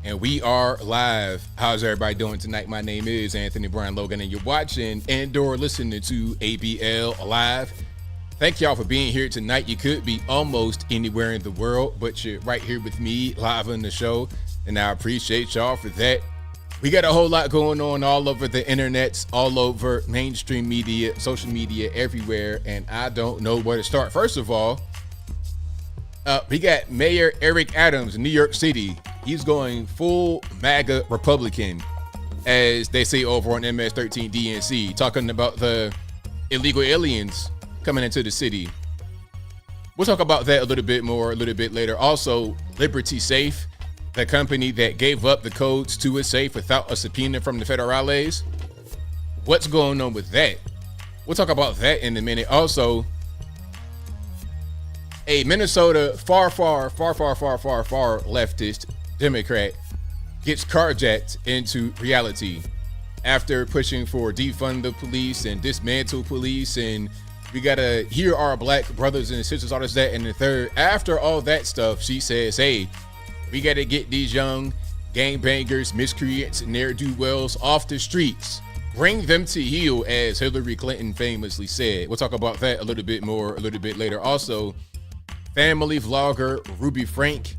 And we are live. How's everybody doing tonight? My name is Anthony Brian Logan, and you're watching and/or listening to ABL Live. Thank y'all for being here tonight. You could be almost anywhere in the world, but you're right here with me live on the show, and I appreciate y'all for that. We got a whole lot going on all over the internet, all over mainstream media, social media, everywhere, and I don't know where to start. First of all, we got Mayor Eric Adams in New York City. He's going full MAGA Republican, as they say over on MS-13 DNC, talking about the illegal aliens coming into the city. We'll talk about that a little bit more a little bit later. Also, Liberty Safe, the company that gave up the codes to a safe without a subpoena from the federales. What's going on with that? We'll talk about that in a minute. Also, a Minnesota far leftist Democrat gets carjacked into reality after pushing for defund the police and dismantle police, and we gotta hear our black brothers and sisters, all this, that, and the third. After all that stuff, she says, hey, we gotta get these young gangbangers, miscreants, ne'er-do-wells off the streets. Bring them to heel, as Hillary Clinton famously said. We'll talk about that a little bit more a little bit later. Also, family vlogger Ruby Franke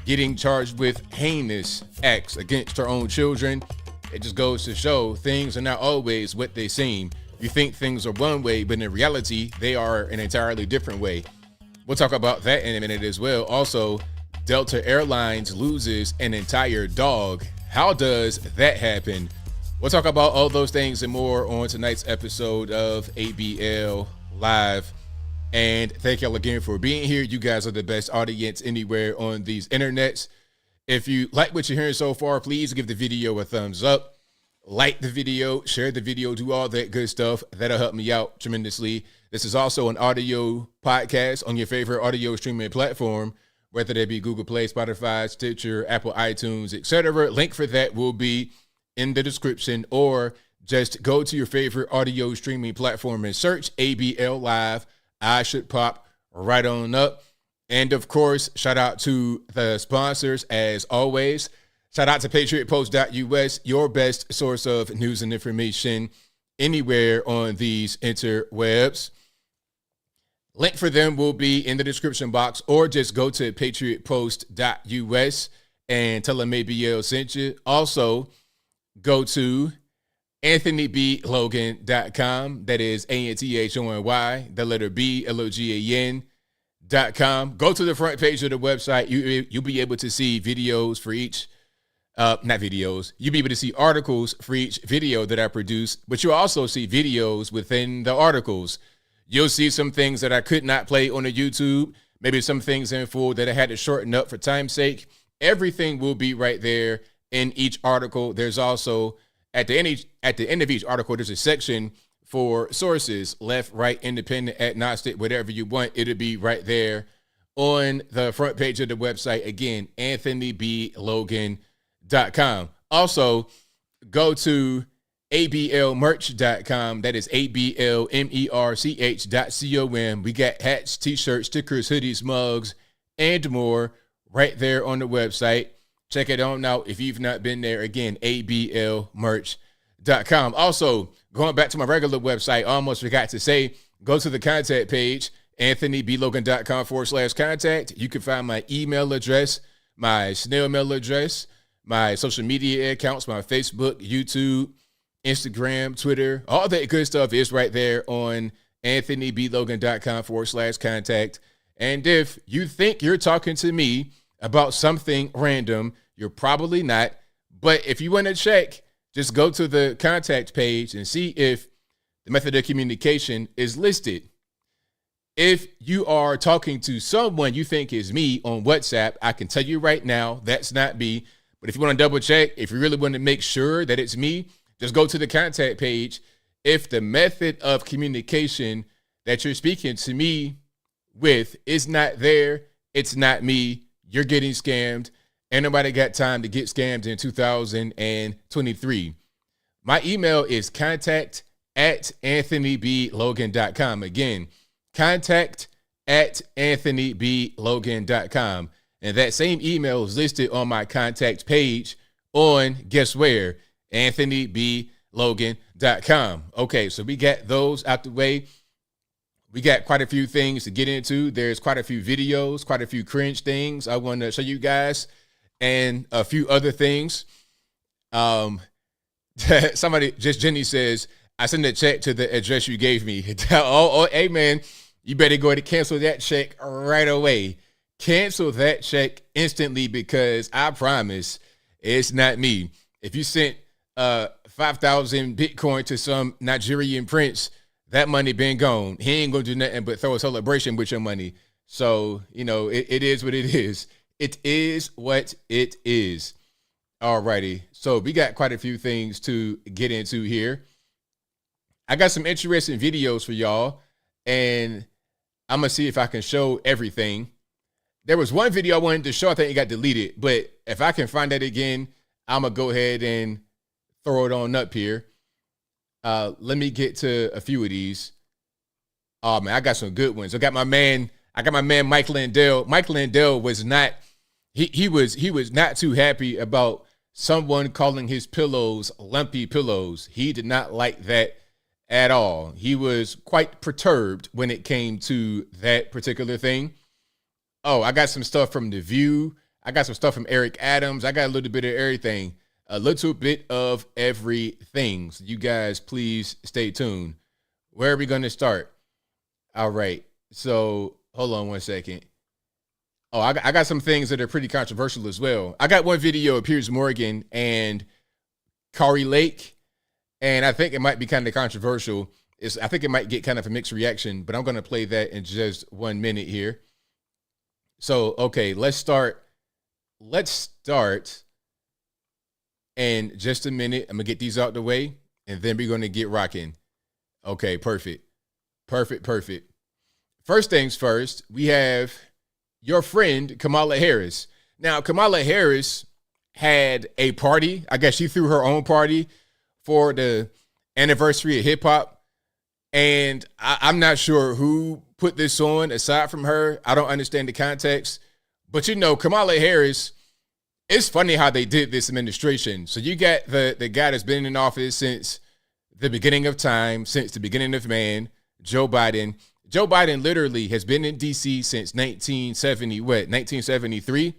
getting charged with heinous acts against her own children. It just goes to show things are not always what they seem. You think things are one way, but in reality, they are an entirely different way. We'll talk about that in a minute as well. Also, Delta Airlines loses an entire dog. How does that happen? We'll talk about all those things and more on tonight's episode of ABL Live. And thank y'all again for being here. You guys are the best audience anywhere on these internets. If you like what you're hearing so far, please give the video a thumbs up. Like the video, share the video, do all that good stuff. That'll help me out tremendously. This is also an audio podcast on your favorite audio streaming platform, whether that be Google Play, Spotify, Stitcher, Apple, iTunes, etc. Link for that will be in the description, or just go to your favorite audio streaming platform and search ABL Live. I should pop right on up. And of course, shout out to the sponsors as always. Shout out to patriotpost.us, your best source of news and information anywhere on these interwebs. Link for them will be in the description box, or just go to patriotpost.us and tell them ABL sent you. Also, go to AnthonyBLogan.com. That is ANTHONY, the letter B, LOGAN.com. Go to the front page of the website. You'll be able to see videos for each, not videos. You'll be able to see articles for each video that I produce, but you'll also see videos within the articles. You'll see some things that I could not play on the YouTube, maybe some things in full that I had to shorten up for time's sake. Everything will be right there in each article. There's also, at the end of each article, there's a section for sources, left, right, independent, agnostic, whatever you want. It'll be right there on the front page of the website. Again, AnthonyBLogan.com. Also, go to ABLmerch.com. That is ABLmerch.com. We got hats, t-shirts, stickers, hoodies, mugs, and more right there on the website. Check it on out if you've not been there. Again, ABLmerch.com. Also, going back to my regular website, I almost forgot to say, go to the contact page, AnthonyBLogan.com/contact. You can find my email address, my snail mail address, my social media accounts, my Facebook, YouTube, Instagram, Twitter. All that good stuff is right there on AnthonyBLogan.com/contact. And if you think you're talking to me about something random, you're probably not. But if you want to check, just go to the contact page and see if the method of communication is listed. If you are talking to someone you think is me on WhatsApp, I can tell you right now, that's not me. But if you want to double check, if you really want to make sure that it's me, just go to the contact page. If the method of communication that you're speaking to me with is not there, it's not me. You're getting scammed. Ain't nobody got time to get scammed in 2023. My email is contact@AnthonyBLogan.com. Again, contact@AnthonyBLogan.com. And that same email is listed on my contact page on, guess where? AnthonyBLogan.com. Okay, so we got those out the way. We got quite a few things to get into. There's quite a few videos, quite a few cringe things I want to show you guys, and a few other things. Somebody, just Jenny says, I sent a check to the address you gave me. Hey man, you better go ahead and cancel that check right away. Cancel that check instantly, because I promise it's not me. If you sent 5,000 Bitcoin to some Nigerian prince, that money been gone. He ain't gonna do nothing but throw a celebration with your money. So, you know, it is what it is. It is what it is. Alrighty. So we got quite a few things to get into here. I got some interesting videos for y'all, and I'm gonna see if I can show everything. There was one video I wanted to show. I think it got deleted, but if I can find that again, I'm gonna go ahead and throw it on up here. Let me get to a few of these. Oh man, I got some good ones. I got my man Mike Lindell. Mike Lindell was not, he was not too happy about someone calling his pillows lumpy pillows. He did not like that at all. He was quite perturbed when it came to that particular thing. Oh, I got some stuff from The View. I got some stuff from Eric Adams. I got a little bit of everything. A little bit of everything. So you guys, please stay tuned. Where are we going to start? All right. So hold on one second. Oh, I got some things that are pretty controversial as well. I got one video of Piers Morgan and Kari Lake, and I think it might be kind of controversial. I think it might get kind of a mixed reaction, but I'm going to play that in just 1 minute here. So, okay, let's start. In just a minute. I'm going to get these out the way, and then we're going to get rocking. Okay, perfect. First things first, we have your friend Kamala Harris. Now, Kamala Harris had a party. I guess she threw her own party for the anniversary of hip hop. And I'm not sure who put this on aside from her. I don't understand the context. But, you know, Kamala Harris, it's funny how they did this administration. So you got the guy that's been in office since the beginning of time, since the beginning of man, Joe Biden. Joe Biden literally has been in D.C. since 1973.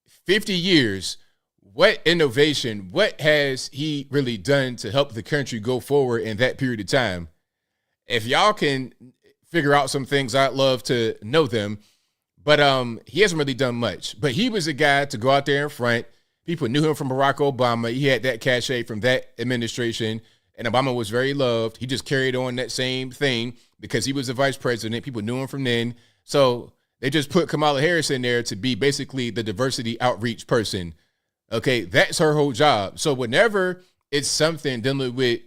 50 years. What innovation, what has he really done to help the country go forward in that period of time? If y'all can figure out some things, I'd love to know them. But he hasn't really done much. But he was a guy to go out there in front. People knew him from Barack Obama. He had that cachet from that administration. And Obama was very loved. He just carried on that same thing because he was the vice president. People knew him from then. So they just put Kamala Harris in there to be basically the diversity outreach person. Okay, that's her whole job. So whenever it's something dealing with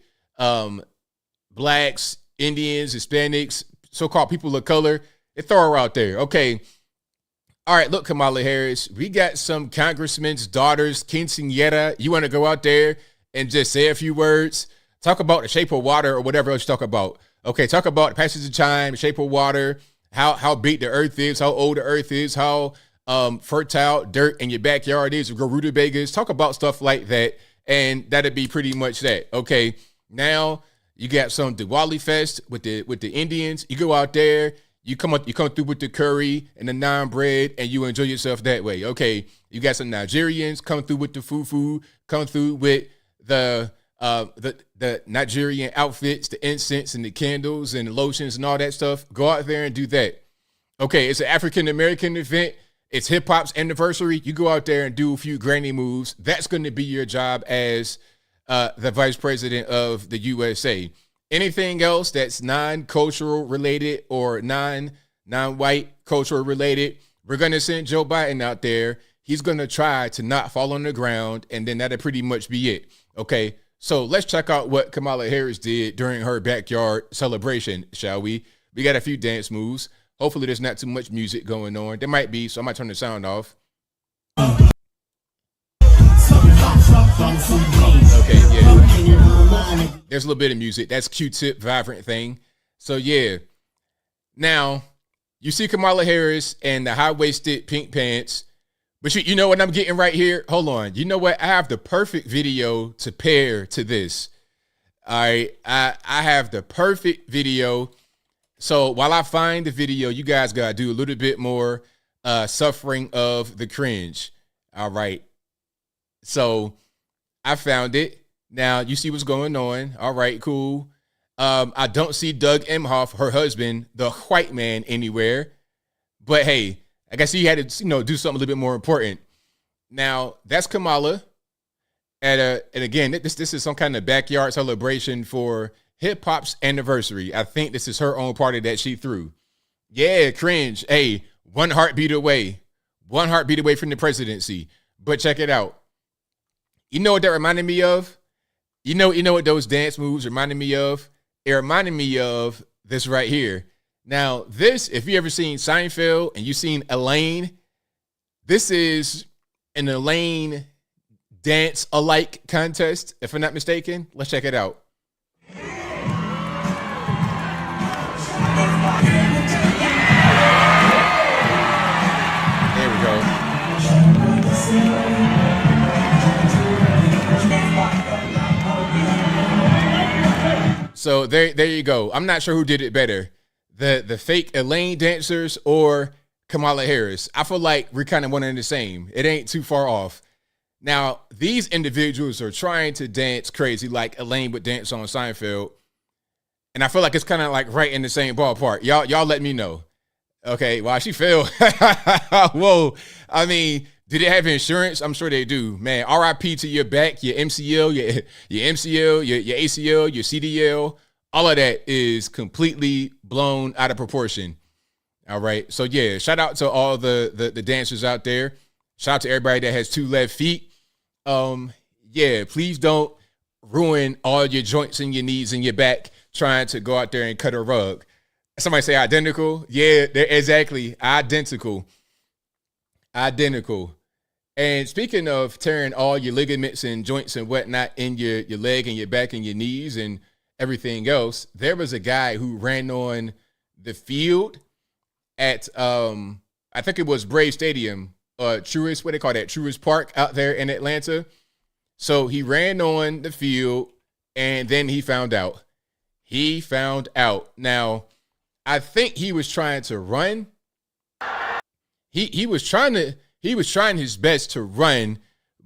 blacks, Indians, Hispanics, so-called people of color, they throw her out there. Okay. All right, look, Kamala Harris, we got some congressmen's daughters, quinceañera. You want to go out there and just say a few words? Talk about the shape of water or whatever else you talk about. Okay, talk about the passage of time, the shape of water, how big the earth is, how old the earth is, how fertile dirt in your backyard is, go rutabagas. Talk about stuff like that, and that'd be pretty much that. Okay, now you got some Diwali Fest with the Indians. You go out there. You come through with the curry and the naan bread, and you enjoy yourself that way. Okay, you got some Nigerians come through with the fufu, come through with the Nigerian outfits, the incense and the candles and the lotions and all that stuff. Go out there and do that. Okay, it's an African American event. It's hip hop's anniversary. You go out there and do a few granny moves. That's going to be your job as the vice president of the USA. Anything else that's non-cultural related or non-white cultural related, we're going to send Joe Biden out there. He's going to try to not fall on the ground, and then that'll pretty much be it. Okay, so let's check out what Kamala Harris did during her backyard celebration, shall we? We got a few dance moves. Hopefully there's not too much music going on. There might be, so I might turn the sound off. Okay, yeah. There's a little bit of music. That's Q-Tip, Vibrant Thing. So, yeah. Now, you see Kamala Harris in the high-waisted pink pants. But you know what I'm getting right here? Hold on. You know what? I have the perfect video to pair to this. All right. I have the perfect video. So while I find the video, you guys got to do a little bit more suffering of the cringe. All right. So I found it. Now you see what's going on. All right, cool. I don't see Doug Emhoff, her husband, the white man, anywhere. But hey, I guess he had to, do something a little bit more important. Now that's Kamala. And again, this is some kind of backyard celebration for hip hop's anniversary. I think this is her own party that she threw. Yeah, cringe. Hey, one heartbeat away from the presidency. But check it out. You know what that reminded me of? You know what those dance moves reminded me of? It reminded me of this right here. Now, this, if you ever seen Seinfeld and you seen Elaine, this is an Elaine dance alike contest, if I'm not mistaken. Let's check it out. There we go. So there you go. I'm not sure who did it better, the fake Elaine dancers or Kamala Harris. I feel like we're kind of one and the same. It ain't too far off. Now, these individuals are trying to dance crazy like Elaine would dance on Seinfeld. And I feel like it's kind of like right in the same ballpark. Y'all let me know. Okay, wow, she fell. Whoa. I mean, do they have insurance? I'm sure they do. Man, RIP to your back, your MCL, your MCL, your ACL, your CDL. All of that is completely blown out of proportion. All right. So, yeah, shout out to all the dancers out there. Shout out to everybody that has two left feet. Yeah, please don't ruin all your joints and your knees and your back trying to go out there and cut a rug. Somebody say identical. Yeah, they're exactly identical. And speaking of tearing all your ligaments and joints and whatnot in your leg and your back and your knees and everything else, there was a guy who ran on the field at I think it was Brave Stadium, Truist, what they call that, Truist Park out there in Atlanta. So he ran on the field and then he found out. Now, I think he was trying to run. He was trying his best to run,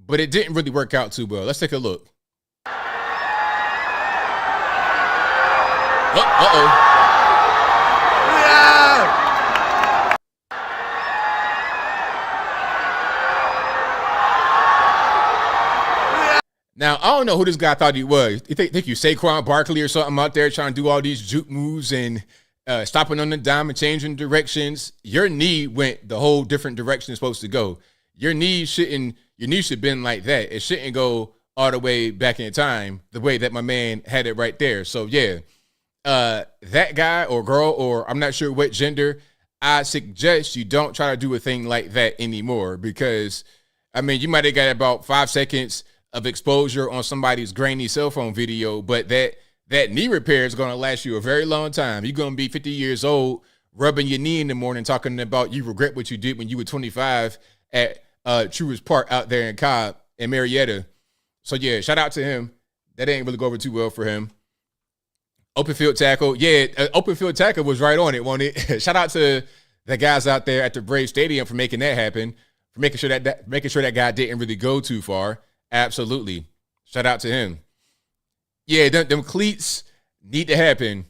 but it didn't really work out too well. Let's take a look. Uh-oh. Now, I don't know who this guy thought he was. You think you Saquon Barkley or something out there trying to do all these juke moves and stopping on the dime and changing directions. Your knee went the whole different direction it's supposed to go. Your knee should have been like that. It shouldn't go all the way back in time the way that my man had it right there. So, yeah, that guy or girl, or I'm not sure what gender, I suggest you don't try to do a thing like that anymore because, I mean, you might have got about 5 seconds of exposure on somebody's grainy cell phone video, but that knee repair is going to last you a very long time. You're going to be 50 years old, rubbing your knee in the morning, talking about you regret what you did when you were 25 at Truist Park out there in Cobb and Marietta. So, yeah, shout out to him. That ain't really go over too well for him. Open field tackle. Yeah, open field tackle was right on it, wasn't it? Shout out to the guys out there at the Brave Stadium for making that happen, for making sure that guy didn't really go too far. Absolutely. Shout out to him. Yeah, them cleats need to happen.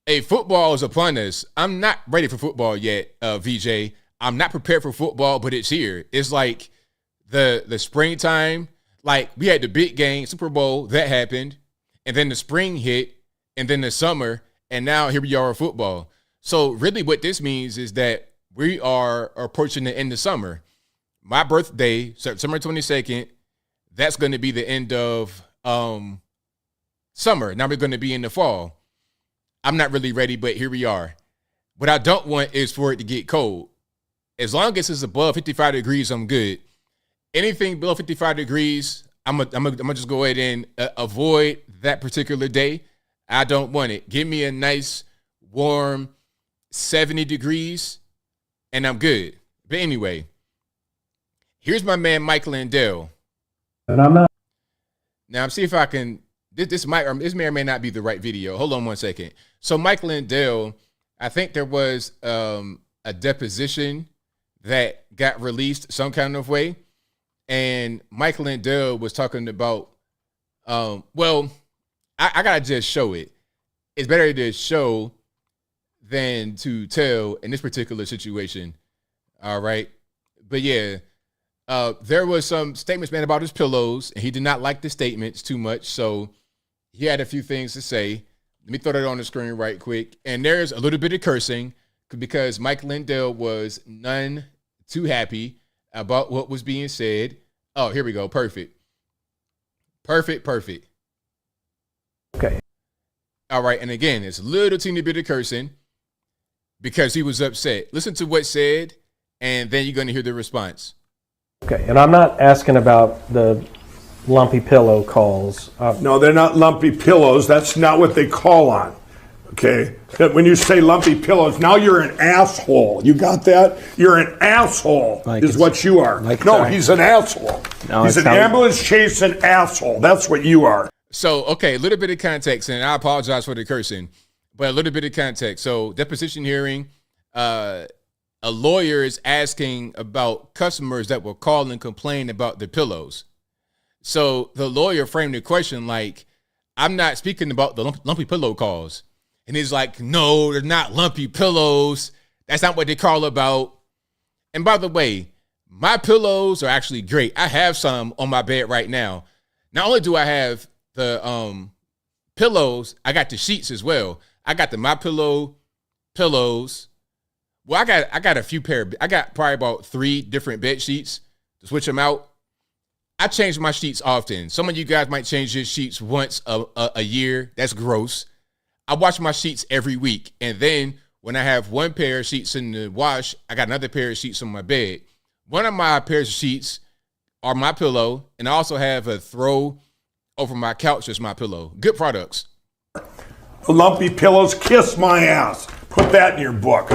Hey, football is upon us. I'm not ready for football yet, VJ. I'm not prepared for football, but it's here. It's like the springtime. Like, we had the big game, Super Bowl, that happened. And then the spring hit, and then the summer, and now here we are with football. So really what this means is that we are approaching the end of summer. My birthday, September 22nd, that's going to be the end of summer. Now we're going to be in the fall. I'm not really ready, but here we are. What I don't want is for it to get cold. As long as it's above 55 degrees, I'm good. Anything below 55 degrees, I'm gonna just go ahead and avoid that particular day. I don't want it. Give me a nice, warm 70 degrees, and I'm good. But anyway, Here's my man, Mike Lindell. And I'm not. Now I'm see if I can, this may or may not be the right video. Hold on 1 second. So Mike Lindell, I think there was a deposition that got released some kind of way. And Mike Lindell was talking about, well, I gotta just show it. It's better to show than to tell in this particular situation. All right. But yeah, there was some statements made about his pillows, and he did not like the statements too much. So he had a few things to say. Let me throw that on the screen right quick. And there's a little bit of cursing because Mike Lindell was none too happy about what was being said. Oh, here we go. Perfect. Perfect. Okay. All right. And again, it's a little teeny bit of cursing because he was upset. Listen to what's said, and then you're going to hear the response. Okay. And I'm not asking about the lumpy pillow calls. No, they're not lumpy pillows. That's not what they call on. Okay? When you say lumpy pillows, now you're an asshole. You got that? You're an asshole, is what you are. No, he's an asshole. No, he's an ambulance chasing asshole. That's what you are. So, okay, a little bit of context, and I apologize for the cursing, but a little bit of context. So, deposition hearing, a lawyer is asking about customers that will call and complain about the pillows. So the lawyer framed the question like, I'm not speaking about the lumpy pillow calls. And he's like, no, they're not lumpy pillows. That's not what they call about. And by the way, my pillows are actually great. I have some on my bed right now. Not only do I have the pillows, I got the sheets as well. I got the My Pillow pillows. Well, I got a few I got probably about 3 different bed sheets to switch them out. I change my sheets often. Some of you guys might change your sheets once a year. That's gross. I wash my sheets every week. And then when I have one pair of sheets in the wash, I got another pair of sheets on my bed. One of my pairs of sheets are My Pillow, and I also have a throw over my couch as My Pillow. Good products. Lumpy pillows, kiss my ass. Put that in your book.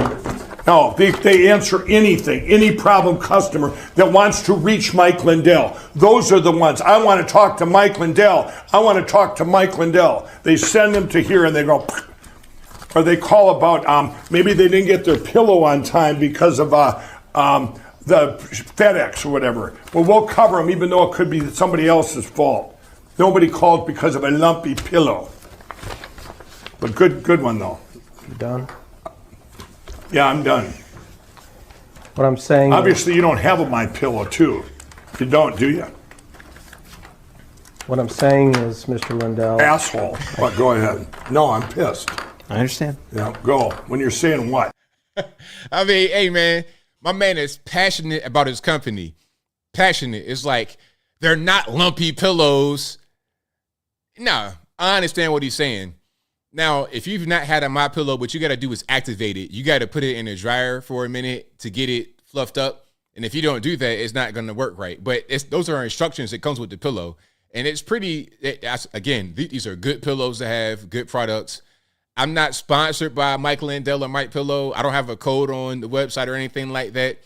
No, they answer anything, any problem customer that wants to reach Mike Lindell. Those are the ones. I want to talk to Mike Lindell. I want to talk to Mike Lindell. They send them to here and they go, or they call about, maybe they didn't get their pillow on time because of the FedEx or whatever. Well, we'll cover them even though it could be somebody else's fault. Nobody called because of a lumpy pillow. But good one though. You done? Yeah, I'm done. What I'm saying obviously you don't have a My Pillow too. You don't, do you? What I'm saying is, Mr. Lindell. Asshole. But go ahead. No, I'm pissed. I understand. Yeah, go. When you're saying what? I mean, hey man, my man is passionate about his company. Passionate. It's like, they're not lumpy pillows. No, I understand what he's saying. Now, if you've not had a My Pillow, what you got to do is activate it. You got to put it in a dryer for a minute to get it fluffed up. And if you don't do that, it's not going to work right. But those are instructions that comes with the pillow. And it's again, these are good pillows to have, good products. I'm not sponsored by Mike Lindell or Mike Pillow. I don't have a code on the website or anything like that.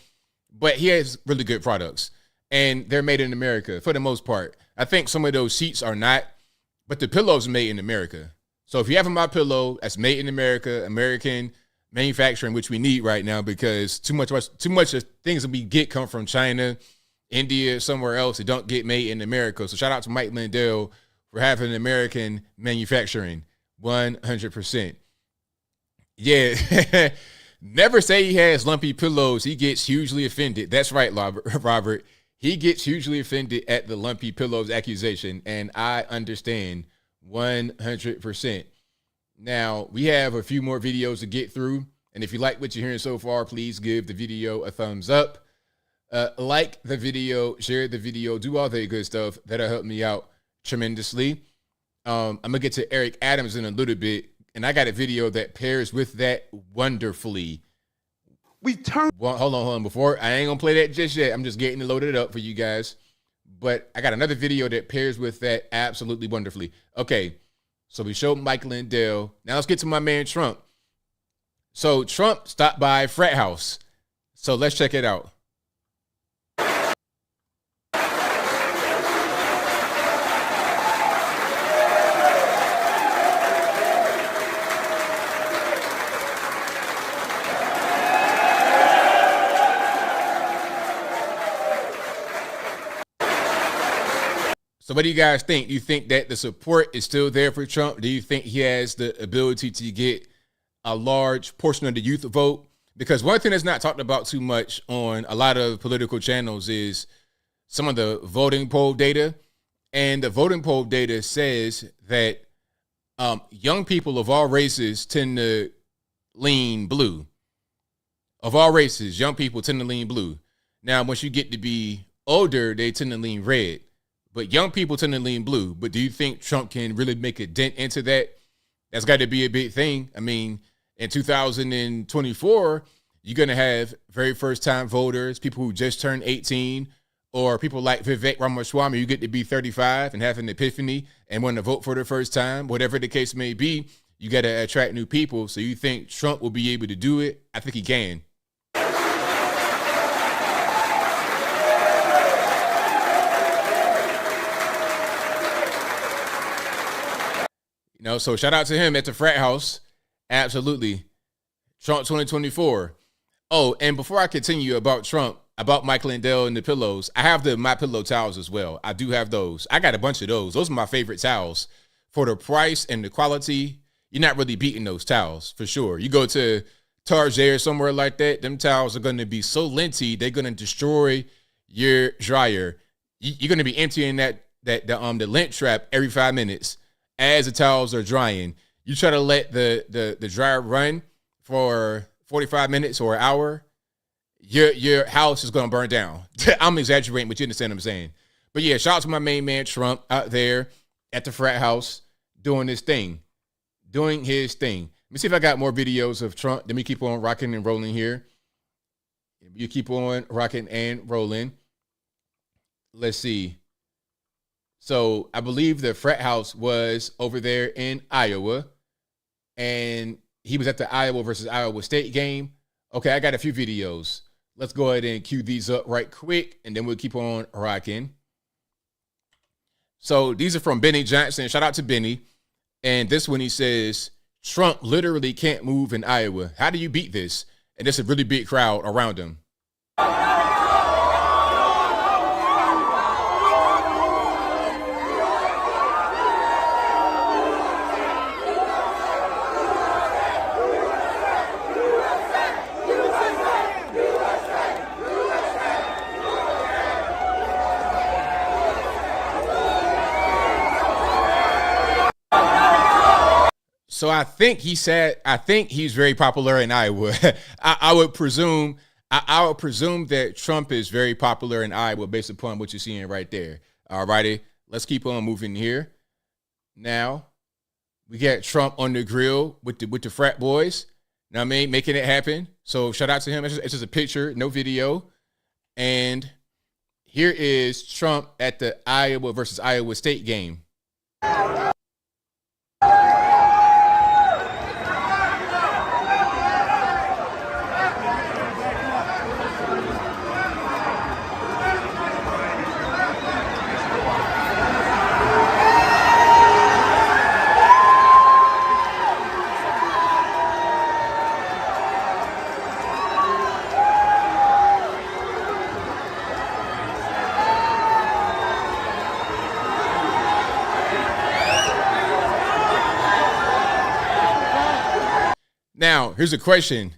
But he has really good products. And they're made in America for the most part. I think some of those sheets are not, but the pillow's made in America. So if you have a My Pillow that's made in America, American manufacturing, which we need right now because too much of things that we get come from China, India, somewhere else. They don't get made in America. So shout out to Mike Lindell for having American manufacturing, 100%. Yeah, never say he has lumpy pillows. He gets hugely offended. That's right, Robert. He gets hugely offended at the lumpy pillows accusation, and I understand. 100%. Now, we have a few more videos to get through. And if you like what you're hearing so far, please give the video a thumbs up. Like the video, share the video, do all that good stuff. That'll help me out tremendously. I'm going to get to Eric Adams in a little bit. And I got a video that pairs with that wonderfully. Hold on. Before, I ain't going to play that just yet. I'm just getting it loaded up for you guys. But I got another video that pairs with that absolutely wonderfully. Okay, so we showed Mike Lindell. Now let's get to my man Trump. So Trump stopped by Frat House. So let's check it out. So what do you guys think? Do you think that the support is still there for Trump? Do you think he has the ability to get a large portion of the youth vote? Because one thing that's not talked about too much on a lot of political channels is some of the voting poll data. And the voting poll data says that young people of all races tend to lean blue. Of all races, young people tend to lean blue. Now, once you get to be older, they tend to lean red. But young people tend to lean blue. But do you think Trump can really make a dent into that? That's got to be a big thing. I mean, in 2024, you're going to have very first-time voters, people who just turned 18, or people like Vivek Ramaswamy, you get to be 35 and have an epiphany and want to vote for the first time. Whatever the case may be, you got to attract new people. So you think Trump will be able to do it? I think he can. You know, so shout out to him at the frat house. Absolutely. Trump 2024. Oh, and before I continue about Trump, about Mike Lindell and the pillows, I have the My Pillow towels as well. I do have those. I got a bunch of those. Those are my favorite towels. For the price and the quality, you're not really beating those towels, for sure. You go to Target or somewhere like that, them towels are going to be so linty, they're going to destroy your dryer. You're going to be emptying the lint trap every 5 minutes as the towels are drying. You try to let the dryer run for 45 minutes or an hour, your house is going to burn down. I'm exaggerating, but you understand what I'm saying. But yeah, shout out to my main man, Trump, out there at the frat house doing his thing. Let me see if I got more videos of Trump. Let me keep on rocking and rolling here. You keep on rocking and rolling. Let's see. So I believe the frat house was over there in Iowa, and he was at the Iowa versus Iowa State game. Okay, I got a few videos. Let's go ahead and cue these up right quick, and then we'll keep on rocking. So these are from Benny Johnson. Shout out to Benny. And this one, he says, Trump literally can't move in Iowa. How do you beat this? And there's a really big crowd around him. So I think he's very popular in Iowa. I would presume that Trump is very popular in Iowa based upon what you're seeing right there. All righty, let's keep on moving here. Now we got Trump on the grill with the frat boys. Know what I mean, making it happen. So shout out to him. It's just a picture, no video. And here is Trump at the Iowa versus Iowa State game. Now, here's a question.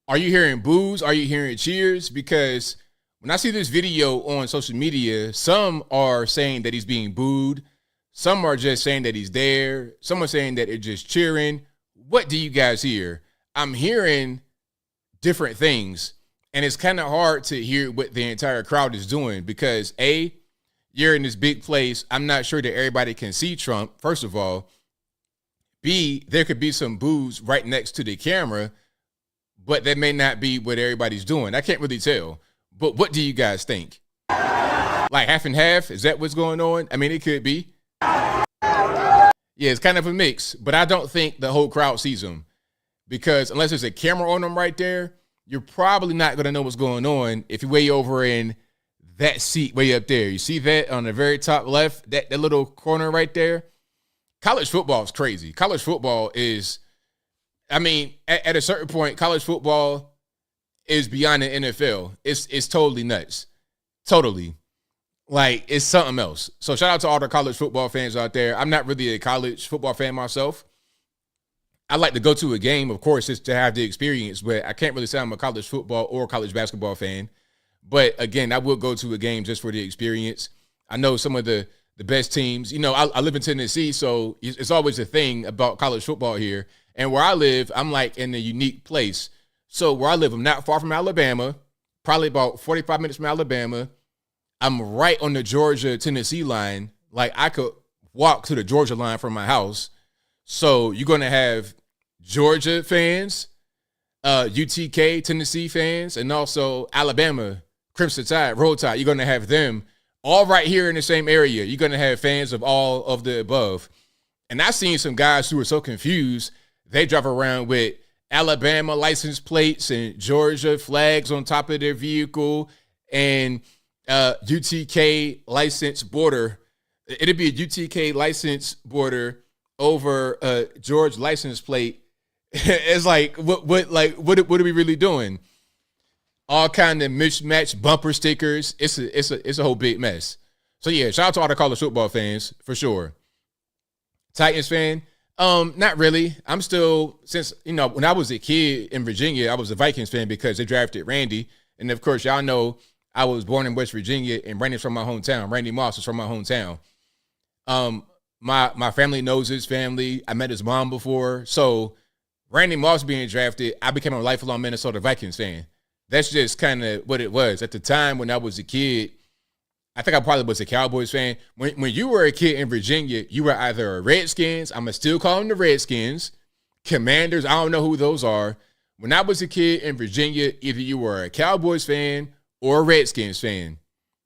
Are you hearing boos? Are you hearing cheers? Because when I see this video on social media, some are saying that he's being booed. Some are just saying that he's there. Some are saying that they're just cheering. What do you guys hear? I'm hearing different things, and it's kind of hard to hear what the entire crowd is doing because, A, you're in this big place. I'm not sure that everybody can see Trump, first of all. B, there could be some boos right next to the camera, but that may not be what everybody's doing. I can't really tell. But what do you guys think? Like half and half? Is that what's going on? I mean, it could be. Yeah, it's kind of a mix, but I don't think the whole crowd sees him because unless there's a camera on him right there, you're probably not going to know what's going on if you're way over in that seat way up there. You see that on the very top left, that little corner right there? College football is crazy. College football is, I mean, at a certain point, college football is beyond the NFL. It's totally nuts. Totally. Like, it's something else. So shout out to all the college football fans out there. I'm not really a college football fan myself. I like to go to a game, of course, just to have the experience, but I can't really say I'm a college football or college basketball fan. But again, I will go to a game just for the experience. I know some of the best teams. You know, I live in Tennessee, so it's always a thing about college football here. And where I live, I'm like in a unique place. So where I live, I'm not far from Alabama, probably about 45 minutes from Alabama. I'm right on the Georgia-Tennessee line. Like, I could walk to the Georgia line from my house. So you're going to have Georgia fans, UTK, Tennessee fans, and also Alabama, Crimson Tide, Roll Tide. You're going to have them all right here in the same area. You're going to have fans of all of the above. And I've seen some guys who are so confused, they drive around with Alabama license plates and Georgia flags on top of their vehicle and UTK license border. It'd be a UTK license border over a George license plate. It's like, what are we really doing? All kind of mismatched bumper stickers. It's a whole big mess. So yeah, shout out to all the college football fans for sure. Titans fan, not really. I'm still, since, you know, when I was a kid in Virginia, I was a Vikings fan because they drafted Randy, and of course y'all know I was born in West Virginia, and Randy's from my hometown. Randy Moss is from my hometown. My family knows his family. I met his mom before. So Randy Moss being drafted, I became a lifelong Minnesota Vikings fan. That's just kind of what it was. At the time when I was a kid, I think I probably was a Cowboys fan. When you were a kid in Virginia, you were either a Redskins, I'm going to still call them the Redskins, Commanders, I don't know who those are. When I was a kid in Virginia, either you were a Cowboys fan or a Redskins fan.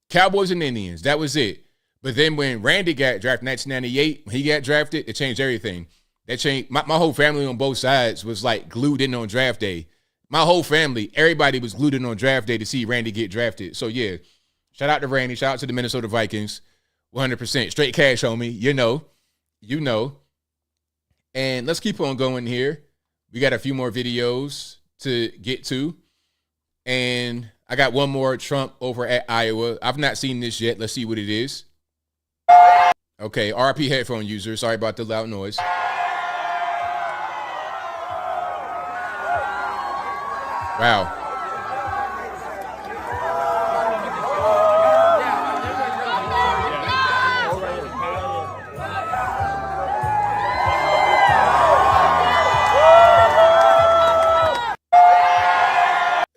Cowboys and Indians, that was it. But then when Randy got drafted in 1998, when he got drafted, it changed everything. That changed. My whole family on both sides was like glued in on draft day. My whole family, everybody was glued in on draft day to see Randy get drafted. So yeah, shout out to Randy. Shout out to the Minnesota Vikings. 100%. Straight cash, homie. You know. And let's keep on going here. We got a few more videos to get to. And I got one more Trump over at Iowa. I've not seen this yet. Let's see what it is. Okay, RP headphone user. Sorry about the loud noise. Wow.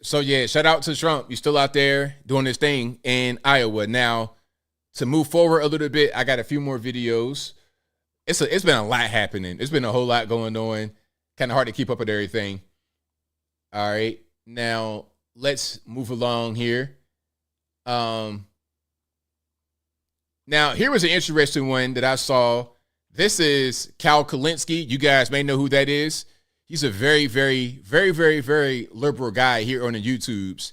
So yeah, shout out to Trump. He's still out there doing his thing in Iowa. Now, to move forward a little bit, I got a few more videos. It's been a lot happening. It's been a whole lot going on. Kind of hard to keep up with everything. All right. Now, let's move along here. Now, here was an interesting one that I saw. This is Kulinski. You guys may know who that is. He's a very, very, very, very, very liberal guy here on the YouTubes.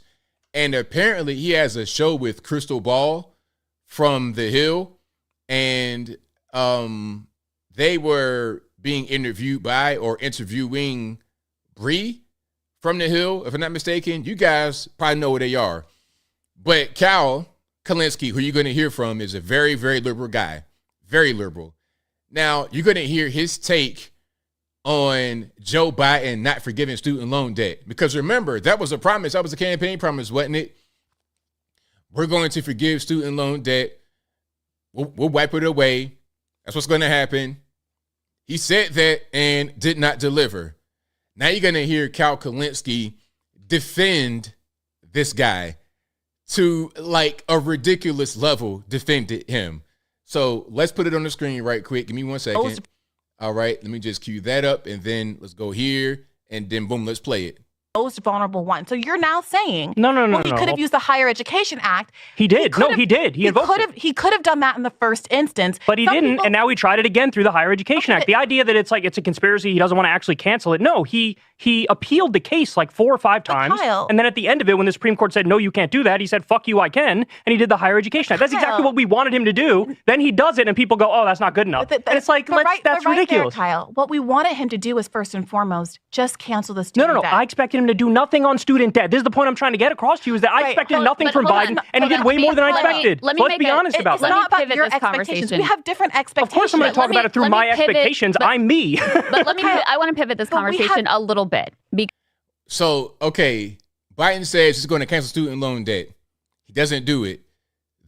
And apparently he has a show with Crystal Ball from The Hill. And they were being interviewed by or interviewing Bree from The Hill, if I'm not mistaken. You guys probably know who they are. But Kulinski, who you're going to hear from, is a very, very liberal guy. Very liberal. Now, you're going to hear his take on Joe Biden not forgiving student loan debt. Because remember, that was a promise. That was a campaign promise, wasn't it? We're going to forgive student loan debt. We'll wipe it away. That's what's going to happen. He said that and did not deliver. Now you're going to hear Kulinski defend this guy to like a ridiculous level, defended him. So let's put it on the screen right quick. Give me 1 second. All right, let me just cue that up, and then let's go here, and then boom, let's play it. Most vulnerable one. So you're now saying, no. He could have used the Higher Education Act. He did. He did. He could have done that in the first instance, but he didn't. And now he tried it again through the Higher Education Act. The idea that it's like it's a conspiracy, he doesn't want to actually cancel it. No, he appealed the case like 4 or 5 times, Kyle, and then at the end of it, when the Supreme Court said no, you can't do that, he said fuck you, I can, and he did the Higher Education Act. That's exactly what we wanted him to do. Then he does it, and people go, oh, that's not good enough. And it's like that's ridiculous. There, Kyle. What we wanted him to do was first and foremost just cancel the student debt. I expect him him to do nothing on student debt. This is the point I'm trying to get across to you, is that I expected nothing from Biden, and he did way more than I expected. So let's be honest about that. It's not about your expectations. We have different expectations. Of course I'm going to talk about it through my expectations. I'm me. But I want to pivot this conversation a little bit. So, okay, Biden says he's going to cancel student loan debt. He doesn't do it.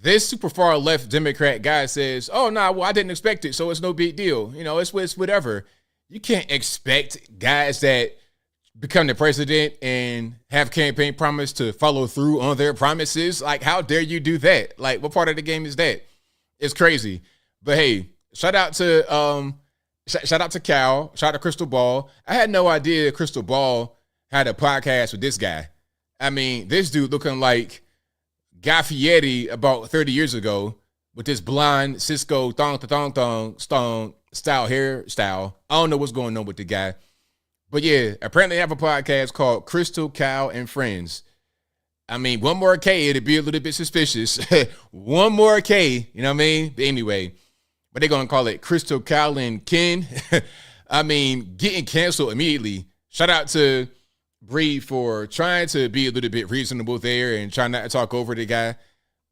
This super far left Democrat guy says, oh, nah, well, I didn't expect it, so it's no big deal. You know, it's whatever. You can't expect guys that become the president and have campaign promise to follow through on their promises. Like, how dare you do that? Like, what part of the game is that? It's crazy. But hey, shout out to Cal, shout out to Crystal Ball. I had no idea Crystal Ball had a podcast with this guy. I mean, this dude looking like Guy Fieri about 30 years ago with this blonde Cisco thong style hairstyle. I don't know what's going on with the guy. But yeah, apparently they have a podcast called Crystal, Cal, and Friends. I mean, one more K, it'd be a little bit suspicious. One more K, you know what I mean? But anyway, but they're going to call it Crystal, Cal, and Ken. I mean, getting canceled immediately. Shout out to Bree for trying to be a little bit reasonable there and trying not to talk over the guy.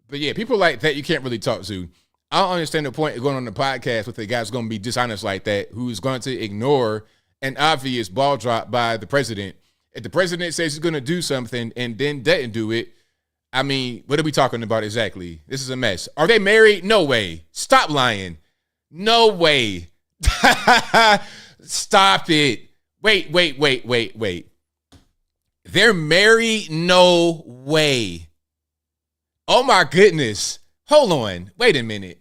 But yeah, people like that you can't really talk to. I don't understand the point of going on the podcast with a guy who's going to be dishonest like that, who's going to ignore an obvious ball drop by the president. If the president says he's going to do something and then doesn't do it, I mean, what are we talking about exactly? This is a mess. Are they married? No way. Stop lying. No way. Stop it. Wait. They're married? No way. Oh my goodness. Hold on. Wait a minute.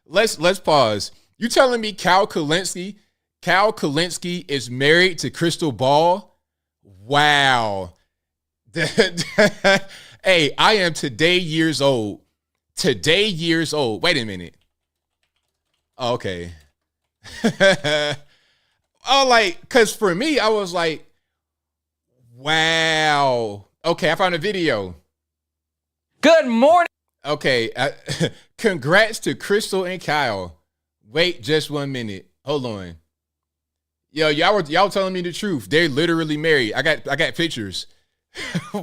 Let's pause. You telling me Cal Kulinski is married to Crystal Ball? Wow. Hey, I am today years old. Wait a minute. Oh, okay. Oh, like, because for me, I was like, wow. Okay, I found a video. Good morning. Okay, congrats to Crystal and Kyle. Wait just 1 minute. Hold on. Yo, y'all telling me the truth. They're literally married. I got pictures.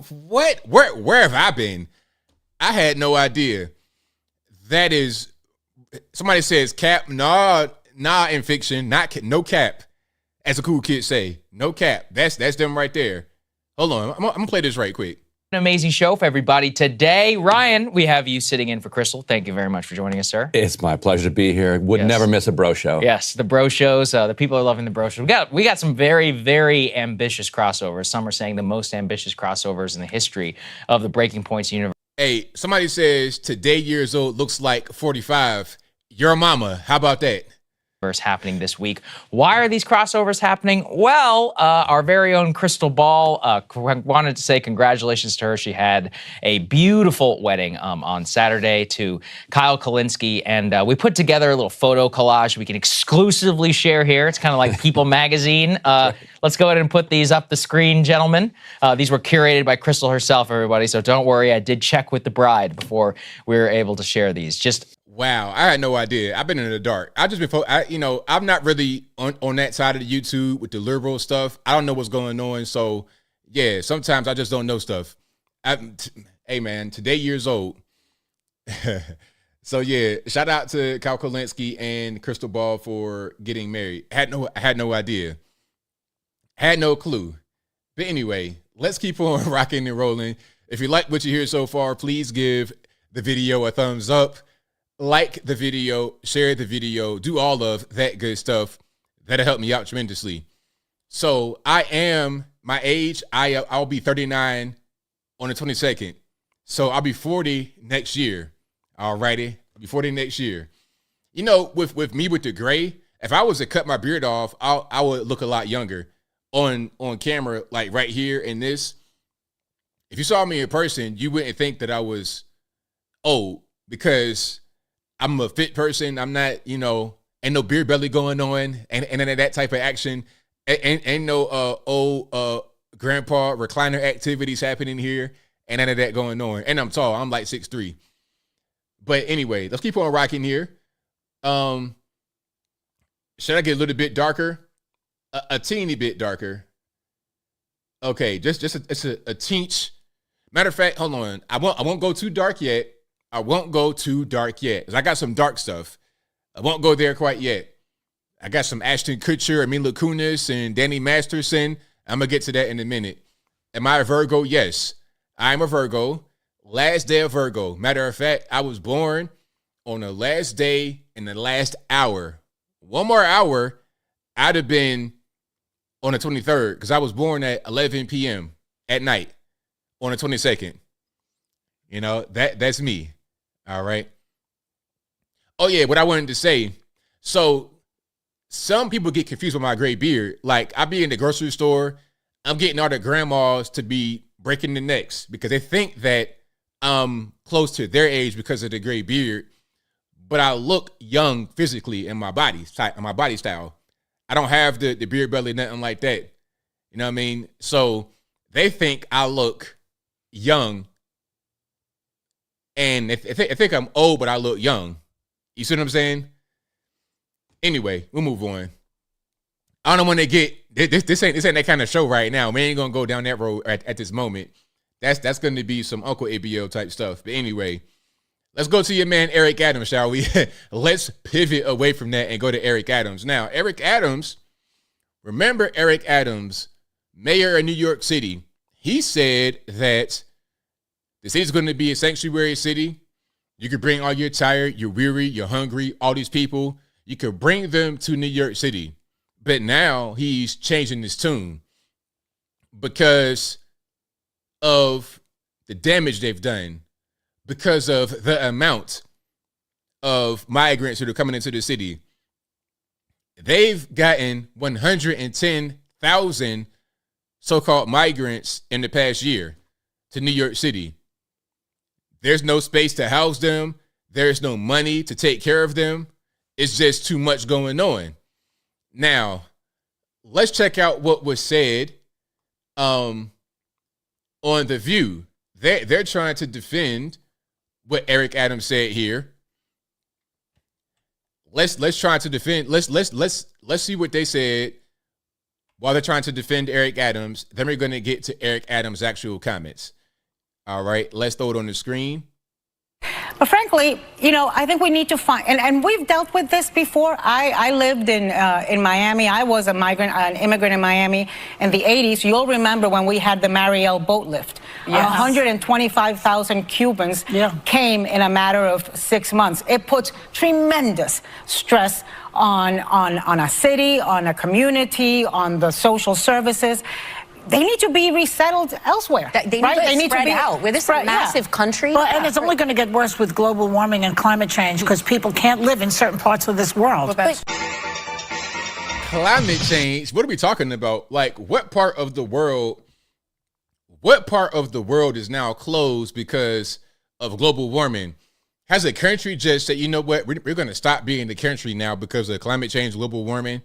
What? Where have I been? I had no idea. That is, somebody says cap. Nah, in fiction, no cap. As the cool kids say, no cap. That's them right there. Hold on, I'm gonna play this right quick. An amazing show for everybody today. Ryan, we have you sitting in for Crystal. Thank you very much for joining us, sir. It's my pleasure to be here. Would never miss a bro show. Yes, the bro shows. The people are loving the bro show. We got some very, very ambitious crossovers. Some are saying the most ambitious crossovers in the history of the Breaking Points universe. Hey, somebody says today years old looks like 45. Your mama. How about that? Happening this week. Why are these crossovers happening? Well, our very own Crystal Ball wanted to say congratulations to her. She had a beautiful wedding on Saturday to Kyle Kulinski, and we put together a little photo collage we can exclusively share here. It's kind of like People magazine. Let's go ahead and put these up the screen, gentlemen. These were curated by Crystal herself, everybody, so don't worry. I did check with the bride before we were able to share these. Wow, I had no idea. I've been in the dark. I'm not really on that side of the YouTube with the liberal stuff. I don't know what's going on. So, yeah, sometimes I just don't know stuff. Hey, man, today years old. So, yeah, shout out to Kyle Kulinski and Crystal Ball for getting married. I had no idea. Had no clue. But anyway, let's keep on rocking and rolling. If you like what you hear so far, please give the video a thumbs up. Like the video, share the video, do all of that good stuff. That'll help me out tremendously. So I am my age. I'll be 39 on the 22nd. So I'll be 40 next year. All righty. I'll be 40 next year. You know, with me with the gray, if I was to cut my beard off, I would look a lot younger on camera, like right here in this. If you saw me in person, you wouldn't think that I was old because I'm a fit person. I'm not, ain't no beer belly going on and that type of action. Ain't no old grandpa recliner activities happening here and none of that going on. And I'm tall. I'm like 6'3". But anyway, let's keep on rocking here. Should I get a little bit darker? A teeny bit darker. Okay, it's a teach. Matter of fact, hold on. I won't go too dark yet. I won't go too dark yet. 'Cause I got some dark stuff. I won't go there quite yet. I got some Ashton Kutcher, Mila Kunis, and Danny Masterson. I'm gonna get to that in a minute. Am I a Virgo? Yes, I'm a Virgo. Last day of Virgo. Matter of fact, I was born on the last day in the last hour. One more hour, I'd have been on the 23rd because I was born at 11 p.m. at night on the 22nd. You know, that's me. All right. Oh, yeah, what I wanted to say. So some people get confused with my gray beard. Like, I be in the grocery store. I'm getting all the grandmas to be breaking the necks because they think that I'm close to their age because of the gray beard. But I look young physically in my body style. I don't have the beard belly, nothing like that. You know what I mean? So they think I look young. And they think I'm old, but I look young. You see what I'm saying? Anyway, we'll move on. I don't know when they get this ain't that kind of show right now. We ain't gonna go down that road at this moment. That's gonna be some Uncle ABL type stuff. But anyway, let's go to your man Eric Adams, shall we? Let's pivot away from that and go to Eric Adams. Now, Eric Adams, remember Eric Adams, mayor of New York City. He said that the city's going to be a sanctuary city. You could bring all your tired, you're weary, you're hungry, all these people. You could bring them to New York City. But now he's changing his tune because of the damage they've done, because of the amount of migrants that are coming into the city. They've gotten 110,000 so-called migrants in the past year to New York City. There's no space to house them. There's no money to take care of them. It's just too much going on. Now, let's check out what was said on The View. They're trying to defend what Eric Adams said here. Let's try to defend. Let's see what they said while they're trying to defend Eric Adams. Then we're going to get to Eric Adams' actual comments. All right, let's throw it on the screen. But frankly, you know, I think we need to find, and we've dealt with this before. I lived in Miami. I was an immigrant in Miami in the 80s. You'll remember when we had the Mariel boat lift. Yes. 125,000 Cubans came in a matter of 6 months. It puts tremendous stress on a city, on a community, on the social services. They need to be resettled elsewhere. They need to be out. We're this massive country. Well, and it's only going to get worse with global warming and climate change because people can't live in certain parts of this world. Climate change? What are we talking about? Like, what part of the world is now closed because of global warming? Has a country just said, you know what, we're going to stop being the country now because of climate change, global warming?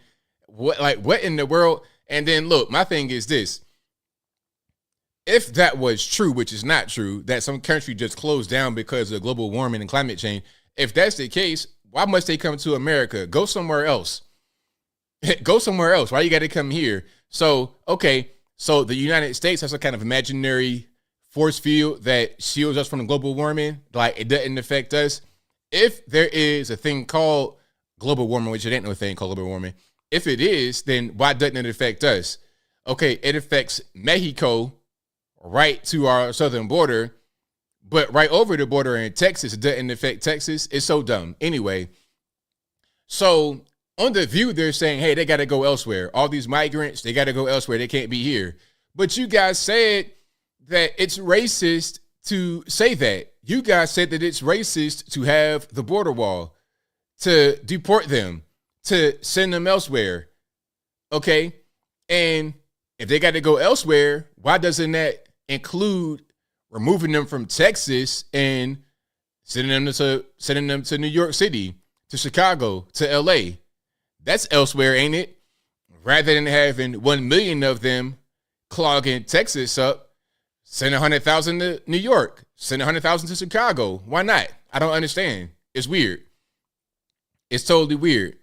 What in the world? And then look, my thing is this. If that was true, which is not true, that some country just closed down because of global warming and climate change, if that's the case, why must they come to America? Go somewhere else. Go somewhere else. Why you got to come here? So, okay, so the United States has a kind of imaginary force field that shields us from global warming. Like, it doesn't affect us. If there is a thing called global warming, which it ain't no thing called global warming, if it is, then why doesn't it affect us? Okay, it affects Mexico right to our southern border, but right over the border in Texas, it doesn't affect Texas. It's so dumb. Anyway, so on The View, they're saying, hey, they got to go elsewhere. All these migrants, they got to go elsewhere. They can't be here. But you guys said that it's racist to say that. You guys said that it's racist to have the border wall, to deport them, to send them elsewhere. Okay? And if they got to go elsewhere, why doesn't that include removing them from Texas and sending them to New York City, to Chicago, to LA? That's elsewhere, ain't it? Rather than having 1 million of them clogging Texas up, send 100,000 to New York, send 100,000 to Chicago. Why not? I don't understand. It's weird. It's totally weird.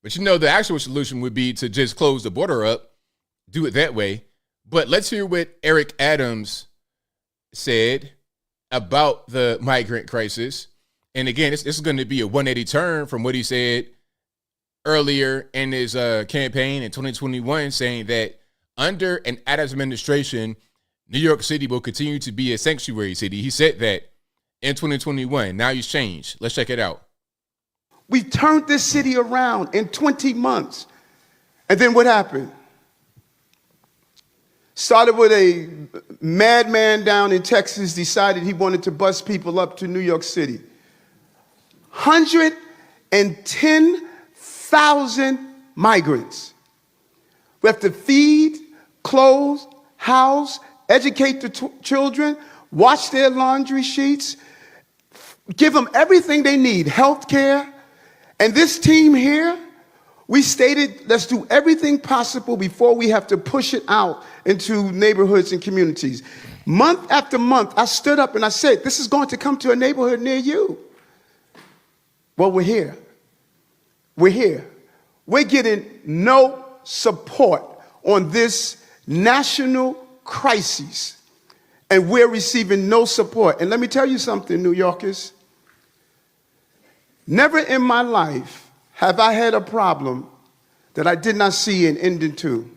But you know, the actual solution would be to just close the border up, do it that way. But let's hear what Eric Adams said about the migrant crisis. And again, this is going to be a 180 turn from what he said earlier in his campaign in 2021, saying that under an Adams administration, New York City will continue to be a sanctuary city. He said that in 2021. Now he's changed. Let's check it out. We've turned this city around in 20 months. And then what happened? Started with a madman down in Texas, decided he wanted to bus people up to New York City. 110,000 migrants. We have to feed, clothe, house, educate the children, wash their laundry sheets, give them everything they need, health care. And this team here, we stated, let's do everything possible before we have to push it out into neighborhoods and communities. Month after month, I stood up and I said, this is going to come to a neighborhood near you. Well, we're here. We're here. We're getting no support on this national crisis, and we're receiving no support. And let me tell you something, New Yorkers. Never in my life have I had a problem that I did not see an ending to.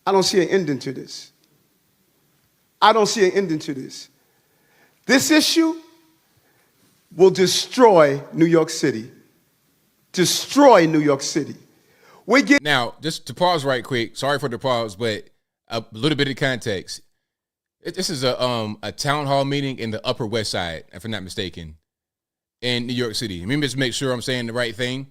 I don't see an ending to this. I don't see an ending to this. This issue will destroy New York City. Destroy New York City. Now, just to pause right quick, sorry for the pause, but a little bit of context. This is a town hall meeting in the Upper West Side, if I'm not mistaken, in New York City. Let me just make sure I'm saying the right thing,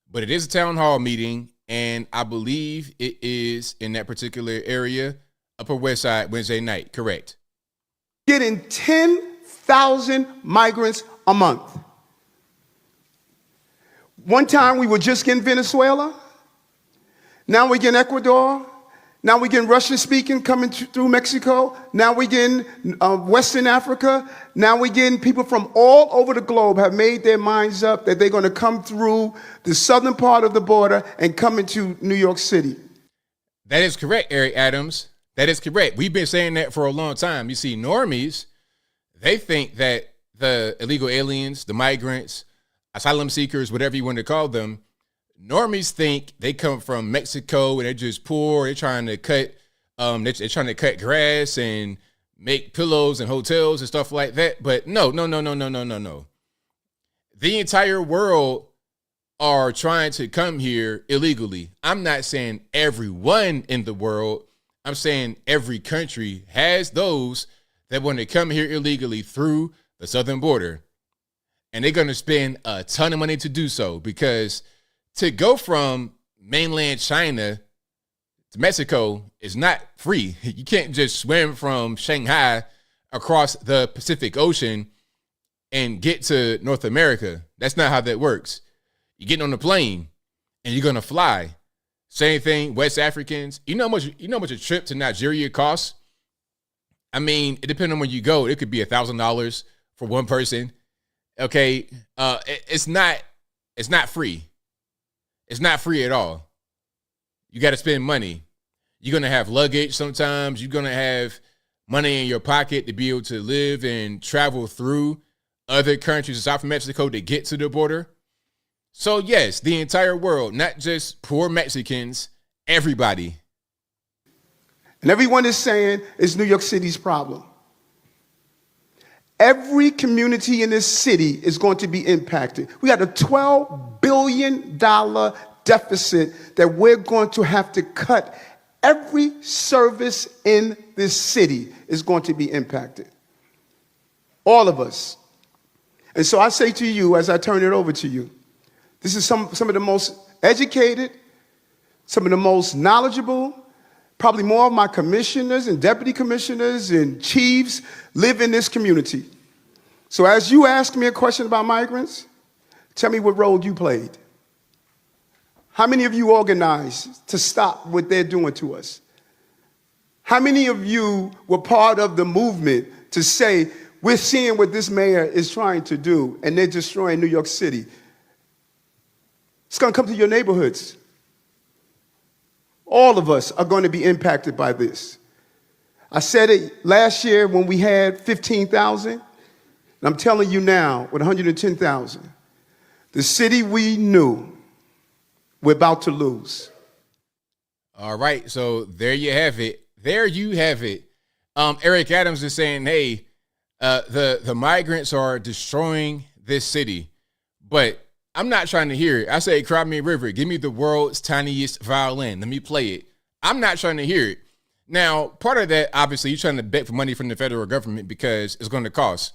but it is a town hall meeting, and I believe it is in that particular area, Upper West Side, Wednesday night, correct? Getting 10,000 migrants a month. One time we were just getting Venezuela. Now we're getting Ecuador. Now we're getting Russian-speaking coming through Mexico. Now we're getting Western Africa. Now we're getting people from all over the globe have made their minds up that they're going to come through the southern part of the border and come into New York City. That is correct, Eric Adams. That is correct. We've been saying that for a long time. You see, normies, they think that the illegal aliens, the migrants, asylum seekers, whatever you want to call them, normies think they come from Mexico and they're just poor. They're trying to cut, they're trying to cut grass and make pillows and hotels and stuff like that. But no. The entire world are trying to come here illegally. I'm not saying everyone in the world. I'm saying every country has those that want to come here illegally through the southern border. And they're going to spend a ton of money to do so, because to go from mainland China to Mexico is not free. You can't just swim from Shanghai across the Pacific Ocean and get to North America. That's not how that works. You're getting on the plane and you're going to fly. Same thing, West Africans. You know how much a trip to Nigeria costs? I mean, it depends on where you go. It could be $1,000 for one person. Okay, it's not free. It's not free at all. You got to spend money. You're going to have luggage sometimes. You're going to have money in your pocket to be able to live and travel through other countries aside from Mexico to get to the border. So yes, the entire world, not just poor Mexicans, everybody. And everyone is saying it's New York City's problem. Every community in this city is going to be impacted. We got a $12 billion deficit that we're going to have to cut. Every service in this city is going to be impacted. All of us. And so I say to you, as I turn it over to you, this is some of the most educated, some of the most knowledgeable, probably more of my commissioners and deputy commissioners and chiefs live in this community. So as you ask me a question about migrants, tell me what role you played. How many of you organized to stop what they're doing to us? How many of you were part of the movement to say, we're seeing what this mayor is trying to do and they're destroying New York City? It's going to come to your neighborhoods. All of us are going to be impacted by this. I said it last year when we had 15,000, and I'm telling you now with 110,000, the city we knew we're about to lose. All right, so there you have it. There you have it. Eric Adams is saying, hey, the migrants are destroying this city, but I'm not trying to hear it. I say, cry me a river. Give me the world's tiniest violin. Let me play it. I'm not trying to hear it. Now, part of that, obviously, you're trying to beg for money from the federal government because it's going to cost.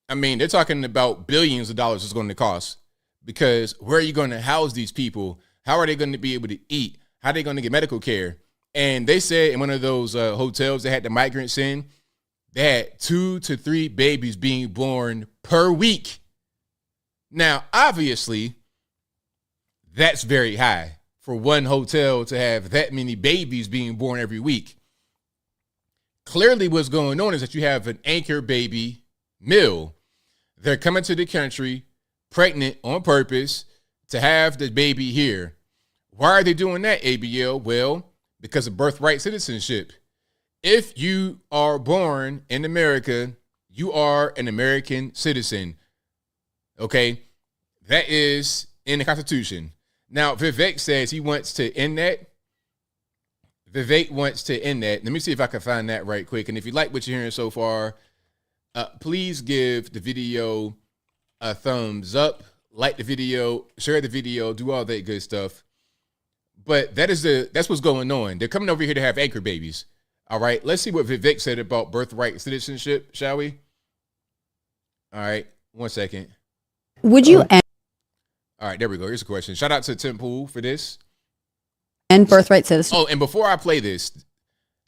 I mean, they're talking about billions of dollars it's going to cost, because where are you going to house these people? How are they going to be able to eat? How are they going to get medical care? And they said in one of those hotels they had the migrants in, they had 2 to 3 babies being born per week. Now, obviously, that's very high for one hotel to have that many babies being born every week. Clearly, what's going on is that you have an anchor baby mill. They're coming to the country pregnant on purpose to have the baby here. Why are they doing that, ABL? Well, because of birthright citizenship. If you are born in America, you are an American citizen. Okay? That is in the Constitution. Now, Vivek says he wants to end that. Vivek wants to end that. Let me see if I can find that right quick. And if you like what you're hearing so far, please give the video a thumbs up, like the video, share the video, do all that good stuff. But that's what's going on. They're coming over here to have anchor babies. All right, let's see what Vivek said about birthright citizenship, shall we? All right, 1 second. Would you end? All right, there we go. Here's a question. Shout out to Tim Pool for this. And birthright citizenship. Oh, and before I play this,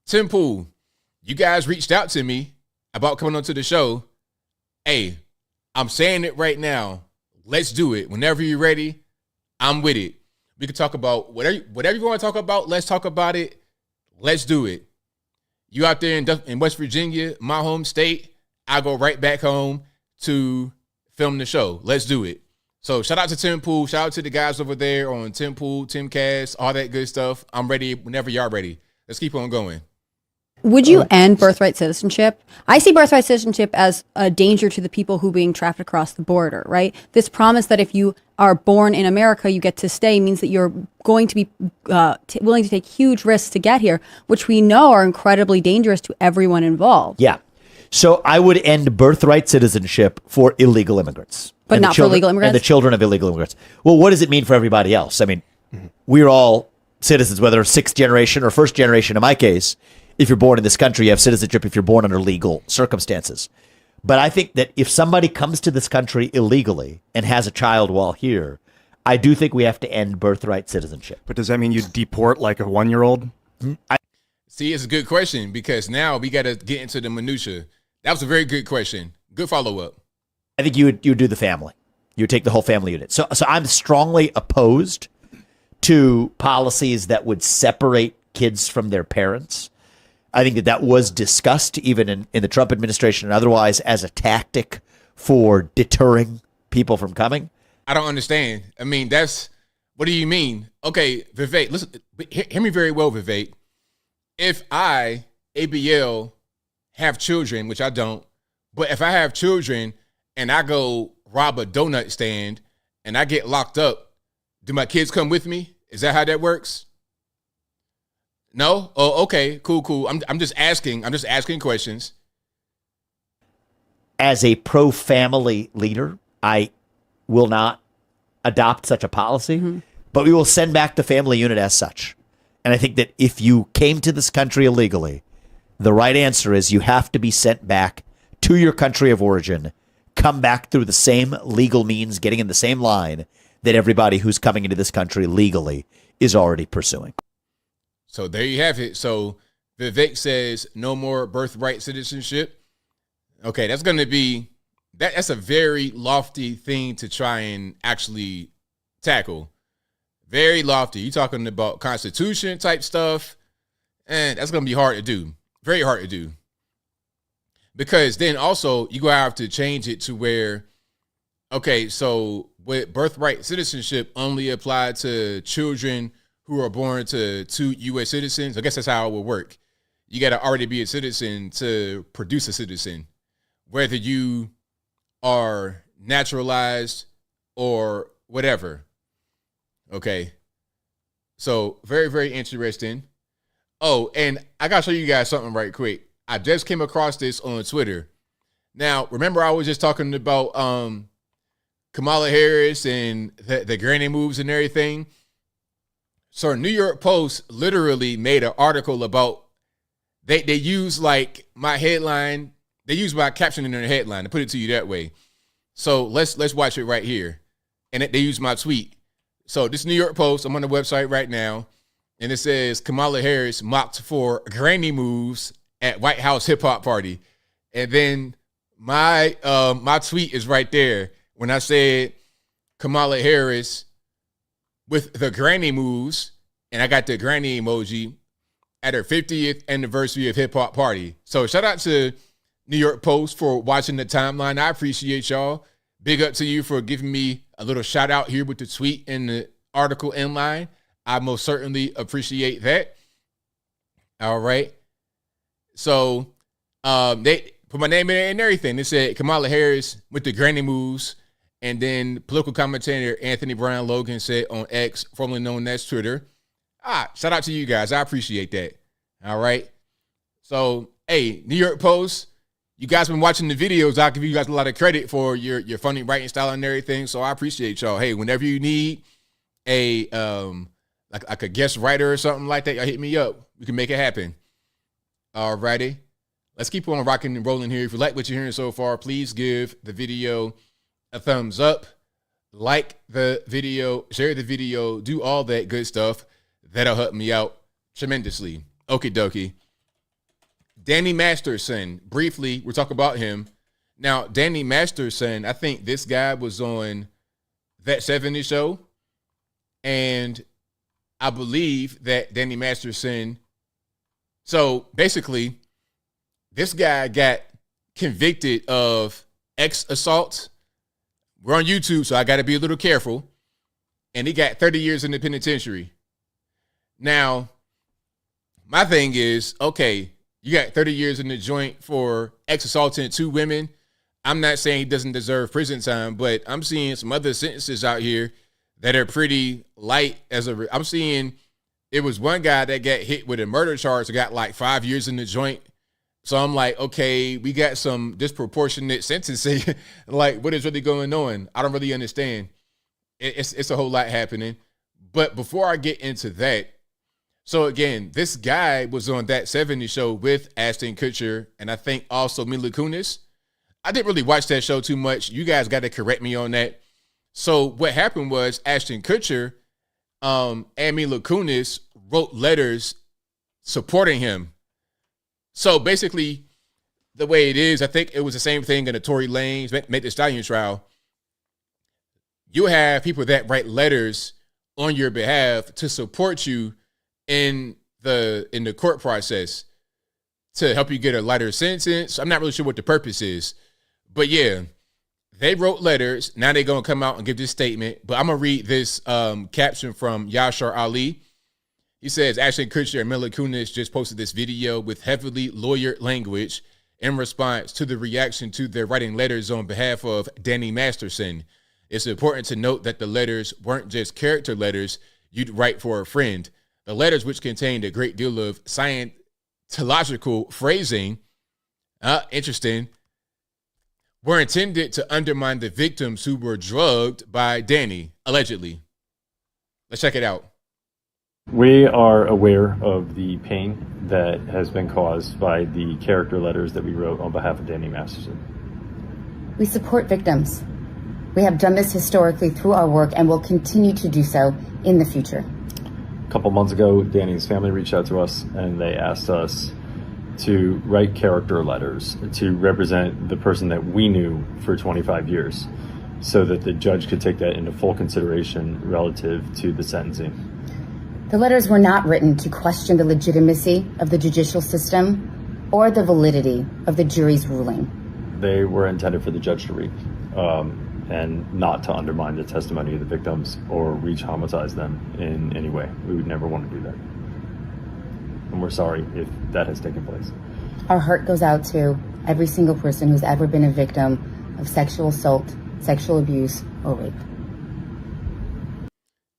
Tim Pool, you guys reached out to me about coming onto the show. Hey, I'm saying it right now. Let's do it. Whenever you're ready, I'm with it. We can talk about whatever you want to talk about. Let's talk about it. Let's do it. You out there in West Virginia, my home state, I go right back home to film the show. Let's do it. So shout out to Tim Pool. Shout out to the guys over there on Tim Pool, Timcast, all that good stuff. I'm ready whenever y'all ready. Let's keep on going. Would you end birthright citizenship? I see birthright citizenship as a danger to the people who are being trafficked across the border, right? This promise that if you are born in America, you get to stay means that you're going to be willing to take huge risks to get here, which we know are incredibly dangerous to everyone involved. Yeah. So I would end birthright citizenship for illegal immigrants. But not for legal immigrants? And the children of illegal immigrants. Well, what does it mean for everybody else? I mean, we're all citizens, whether 6th generation or 1st generation. In my case, if you're born in this country, you have citizenship if you're born under legal circumstances. But I think that if somebody comes to this country illegally and has a child while here, I do think we have to end birthright citizenship. But does that mean you deport like a 1-year-old? See, it's a good question because now we got to get into the minutia. That was a very good question. Good follow-up. I think you would do the family. You would take the whole family unit. So I'm strongly opposed to policies that would separate kids from their parents. I think that was discussed even in the Trump administration and otherwise as a tactic for deterring people from coming. I don't understand. I mean, what do you mean? Okay, Vivek, listen, hear me very well, Vivek. If I, ABL, have children, which I don't, but if I have children and I go rob a donut stand and I get locked up, do my kids come with me? Is that how that works? No? Oh, okay, cool. I'm just asking questions. As a pro-family leader, I will not adopt such a policy, but we will send back the family unit as such. And I think that if you came to this country illegally, the right answer is you have to be sent back to your country of origin, come back through the same legal means, getting in the same line that everybody who's coming into this country legally is already pursuing. So there you have it. So Vivek says no more birthright citizenship. Okay, that's going to be, that's a very lofty thing to try and actually tackle. Very lofty. You're talking about Constitution type stuff, and that's going to be hard to do. Very hard to do. Because then also you're going to have to change it to where, okay, so with birthright citizenship only applied to children who are born to 2 U.S. citizens. I guess that's how it would work. you got to already be a citizen to produce a citizen, whether you are naturalized or whatever. Okay. So very, very interesting. Oh, and I got to show you guys something right quick. I just came across this on Twitter. Now, remember I was just talking about Kamala Harris and the granny moves and everything. So New York Post literally made an article about, they use like my headline, they use my caption in their headline to put it to you that way. So let's watch it right here. And they use my tweet. So this New York Post, I'm on the website right now, and it says Kamala Harris mocked for granny moves at White House hip hop party. And then my tweet is right there when I said Kamala Harris with the granny moves, and I got the granny emoji at her 50th anniversary of hip hop party. So shout out to New York Post for watching the timeline. I appreciate y'all. Big up to you for giving me a little shout out here with the tweet and the article inline. I most certainly appreciate that. All right. So they put my name in there and everything. They said Kamala Harris with the granny moves. And then political commentator Anthony Brown Logan said on X, formerly known as Twitter. Shout out to you guys. I appreciate that. All right. So, hey, New York Post, you guys been watching the videos. I'll give you guys a lot of credit for your funny writing style and everything. So I appreciate y'all. Hey, whenever you need a like a guest writer or something like that, y'all hit me up. We can make it happen. All righty. Let's keep on rocking and rolling here. If you like what you're hearing so far, please give the video a thumbs up, like the video, share the video, do all that good stuff. That'll help me out tremendously. Okie dokie. Danny Masterson, briefly, we're talking about him. Now, Danny Masterson, I think this guy was on That 70 Show. And I believe that Danny Masterson, so basically, this guy got convicted of assault. We're on YouTube, so I got to be a little careful. And he got 30 years in the penitentiary. Now, my thing is, okay, you got 30 years in the joint for assaulting 2 women. I'm not saying he doesn't deserve prison time, but I'm seeing some other sentences out here that are pretty light. I'm seeing it was one guy that got hit with a murder charge that got like 5 years in the joint. So I'm like, okay, we got some disproportionate sentencing. Like, what is really going on? I don't really understand. It's a whole lot happening. But before I get into that, so again, this guy was on That 70 Show with Ashton Kutcher, and I think also Mila Kunis. I didn't really watch that show too much. You guys got to correct me on that. So what happened was Ashton Kutcher and Mila Kunis wrote letters supporting him. So basically, the way it is, I think it was the same thing in the Tory Lanez Make the Stallion trial. You have people that write letters on your behalf to support you in the court process to help you get a lighter sentence. I'm not really sure what the purpose is, but yeah, they wrote letters. Now they're gonna come out and give this statement. But I'm gonna read this caption from Yashar Ali. He says, Ashton Kutcher and Mila Kunis just posted this video with heavily lawyered language in response to the reaction to their writing letters on behalf of Danny Masterson. It's important to note that the letters weren't just character letters you'd write for a friend. The letters, which contained a great deal of scientological phrasing, interesting, were intended to undermine the victims who were drugged by Danny, allegedly. Let's check it out. We are aware of the pain that has been caused by the character letters that we wrote on behalf of Danny Masterson. We support victims. We have done this historically through our work and will continue to do so in the future. A couple months ago, Danny's family reached out to us and they asked us to write character letters to represent the person that we knew for 25 years so that the judge could take that into full consideration relative to the sentencing. The letters were not written to question the legitimacy of the judicial system or the validity of the jury's ruling. They were intended for the judge to read and not to undermine the testimony of the victims or re-traumatize them in any way. We would never want to do that. and we're sorry if that has taken place. Our heart goes out to every single person who's ever been a victim of sexual assault, sexual abuse, or rape.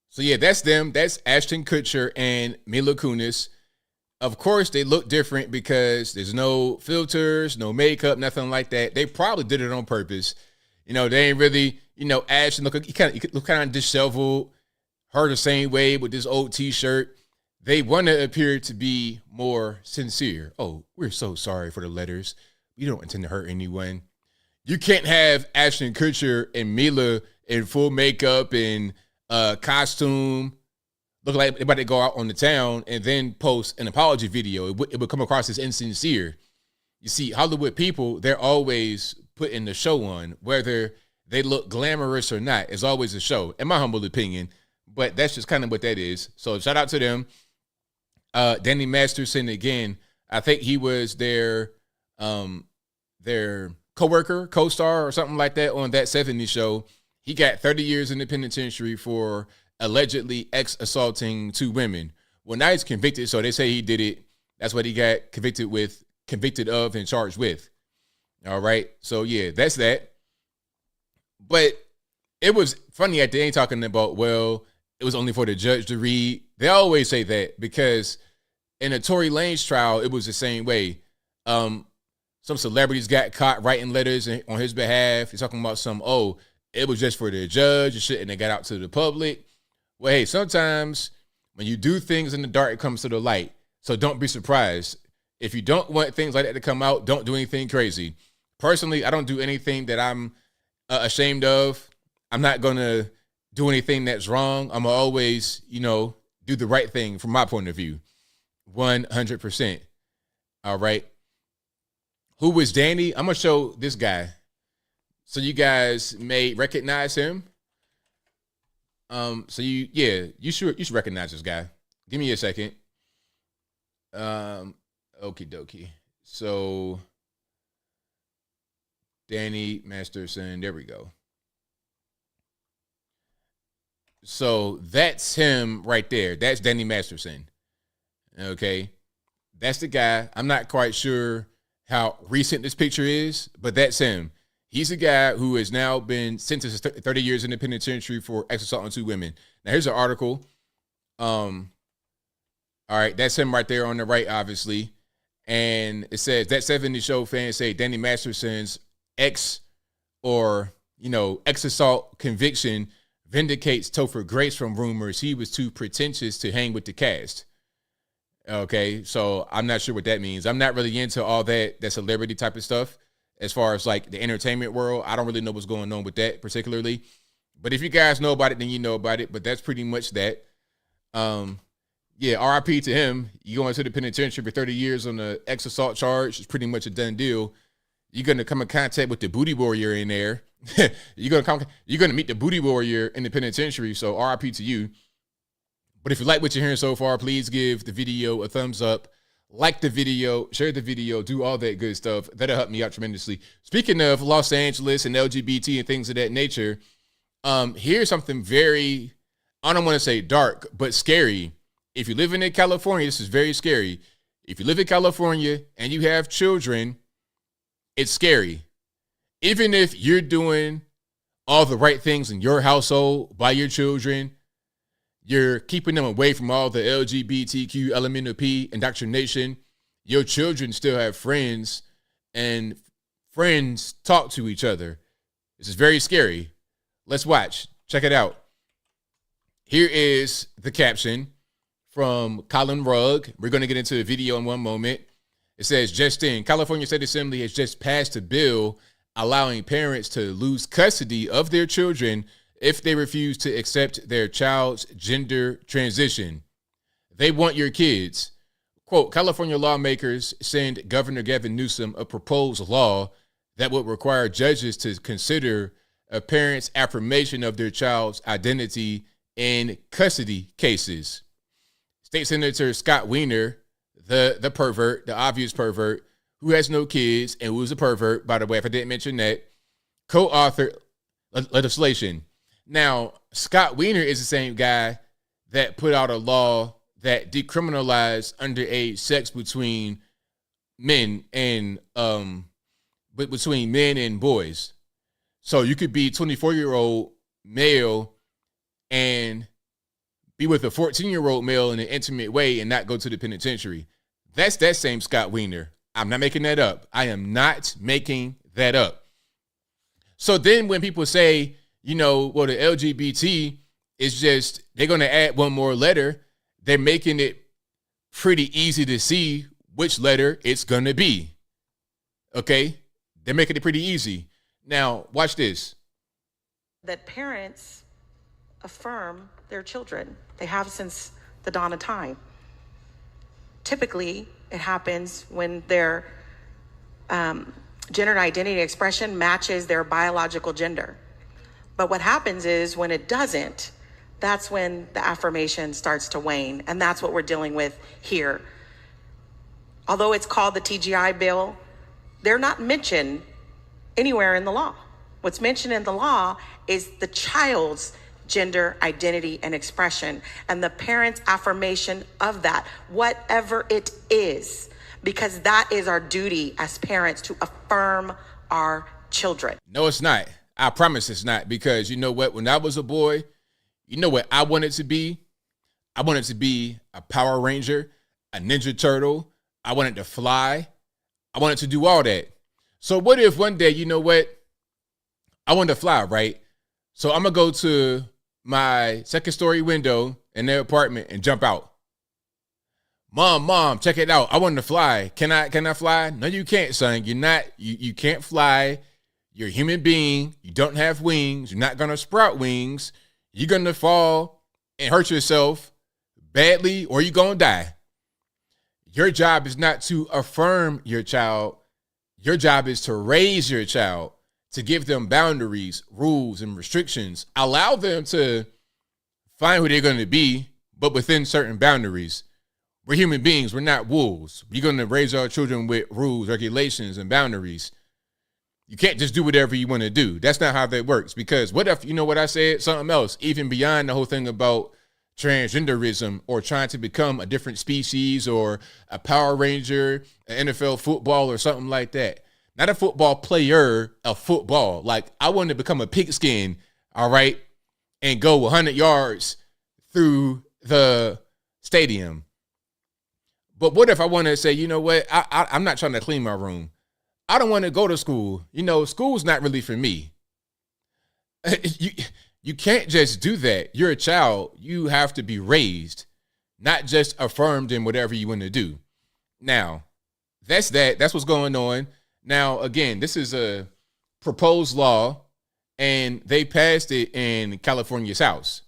So yeah, that's them. That's Ashton Kutcher and Mila Kunis. Of course, they look different because there's no filters, no makeup, nothing like that. They probably did it on purpose. You know, they ain't really, you know, Ashton look kind of disheveled, her the same way with this old T-shirt. They want to appear to be more sincere. Oh, we're so sorry for the letters. We don't intend to hurt anyone. You can't have Ashton Kutcher and Mila in full makeup and costume, look like they're about to go out on the town and then post an apology video. It would come across as insincere. You see, Hollywood people, they're always putting the show on, whether they look glamorous or not. It's always a show, in my humble opinion. But that's just kind of what that is. So shout out to them. Danny Masterson, again, I think he was their co-worker, co-star or something like that on That 70s Show. He got 30 years in the penitentiary for allegedly ex-assaulting 2 women. Well, now he's convicted, so they say he did it. That's what he got convicted of and charged with. All right, so yeah, that's that. But it was funny at the end talking about, well, it was only for the judge to read. They always say that because in a Tory Lanez trial, it was the same way. Some celebrities got caught writing letters on his behalf. He's talking about it was just for the judge and shit, and they got out to the public. Well, hey, sometimes when you do things in the dark, it comes to the light. So don't be surprised. If you don't want things like that to come out, don't do anything crazy. Personally, I don't do anything that I'm ashamed of. I'm not going to do anything that's wrong. I'm going to always, do the right thing from my point of view. 100%. All right. Who was Danny? I'm going to show this guy, so you guys may recognize him. You should recognize this guy. Give me a second. Okie dokie. So Danny Masterson, there we go. So that's him right there. That's Danny Masterson. Okay. That's the guy. I'm not quite sure how recent this picture is, but that's him. He's a guy who has now been sentenced to 30 years in the penitentiary for ex-assault on 2 women. Now, here's an article. All right, that's him right there on the right, obviously. And it says, That 70s Show fans say Danny Masterson's ex-assault conviction vindicates Topher Grace from rumors he was too pretentious to hang with the cast. Okay, so I'm not sure what that means. I'm not really into all that celebrity type of stuff. As far as like the entertainment world, I don't really know what's going on with that particularly. But if you guys know about it, then you know about it. But that's pretty much that. RIP to him. You going to the penitentiary for 30 years on the ex-assault charge. It's pretty much a done deal. You're going to come in contact with the booty warrior in there. You're going to meet the booty warrior in the penitentiary. So RIP to you. But if you like what you're hearing so far, please give the video a thumbs up. Like the video, share the video, do all that good stuff. That'll help me out tremendously. Speaking of Los Angeles and LGBT and things of that nature, here's something very, I don't want to say dark, but scary. If you live in California, this is very scary. If you live in California and you have children, it's scary. Even if you're doing all the right things in your household by your children, you're keeping them away from all the LGBTQ element of P indoctrination. Your children still have friends, and friends talk to each other. This is very scary. Let's watch. Check it out. Here is the caption from Colin Rugg. We're going to get into the video in one moment. It says, just in, California State Assembly has just passed a bill allowing parents to lose custody of their children if they refuse to accept their child's gender transition. They want your kids. Quote, California lawmakers send Governor Gavin Newsom a proposed law that would require judges to consider a parent's affirmation of their child's identity in custody cases. State Senator Scott Wiener, the pervert, the obvious pervert, who has no kids and who's a pervert, by the way, if I didn't mention that, co-authored legislation. Now, Scott Wiener is the same guy that put out a law that decriminalize underage sex between men and between men and boys. So you could be 24-year-old male and be with a 14-year-old male in an intimate way and not go to the penitentiary. That's that same Scott Wiener. I'm not making that up. I am not making that up. So then when people say, you know, well, the LGBT is just, they're going to add one more letter, they're making it pretty easy to see which letter it's going to be. Okay? They're making it pretty easy. Now, watch this. That parents affirm their children. They have since the dawn of time. Typically, it happens when their gender identity expression matches their biological gender. But what happens is when it doesn't, that's when the affirmation starts to wane. And that's what we're dealing with here. Although it's called the TGI bill, they're not mentioned anywhere in the law. What's mentioned in the law is the child's gender identity and expression and the parent's affirmation of that, whatever it is, because that is our duty as parents, to affirm our children. No, it's not. I promise it's not, because you know what? When I was a boy, you know what I wanted to be? I wanted to be a Power Ranger, a Ninja Turtle. I wanted to fly. I wanted to do all that. So what if one day, you know what? I wanted to fly, right? So I'm going to go to my second story window in their apartment and jump out. Mom, check it out. I want to fly. Can I fly? No, you can't, son. You can't fly. You're a human being. You don't have wings. You're not going to sprout wings. You're going to fall and hurt yourself badly, or you're going to die. Your job is not to affirm your child. Your job is to raise your child, to give them boundaries, rules, and restrictions. Allow them to find who they're going to be, but within certain boundaries. We're human beings. We're not wolves. We're going to raise our children with rules, regulations, and boundaries. You can't just do whatever you want to do. That's not how that works. Because what if, you know what I said? Something else, even beyond the whole thing about transgenderism or trying to become a different species or a Power Ranger, an NFL football or something like that. Not a football player, a football. Like, I want to become a pigskin, all right, and go 100 yards through the stadium. But what if I want to say, you know what, I'm not trying to clean my room. I don't want to go to school. You know, school's not really for me. You can't just do that. You're a child. You have to be raised, not just affirmed in whatever you want to do. Now, that's that. That's what's going on. Now, again, this is a proposed law, and they passed it in California's House.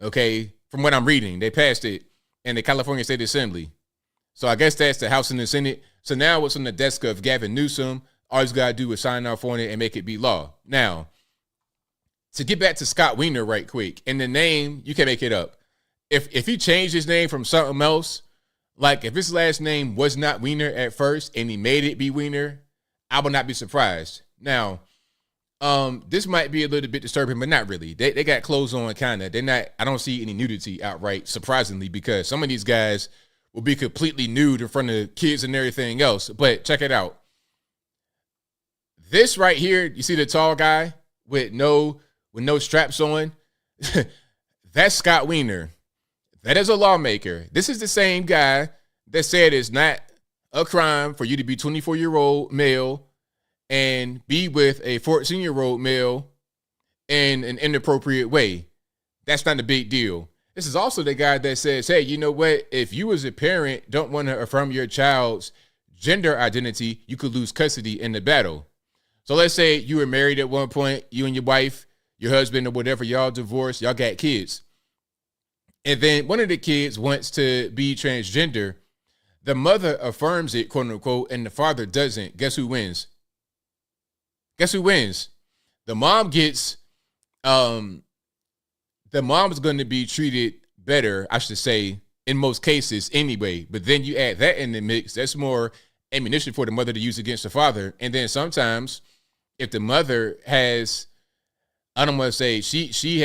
Okay, from what I'm reading, they passed it in the California State Assembly. So I guess that's the House and the Senate. So now it's on the desk of Gavin Newsom. All he's got to do is sign off on it and make it be law. Now, to get back to Scott Wiener right quick, and the name, you can make it up. If he changed his name from something else, like if his last name was not Wiener at first and he made it be Wiener, I would not be surprised. Now, this might be a little bit disturbing, but not really. They got clothes on, kind of. They're not. I don't see any nudity outright, surprisingly, because some of these guys will be completely nude in front of kids and everything else. But check it out. This right here, you see the tall guy with no straps on? That's Scott Wiener. That is a lawmaker. This is the same guy that said it's not a crime for you to be 24-year-old male and be with a 14-year-old male in an inappropriate way. That's not a big deal. This is also the guy that says, hey, you know what? If you as a parent don't want to affirm your child's gender identity, you could lose custody in the battle. So let's say you were married at one point, you and your wife, your husband or whatever, y'all divorced, y'all got kids. And then one of the kids wants to be transgender. The mother affirms it, quote unquote, and the father doesn't. Guess who wins? Guess who wins? The mom gets, the mom's going to be treated better, I should say, in most cases anyway. But then you add that in the mix, that's more ammunition for the mother to use against the father. And then sometimes if the mother has, I don't want to say, she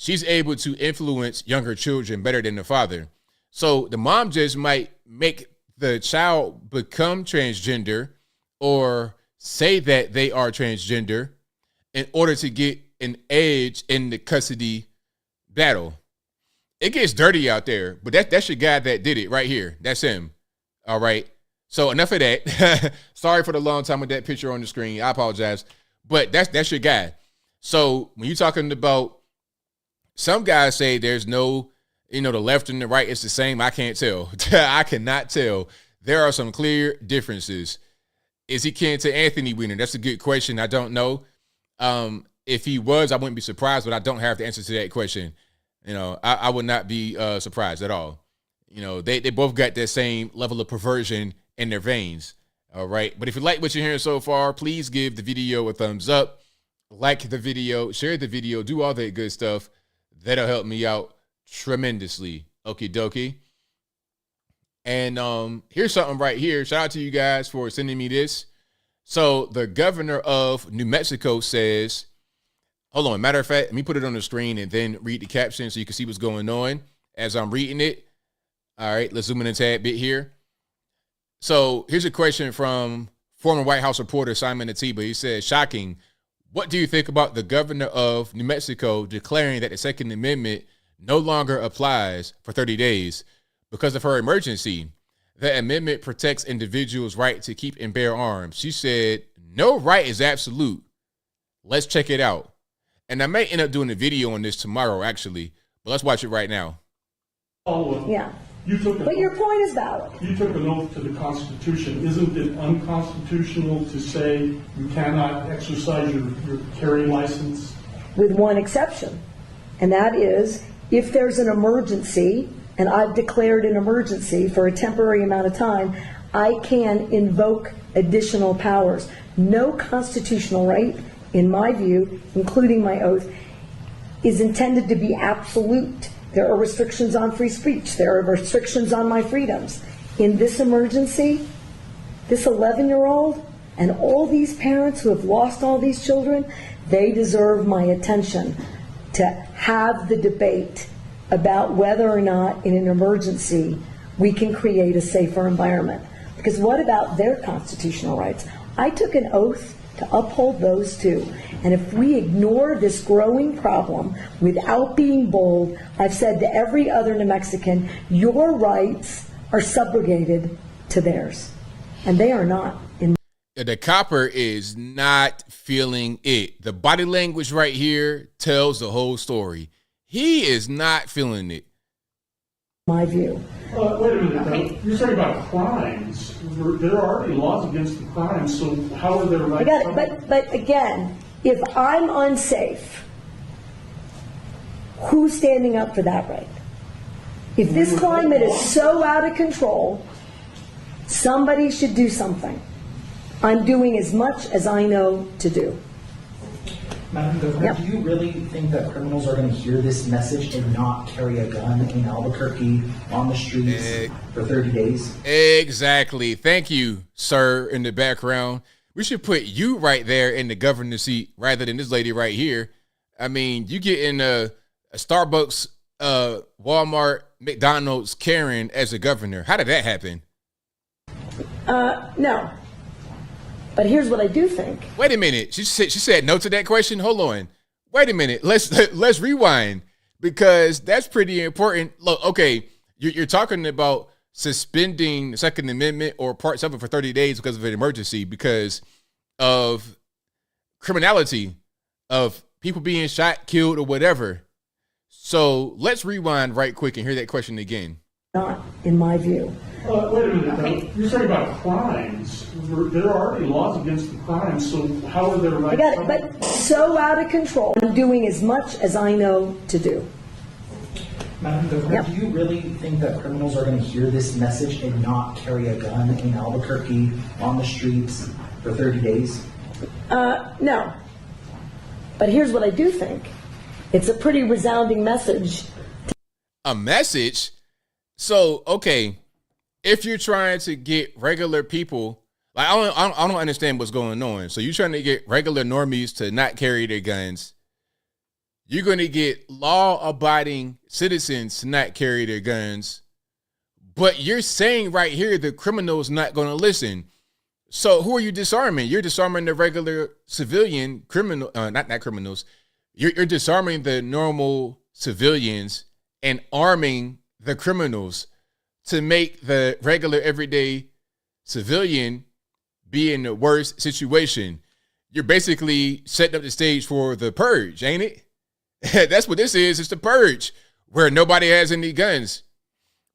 she's able to influence younger children better than the father. So the mom just might make the child become transgender or say that they are transgender in order to get an edge in the custody battle. It gets dirty out there, but that's your guy that did it right here. That's him. All right. So enough of that. Sorry for the long time with that picture on the screen. I apologize. But that's your guy. So when you're talking about, some guys say there's no, the left and the right is the same. I can't tell. I cannot tell. There are some clear differences. Is he kin to Anthony Weiner? That's a good question. I don't know. If he was, I wouldn't be surprised, but I don't have the answer to that question. I would not be surprised at all. They both got that same level of perversion in their veins. All right. But if you like what you're hearing so far, please give the video a thumbs up, like the video, share the video, do all that good stuff. That'll help me out tremendously. Okie dokie. And here's something right here. Shout out to you guys for sending me this. So the governor of New Mexico says, hold on, matter of fact, let me put it on the screen and then read the caption so you can see what's going on as I'm reading it. All right, let's zoom in a tad bit here. So here's a question from former White House reporter Simon Atiba. He says, shocking. What do you think about the governor of New Mexico declaring that the Second Amendment no longer applies for 30 days because of her emergency? The amendment protects individuals' right to keep and bear arms. She said, no right is absolute. Let's check it out. And I may end up doing a video on this tomorrow, actually, but let's watch it right now. Yeah. But your point is valid. You took an oath to the Constitution. Isn't it unconstitutional to say you cannot exercise your carry license? With one exception, and that is if there's an emergency, and I've declared an emergency for a temporary amount of time, I can invoke additional powers. No constitutional right, in my view, including my oath, is intended to be absolute. There are restrictions on free speech. There are restrictions on my freedoms. In this emergency, this 11-year-old and all these parents who have lost all these children, they deserve my attention to have the debate about whether or not in an emergency we can create a safer environment. Because what about their constitutional rights? I took an oath to uphold those too. And if we ignore this growing problem without being bold, I've said to every other New Mexican, your rights are subrogated to theirs. And they are not. The copper is not feeling it. The body language right here tells the whole story. He is not feeling it. My view. Wait a minute. You're talking about crimes. There are already laws against the crimes, so how are there rights? I got it. But again, if I'm unsafe, who's standing up for that right? If this climate is so out of control, somebody should do something. I'm doing as much as I know to do. Madam Governor, do you really think that criminals are going to hear this message and not carry a gun in Albuquerque on the streets for 30 days? Exactly. Thank you, sir, in the background. We should put you right there in the governor's seat rather than this lady right here. I mean, you get in a Starbucks, Walmart, McDonald's, Karen as a governor. How did that happen? No. But here's what I do think. Wait a minute. She said no to that question. Hold on. Wait a minute. Let's rewind, because that's pretty important. Look, okay, you're talking about suspending the Second Amendment or Part 7 for 30 days because of an emergency, because of criminality, of people being shot, killed, or whatever. So let's rewind right quick and hear that question again. Not in my view. Wait a minute. You're talking about crimes. There are already laws against the crimes, so how are there rights? I got it, but so out of control. I'm doing as much as I know to do. Madam Governor, do you really think that criminals are going to hear this message and not carry a gun in Albuquerque on the streets for 30 days? No. But here's what I do think. It's a pretty resounding message. A message? So, okay, if you're trying to get regular people, like I don't understand what's going on. So you're trying to get regular normies to not carry their guns. you're going to get law-abiding citizens to not carry their guns, but you're saying right here the criminal's not going to listen. So who are you disarming? You're disarming the regular civilian criminal, not criminals. You're disarming the normal civilians and arming the criminals to make the regular everyday civilian be in the worst situation. You're basically setting up the stage for the purge, ain't it? That's what this is. It's the purge where nobody has any guns.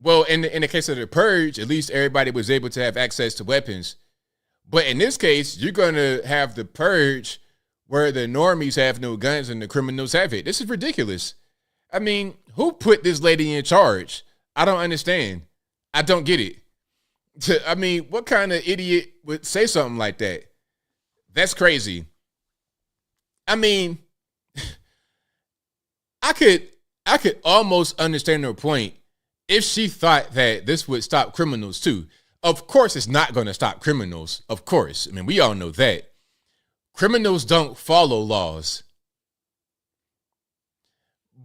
Well, in the case of the purge, at least everybody was able to have access to weapons. But in this case, you're going to have the purge where the normies have no guns and the criminals have it. This is ridiculous. I mean, who put this lady in charge? I don't understand. I don't get it. I mean, what kind of idiot would say something like that? That's crazy. I mean, I could almost understand her point if she thought that this would stop criminals too. Of course, it's not going to stop criminals. Of course. I mean, we all know that. Criminals don't follow laws.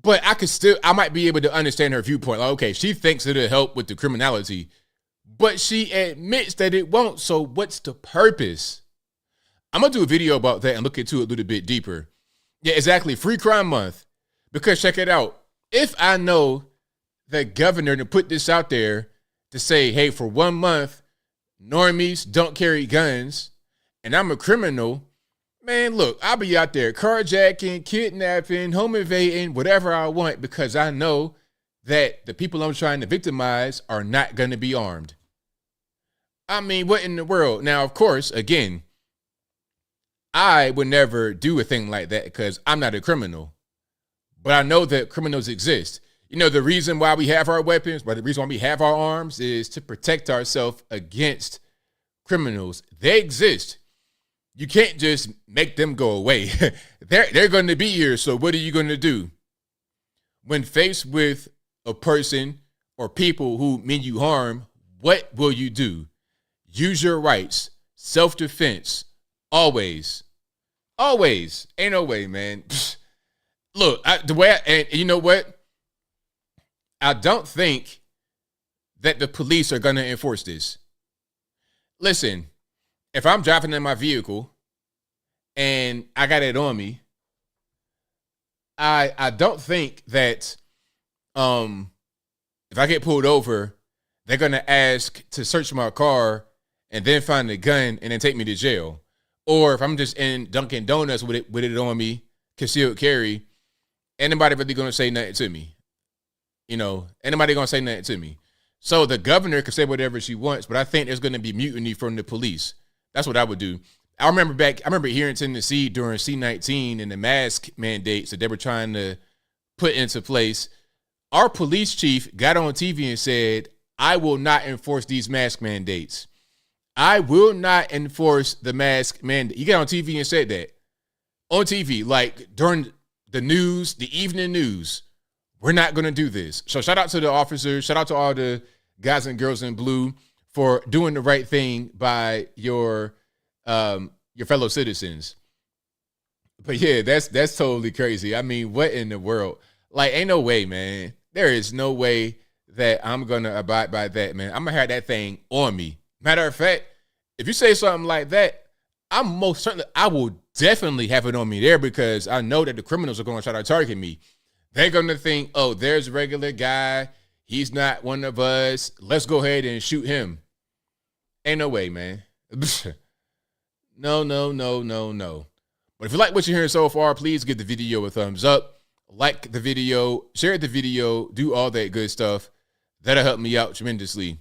But I might be able to understand her viewpoint. Like, okay, she thinks it'll help with the criminality, but she admits that it won't. So what's the purpose? I'm going to do a video about that and look into it a little bit deeper. Yeah, exactly. Free Crime Month. Because check it out. If I know the governor to put this out there to say, hey, for 1 month, normies don't carry guns, and I'm a criminal, man, look, I'll be out there carjacking, kidnapping, home invading, whatever I want, because I know that the people I'm trying to victimize are not going to be armed. I mean, what in the world? Now, of course, again, I would never do a thing like that because I'm not a criminal. But I know that criminals exist. You know, the reason why we have our weapons, the reason why we have our arms is to protect ourselves against criminals. They exist. You can't just make them go away. They're going to be here. So what are you going to do? When faced with a person or people who mean you harm, what will you do? Use your rights. Self-defense. Always. Always. Ain't no way, man. Look, and you know what? I don't think that the police are going to enforce this. Listen, if I'm driving in my vehicle and I got it on me, I don't think that if I get pulled over, they're going to ask to search my car and then find a gun and then take me to jail. Or if I'm just in Dunkin' Donuts with it on me, concealed carry, anybody really going to say nothing to me? You know, anybody going to say nothing to me? So the governor can say whatever she wants, but I think there's going to be mutiny from the police. That's what I would do. I remember here in Tennessee during C-19 and the mask mandates that they were trying to put into place. Our police chief got on TV and said, I will not enforce these mask mandates. I will not enforce the mask mandate. He got on TV and said that. On TV, like during the news, the evening news. We're not going to do this. So shout out to the officers. Shout out to all the guys and girls in blue for doing the right thing by your fellow citizens. But yeah, that's totally crazy. I mean, what in the world? Like, ain't no way, man. There is no way that I'm going to abide by that, man. I'm going to have that thing on me. Matter of fact, if you say something like that, I will definitely have it on me there because I know that the criminals are going to try to target me. They're going to think, oh, there's a regular guy. He's not one of us. Let's go ahead and shoot him. Ain't no way, man. No. But if you like what you're hearing so far, please give the video a thumbs up. Like the video, share the video, do all that good stuff. That'll help me out tremendously.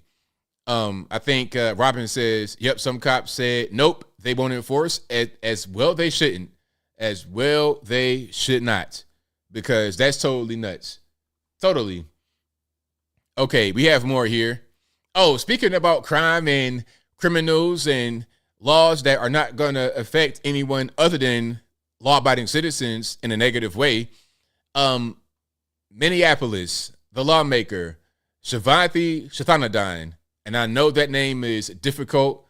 I think Robin says, yep, some cops said, nope, they won't enforce. As well they shouldn't. As well they should not. Because that's totally nuts. Totally. Okay, we have more here. Oh, speaking about crime and criminals and laws that are not going to affect anyone other than law-abiding citizens in a negative way. Minneapolis, the lawmaker, Shivanthi Shathanandon, and I know that name is difficult.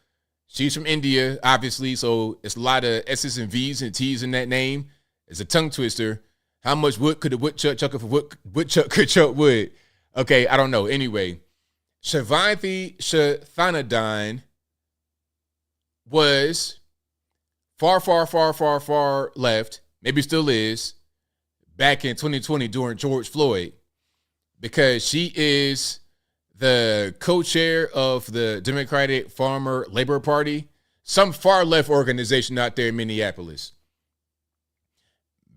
She's from India, obviously, so it's a lot of S's and V's and T's in that name. It's a tongue twister. How much wood could a woodchuck chuck if a woodchuck could chuck wood? Okay, I don't know. Anyway, Shivanthi Shathanandine was far left, maybe still is, back in 2020 during George Floyd, because she is the co-chair of the Democratic Farmer Labor Party, some far left organization out there in Minneapolis.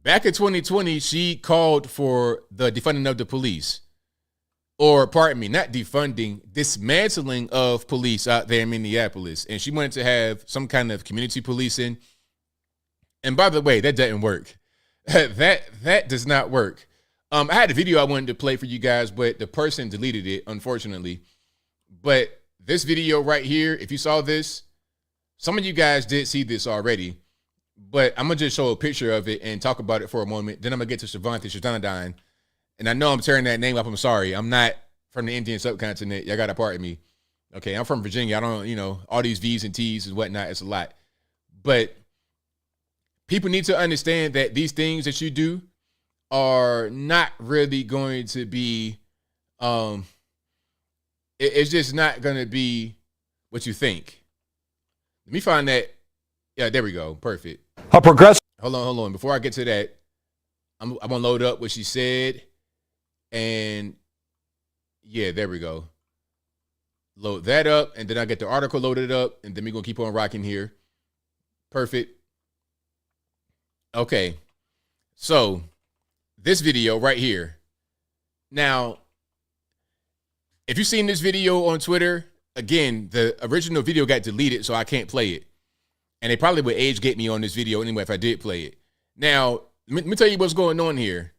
Back in 2020, she called for the defunding of the police. Or, pardon me, not defunding, dismantling of police out there in Minneapolis. And she wanted to have some kind of community policing. And by the way, that doesn't work. that does not work. I had a video I wanted to play for you guys, but the person deleted it, unfortunately. But this video right here, if you saw this, some of you guys did see this already. But I'm going to just show a picture of it and talk about it for a moment. Then I'm going to get to Shivanthi Shathanandine. And I know I'm tearing that name up. I'm sorry. I'm not from the Indian subcontinent. Y'all got to pardon me. Okay, I'm from Virginia. I don't, all these V's and T's and whatnot. It's a lot. But people need to understand that these things that you do are not really going to be, it's just not going to be what you think. Let me find that. Yeah, there we go. Perfect. A progressive. Hold on. Before I get to that, I'm going to load up what she said. And yeah, there we go. Load that up. And then I get the article loaded up. And then we're going to keep on rocking here. Perfect. Okay. So this video right here. Now, if you've seen this video on Twitter, again, the original video got deleted, so I can't play it. And they probably would age gate me on this video anyway if I did play it. Now, let me tell you what's going on here.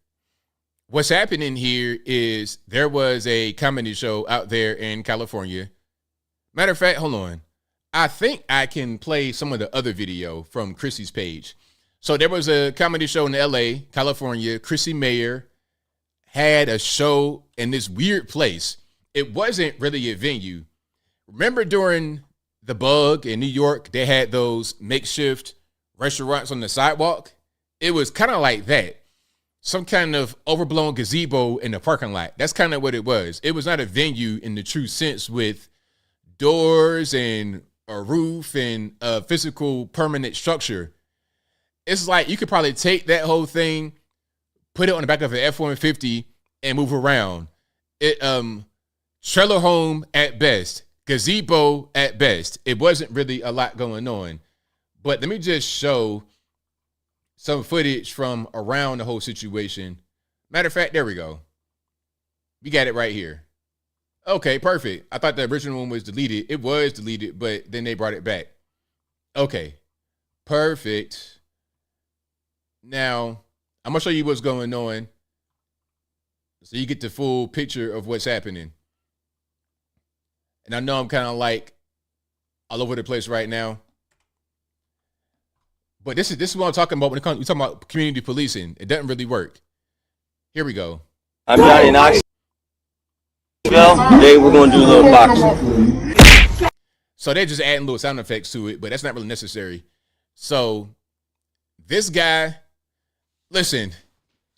What's happening here is there was a comedy show out there in California. Matter of fact, hold on. I think I can play some of the other video from Chrissy's page. So there was a comedy show in LA, California. Chrissy Mayor had a show in this weird place. It wasn't really a venue. Remember during The Bug in New York, they had those makeshift restaurants on the sidewalk? It was kind of like that. Some kind of overblown gazebo in the parking lot. That's kind of what it was. It was not a venue in the true sense with doors and a roof and a physical permanent structure. It's like you could probably take that whole thing, put it on the back of an F-150 and move around. It trailer home at best, gazebo at best. It wasn't really a lot going on. But let me just show some footage from around the whole situation. Matter of fact, there we go. We got it right here. Okay, perfect. I thought the original one was deleted. It was deleted, but then they brought it back. Okay, perfect. Now, I'm going to show you what's going on so you get the full picture of what's happening. And I know I'm kind of like all over the place right now. But this is what I'm talking about when it comes, we're talking about community policing. It doesn't really work. Here we go. I'm Johnny Knoxville. Today we're going to do a little boxing. So they're just adding little sound effects to it, but that's not really necessary. So this guy, listen,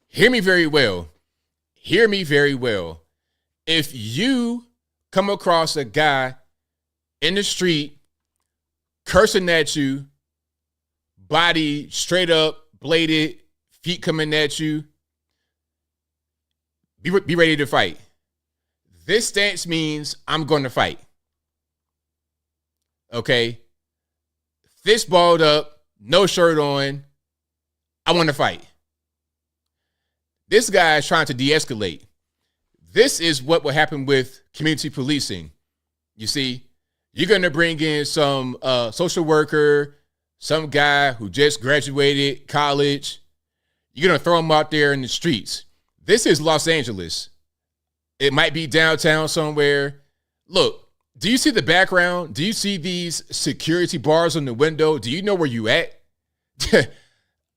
hear me very well. Hear me very well. If you come across a guy in the street cursing at you, body straight up, bladed, feet coming at you, be ready to fight. This stance means I'm going to fight. Okay? Fist balled up, no shirt on, I want to fight. This guy is trying to de-escalate. This is what will happen with community policing. You see, you're going to bring in some social worker, some guy who just graduated college. You're going to throw him out there in the streets. This is Los Angeles. It might be downtown somewhere. Look, do you see the background? Do you see these security bars on the window? Do you know where you at?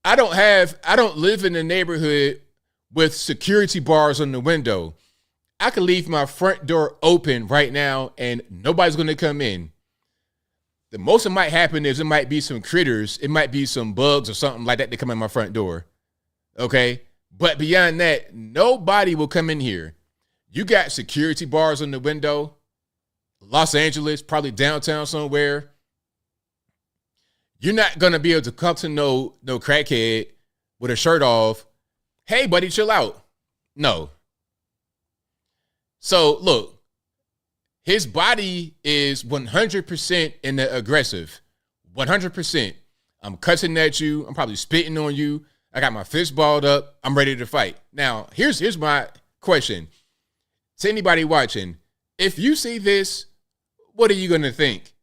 I don't live in a neighborhood with security bars on the window. I could leave my front door open right now and nobody's going to come in. The most that might happen is it might be some critters. It might be some bugs or something like that that come in my front door. Okay? But beyond that, nobody will come in here. You got security bars on the window. Los Angeles, probably downtown somewhere. You're not going to be able to come to no crackhead with a shirt off. Hey, buddy, chill out. No. So, look, his body is 100% in the aggressive. 100%. I'm cussing at you. I'm probably spitting on you. I got my fist balled up. I'm ready to fight. Now, here's my question. To anybody watching, if you see this, what are you going to think?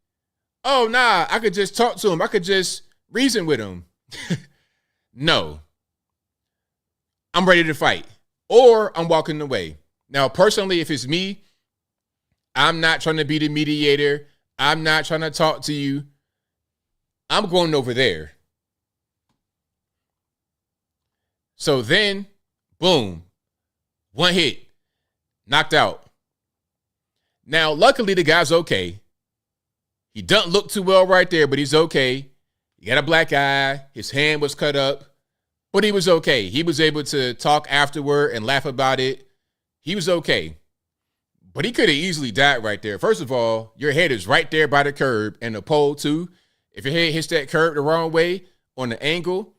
Oh, nah, I could just talk to him. I could just reason with him. No. I'm ready to fight. Or I'm walking away. Now, personally, if it's me, I'm not trying to be the mediator. I'm not trying to talk to you. I'm going over there. So then, boom, one hit, knocked out. Now, luckily, the guy's okay. He doesn't look too well right there, but he's okay. He got a black eye. His hand was cut up, but he was okay. He was able to talk afterward and laugh about it. He was okay. But he could have easily died right there. First of all, your head is right there by the curb and the pole, too. If your head hits that curb the wrong way on the angle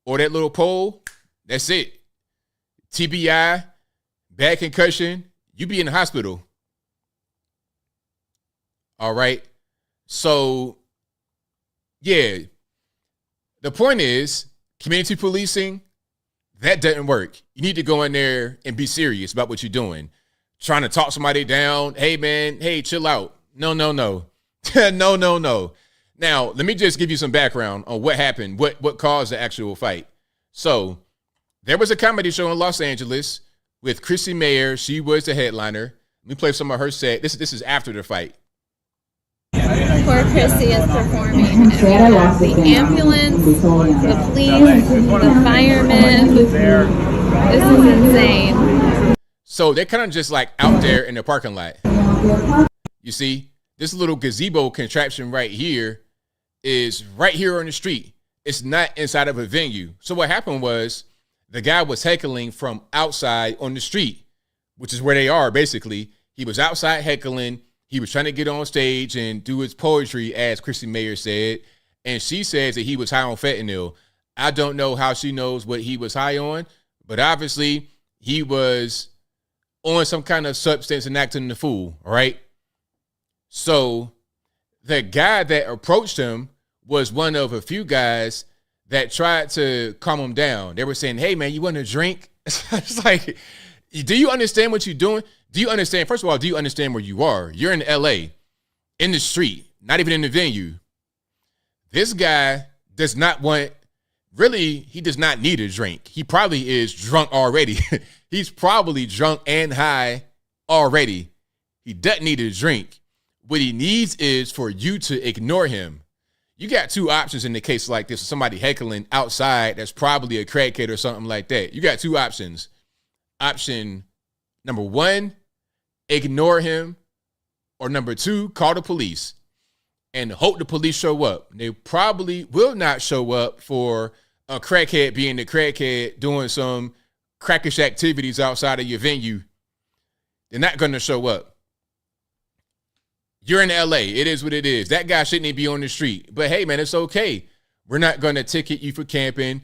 or that little pole, that's it. TBI, bad concussion, you be in the hospital. All right. So, yeah. The point is, community policing, that doesn't work. You need to go in there and be serious about what you're doing. Trying to talk somebody down. Hey, man. Hey, chill out. No. No. Now, let me just give you some background on what happened, what caused the actual fight. So, there was a comedy show in Los Angeles with Chrissy Mayer. She was the headliner. Let me play some of her set. This is after the fight. Poor Chrissy is performing. And we have the ambulance, the police, the firemen. This is insane. So they're kind of just like out there in the parking lot. You see, this little gazebo contraption right here is right here on the street. It's not inside of a venue. So what happened was the guy was heckling from outside on the street, which is where they are basically. He was outside heckling. He was trying to get on stage and do his poetry, as Chrissy Mayer said. And she says that he was high on fentanyl. I don't know how she knows what he was high on, but obviously he was on some kind of substance and acting the fool, all right? So the guy that approached him was one of a few guys that tried to calm him down. They were saying, hey, man, you want a drink? It's like, do you understand what you're doing? Do you understand? First of all, do you understand where you are? You're in LA, in the street, not even in the venue. This guy does not want, really, he does not need a drink. He probably is drunk already. He's probably drunk and high already. He doesn't need a drink. What he needs is for you to ignore him. You got two options in the case like this. Somebody heckling outside that's probably a crackhead or something like that. You got two options. Option number one, ignore him. Or number two, call the police and hope the police show up. They probably will not show up for a crackhead being the crackhead doing some crackish activities outside of your venue. They're not going to show up. You're in LA. It is what it is. That guy shouldn't even be on the street. But hey, man, it's okay. We're not going to ticket you for camping.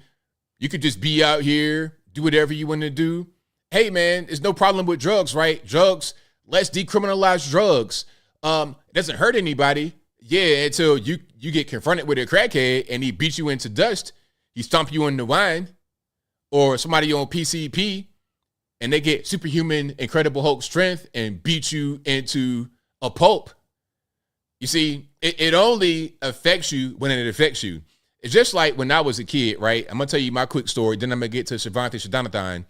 You could just be out here, do whatever you want to do. Hey, man, there's no problem with drugs, right? Drugs, let's decriminalize drugs. It doesn't hurt anybody. Yeah, until you get confronted with a crackhead and he beats you into dust. He stomp you in the wine. Or somebody on PCP and they get superhuman Incredible Hulk strength and beat you into a pulp. You see, it only affects you when it affects you. It's just like when I was a kid, right? I'm going to tell you my quick story. Then I'm going to get to Shavante Shadanathan.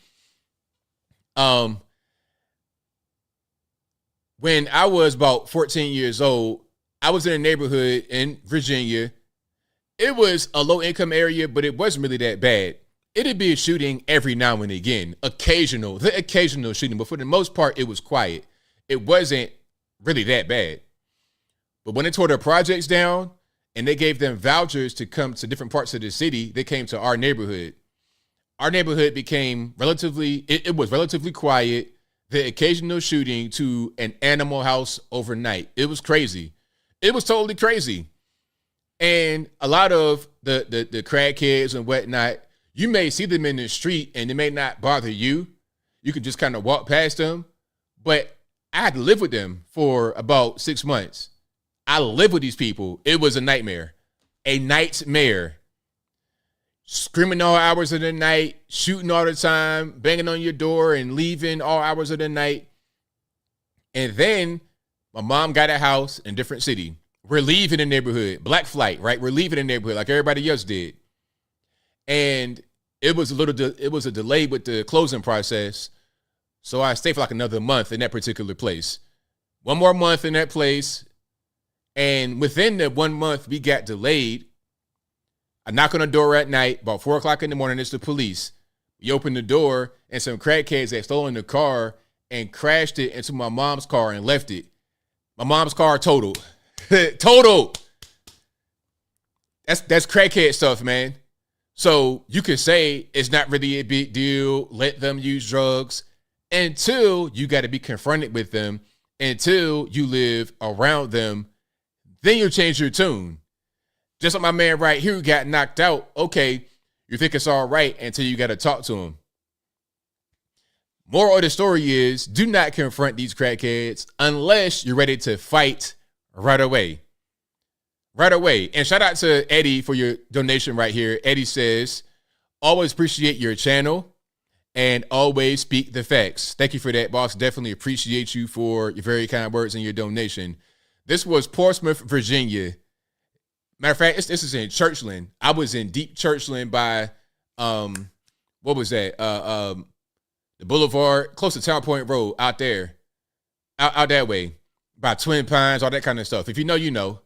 When I was about 14 years old, I was in a neighborhood in Virginia. It was a low-income area, but it wasn't really that bad. It'd be a shooting every now and again, the occasional shooting, but for the most part, it was quiet. It wasn't really that bad. But when they tore their projects down and they gave them vouchers to come to different parts of the city, they came to our neighborhood. our neighborhood became it was relatively quiet. The occasional shooting to an Animal House overnight. It was crazy. It was totally crazy. And a lot of the crackheads and whatnot, you may see them in the street and it may not bother you. You could just kind of walk past them. But I had to live with them for about 6 months. I lived with these people. It was a nightmare. A nightmare. Screaming all hours of the night, shooting all the time, banging on your door and leaving all hours of the night. And then my mom got a house in a different city. We're leaving the neighborhood. Black flight, right? We're leaving the neighborhood like everybody else did. And it was a delay with the closing process. So I stayed for like another month in that particular place. One more month in that place. And within the 1 month, we got delayed. I knock on the door at night, about 4 o'clock in the morning, it's the police. We open the door, and some crackheads had stolen the car and crashed it into my mom's car and left it. My mom's car totaled. Totaled. That's crackhead stuff, man. So you could say it's not really a big deal. Let them use drugs until you got to be confronted with them, until you live around them. Then you change your tune. Just like my man right here who got knocked out. Okay, you think it's all right until you got to talk to him. Moral of the story is, do not confront these crackheads unless you're ready to fight right away. Right away. And shout out to Eddie for your donation right here. Eddie says, always appreciate your channel and always speak the facts. Thank you for that, boss. Definitely appreciate you for your very kind words and your donation. This was Portsmouth, Virginia. Matter of fact, this is in Churchland. I was in deep Churchland by, what was that? The Boulevard, close to Town Point Road, out there, out that way, by Twin Pines, all that kind of stuff. If you know, you know.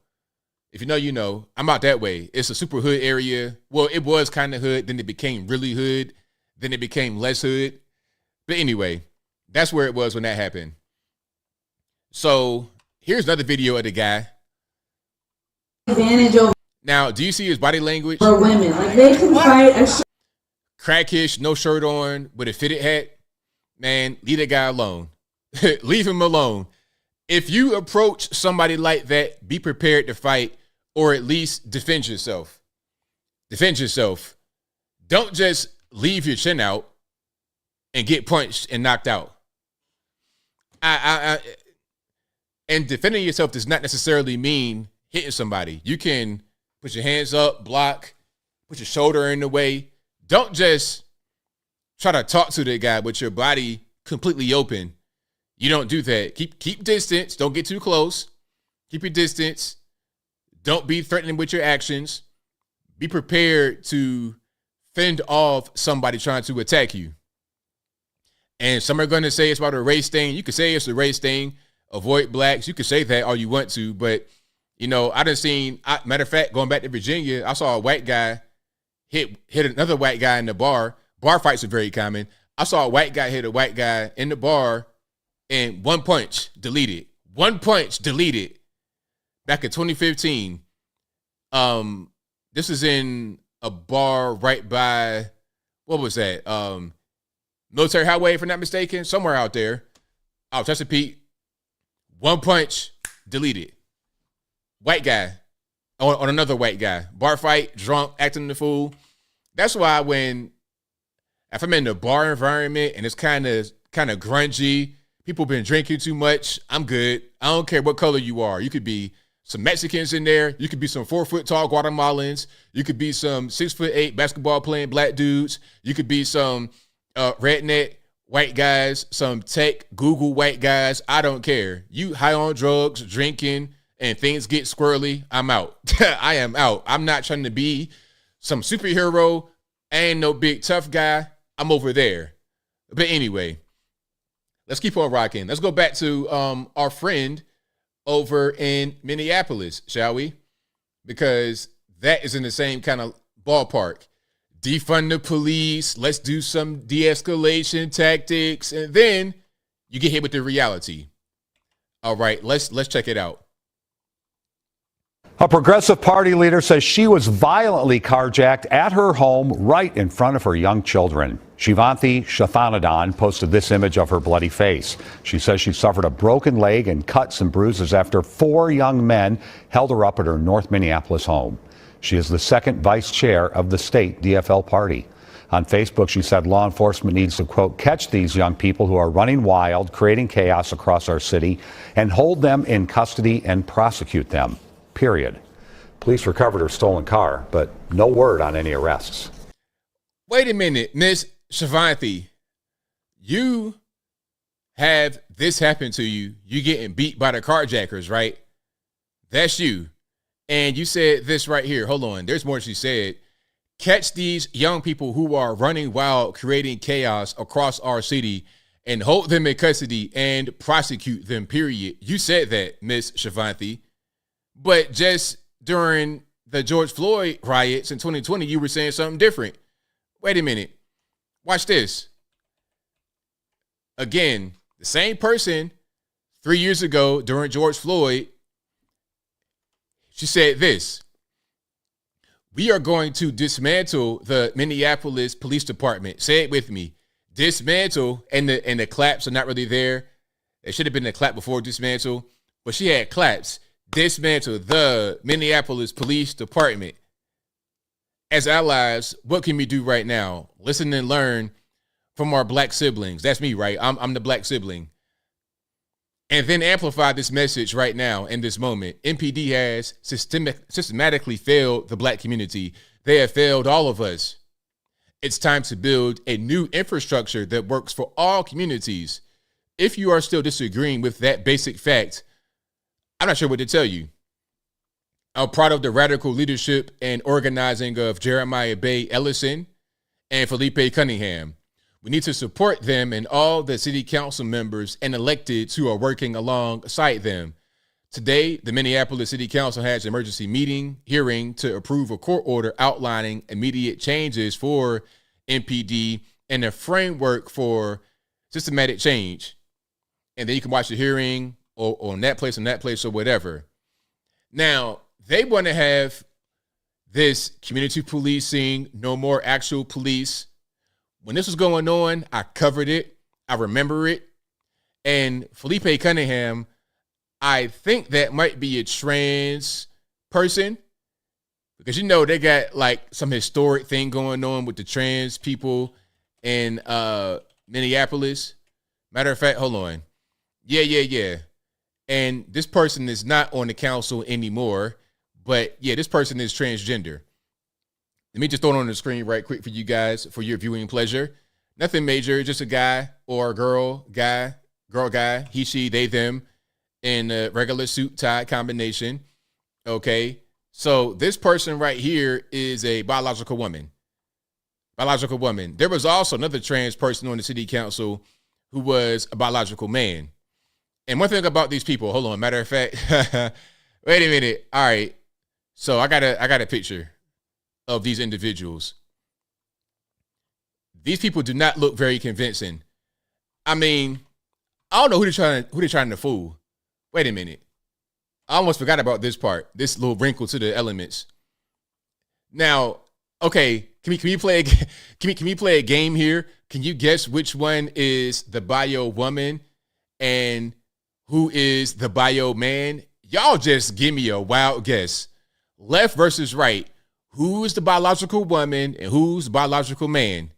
If you know, you know. I'm out that way. It's a super hood area. Well, it was kind of hood. Then it became really hood. Then it became less hood. But anyway, that's where it was when that happened. So here's another video of the guy. Advantage over now, do you see his body language? for women. Like they can fight. Crackish, no shirt on, with a fitted hat. Man, leave that guy alone. Leave him alone. If you approach somebody like that, be prepared to fight or at least defend yourself. Defend yourself. Don't just leave your chin out and get punched and knocked out. And defending yourself does not necessarily mean hitting somebody. You can put your hands up, block, put your shoulder in the way. Don't just try to talk to the guy with your body completely open. You don't do that. Keep distance. Don't get too close. Keep your distance. Don't be threatening with your actions. Be prepared to fend off somebody trying to attack you. And some are going to say it's about a race thing. You could say it's a race thing. Avoid blacks. You could say that all you want to, but you know, I done seen, matter of fact, going back to Virginia, I saw a white guy hit another white guy in the bar. Bar fights are very common. I saw a white guy hit a white guy in the bar and one punch deleted. One punch deleted. Back in 2015. This is in a bar right by, what was that? Military Highway, if I'm not mistaken, somewhere out there. Oh, Chesapeake. One punch deleted. White guy on another white guy. Bar fight, drunk, acting the fool. That's why if I'm in the bar environment and it's kind of grungy, people been drinking too much, I'm good. I don't care what color you are. You could be some Mexicans in there. You could be some 4-foot tall Guatemalans. You could be some 6'8" basketball playing black dudes. You could be some redneck white guys, some tech Google white guys. I don't care. You high on drugs, drinking, and things get squirrely, I'm out. I am out. I'm not trying to be some superhero. I ain't no big tough guy. I'm over there. But anyway, let's keep on rocking. Let's go back to our friend over in Minneapolis, shall we? Because that is in the same kind of ballpark. Defund the police. Let's do some de-escalation tactics. And then you get hit with the reality. All right, let's check it out. A progressive party leader says she was violently carjacked at her home right in front of her young children. Shivanthi Shathanadhan posted this image of her bloody face. She says she suffered a broken leg and cuts and bruises after 4 young men held her up at her North Minneapolis home. She is the second vice chair of the state DFL party. On Facebook, she said law enforcement needs to, quote, catch these young people who are running wild, creating chaos across our city, and hold them in custody and prosecute them. Period. Police recovered her stolen car, but no word on any arrests. Wait a minute, Miss Shivanthi. You have this happen to you. You getting beat by the carjackers, right? That's you. And you said this right here. Hold on. There's more she said. Catch these young people who are running wild, creating chaos across our city, and hold them in custody and prosecute them, period. You said that, Miss Shivanthi. But just during the George Floyd riots in 2020, you were saying something different. Wait a minute. Watch this. Again, the same person 3 years ago during George Floyd, she said this. We are going to dismantle the Minneapolis Police Department. Say it with me. Dismantle, and the claps are not really there. It should have been a clap before dismantle, but she had claps. Dismantle the Minneapolis Police Department. As allies, what can we do right now? Listen and learn from our black siblings. That's me, right? I'm the black sibling. And then amplify this message right now in this moment. MPD has systematically failed the black community. They have failed all of us. It's time to build a new infrastructure that works for all communities. If you are still disagreeing with that basic fact, I'm not sure what to tell you. I'm proud of the radical leadership and organizing of Jeremiah Bay Ellison and Felipe Cunningham. We need to support them and all the city council members and electeds who are working alongside them. Today, the Minneapolis City Council has an emergency hearing to approve a court order outlining immediate changes for MPD and a framework for systematic change. And then you can watch the hearing or on that place, or whatever. Now, they want to have this community policing, no more actual police. When this was going on, I covered it. I remember it. And Felipe Cunningham, I think that might be a trans person, because, you know, they got like some historic thing going on with the trans people in Minneapolis. Matter of fact, hold on. Yeah. And this person is not on the council anymore, but yeah, this person is transgender. Let me just throw it on the screen right quick for you guys, for your viewing pleasure. Nothing major, just a guy or a girl, guy, he, she, they, them, in a regular suit tie combination. Okay. So this person right here is a biological woman. There was also another trans person on the city council who was a biological man. And one thing about these people, hold on, matter of fact, wait a minute. All right. So I got a picture of these individuals. These people do not look very convincing. I mean, I don't know who they're trying to fool. Wait a minute. I almost forgot about this part, this little wrinkle to the elements. Now, okay, can we play a game here? Can you guess which one is the bio woman and who is the bio man? Y'all just give me a wild guess. Left versus right. Who's the biological woman and who's the biological man?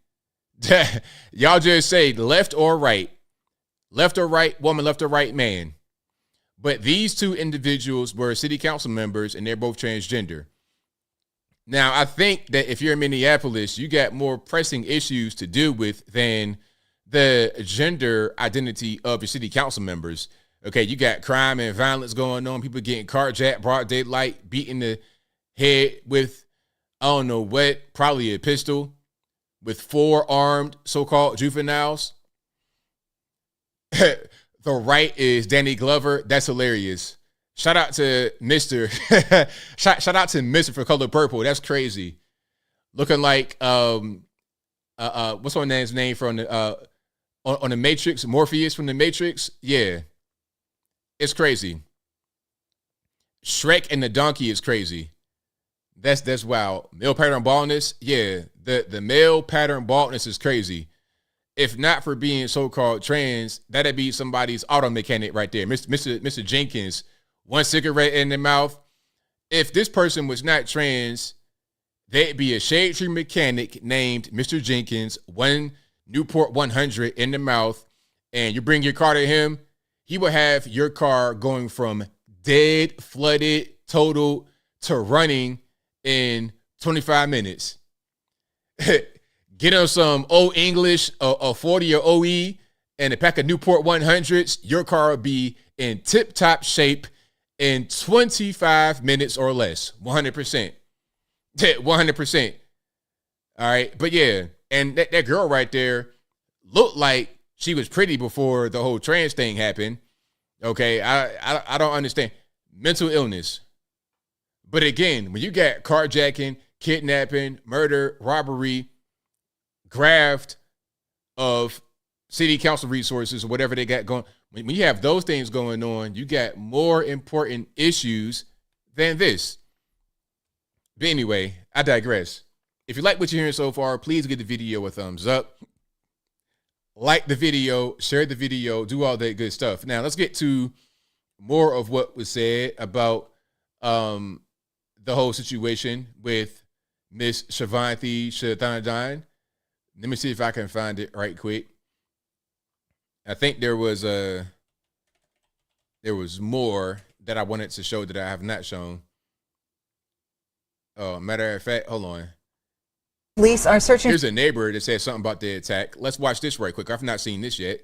Y'all just say left or right. Left or right woman, left or right man. But these two individuals were city council members and they're both transgender. Now, I think that if you're in Minneapolis, you got more pressing issues to deal with than the gender identity of your city council members. Okay, you got crime and violence going on, people getting carjacked, broad daylight, beating the head with, I don't know what, probably a pistol, with 4 armed so-called juveniles. The right is Danny Glover. That's hilarious. Shout out to Mr. shout out to Mr. for Color Purple. That's crazy. Looking like what's her name's name from the on the Matrix? Morpheus from the Matrix. Yeah, it's crazy. Shrek and the donkey is crazy. That's wild. Male pattern baldness, yeah. The male pattern baldness is crazy. If not for being so-called trans, that'd be somebody's auto mechanic right there. Mr. Jenkins, one cigarette in their mouth. If this person was not trans, they'd be a shade tree mechanic named Mr. Jenkins, one Newport 100 in the mouth, and you bring your car to him, he will have your car going from dead, flooded, totaled, to running in 25 minutes. Get him some Old English, a 40 or OE, and a pack of Newport 100s, your car will be in tip-top shape in 25 minutes or less. 100%. 100%. All right. But yeah, and that girl right there looked like she was pretty before the whole trans thing happened. Okay. I don't understand. Mental illness. But again, when you got carjacking, kidnapping, murder, robbery, graft of city council resources or whatever they got going, when you have those things going on, you got more important issues than this. But anyway, I digress. If you like what you're hearing so far, please give the video a thumbs up. Like the video, share the video, do all that good stuff. Now, let's get to more of what was said about the whole situation with Miss Shivanthi Shathanadhan. Let me see if I can find it right quick. I think there was more that I wanted to show that I have not shown. Matter of fact, hold on. Police are searching. Here's a neighbor that said something about the attack. Let's watch this right quick. I've not seen this yet.